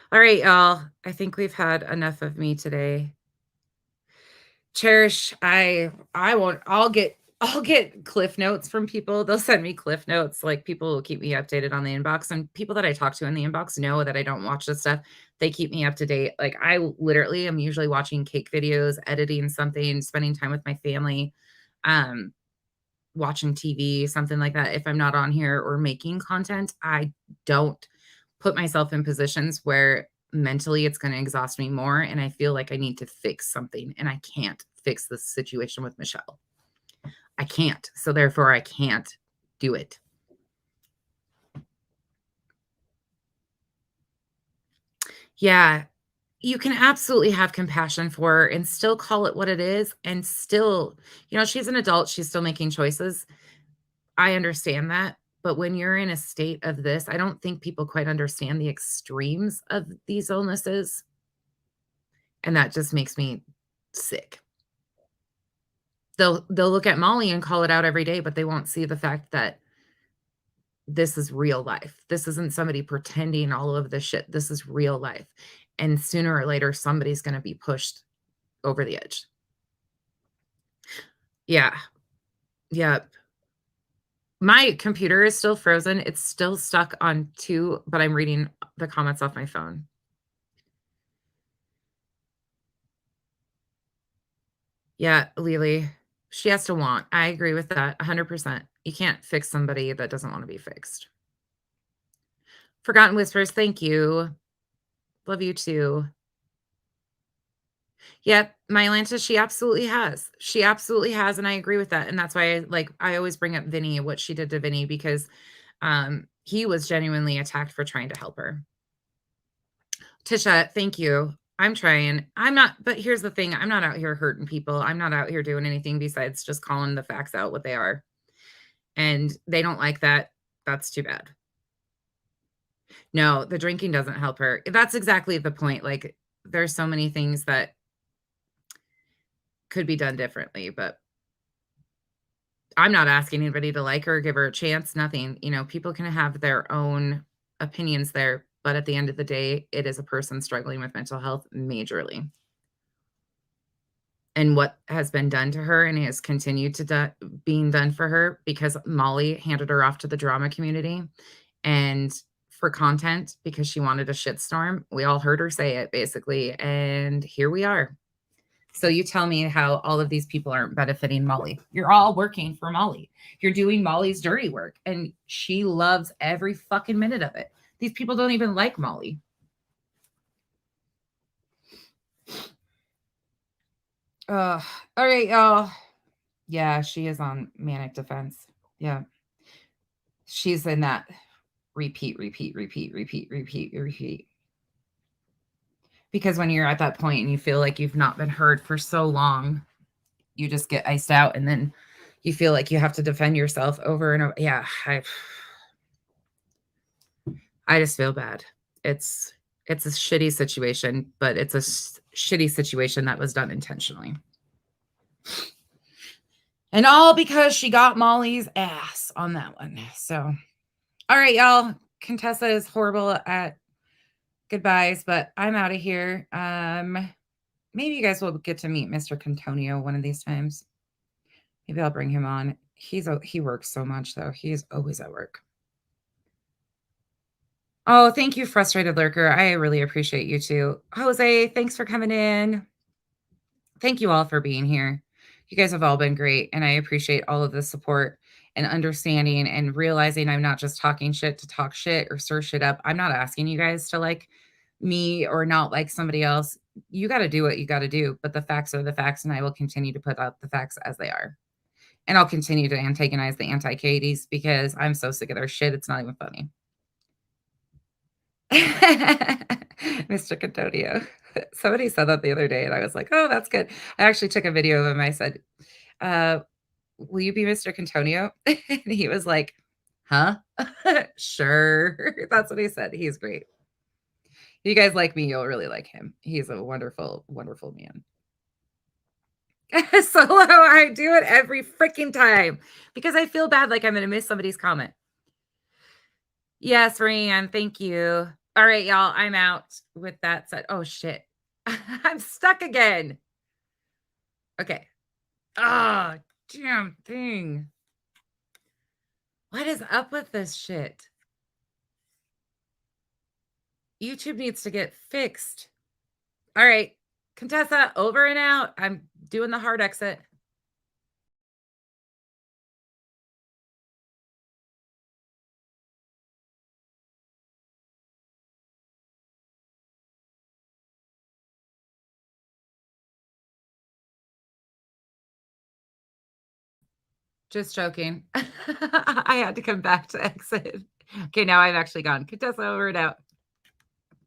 All right, y'all. I think we've had enough of me today. Cherish, I'll get cliff notes from people. They'll send me cliff notes. Like, people will keep me updated on the inbox, and people that I talk to in the inbox know that I don't watch this stuff. They keep me up to date. Like, I literally am usually watching cake videos, editing something, spending time with my family, watching TV, something like that. If I'm not on here or making content, I don't put myself in positions where mentally it's going to exhaust me more, and I feel like I need to fix something, and I can't fix this situation with Michelle. I can't. So therefore I can't do it. Yeah, you can absolutely have compassion for her and still call it what it is, and still, she's an adult, she's still making choices. I understand that. But when you're in a state of this, I don't think people quite understand the extremes of these illnesses. And that just makes me sick. They'll look at Molly and call it out every day, but they won't see the fact that this is real life. This isn't somebody pretending all of this shit. This is real life. And sooner or later, somebody's going to be pushed over the edge. Yeah. Yep. My computer is still frozen. It's still stuck on 2, but I'm reading the comments off my phone. Yeah, Lily, she has to want. I agree with that 100%. You can't fix somebody that doesn't want to be fixed. Forgotten Whispers, thank you. Love you too. Yep, Mylanta, she absolutely has. She absolutely has, and I agree with that. And that's why I always bring up Vinny, what she did to Vinny, because he was genuinely attacked for trying to help her. Tisha, thank you. I'm trying. But here's the thing. I'm not out here hurting people. I'm not out here doing anything besides just calling the facts out what they are. And they don't like that. That's too bad. No, the drinking doesn't help her. That's exactly the point. Like, there's so many things that could be done differently, but I'm not asking anybody to like her, give her a chance, nothing. People can have their own opinions there, but at the end of the day, it is a person struggling with mental health majorly. And what has been done to her and has continued to being done for her, because Molly handed her off to the drama community and for content because she wanted a shitstorm. We all heard her say it, basically, and here we are. So you tell me how all of these people aren't benefiting Molly. You're all working for Molly. You're doing Molly's dirty work, and she loves every fucking minute of it. These people don't even like Molly. All right, y'all. Yeah, she is on manic defense. Yeah. She's in that repeat. Because when you're at that point and you feel like you've not been heard for so long, you just get iced out, and then you feel like you have to defend yourself over and over. Yeah, I just feel bad. It's a shitty situation, but it's a shitty situation that was done intentionally. And all because she got Molly's ass on that one. So, all right, y'all. Contessa is horrible at goodbyes, but I'm out of here. Maybe you guys will get to meet Mr. Cantonio one of these times. Maybe I'll bring him on. He works so much, though. He is always at work. Oh, thank you, Frustrated Lurker. I really appreciate you too. Jose, thanks for coming in. Thank you all for being here. You guys have all been great, and I appreciate all of the support and understanding and realizing I'm not just talking shit to talk shit or stir shit up. I'm not asking you guys to like me or not like somebody else. You got to do what you got to do, but the facts are the facts, and I will continue to put out the facts as they are. And I'll continue to antagonize the anti-Katie's because I'm so sick of their shit. It's not even funny. Mr. Contonio. Somebody said that the other day, and I was like, oh, that's good. I actually took a video of him. I said, will you be Mr. Contonio? And he was like, huh? Sure. That's what he said. He's great. If you guys like me, you'll really like him. He's a wonderful, wonderful man. Solo, I do it every freaking time because I feel bad like I'm going to miss somebody's comment. Yes, Ryan, thank you. All right, y'all, I'm out with that said. Oh, shit. I'm stuck again. Okay. Ah, damn thing. What is up with this shit? YouTube needs to get fixed. All right. Contessa, over and out. I'm doing the hard exit. Just joking. I had to come back to exit. Okay, now I've actually gone. Contessa, over and out.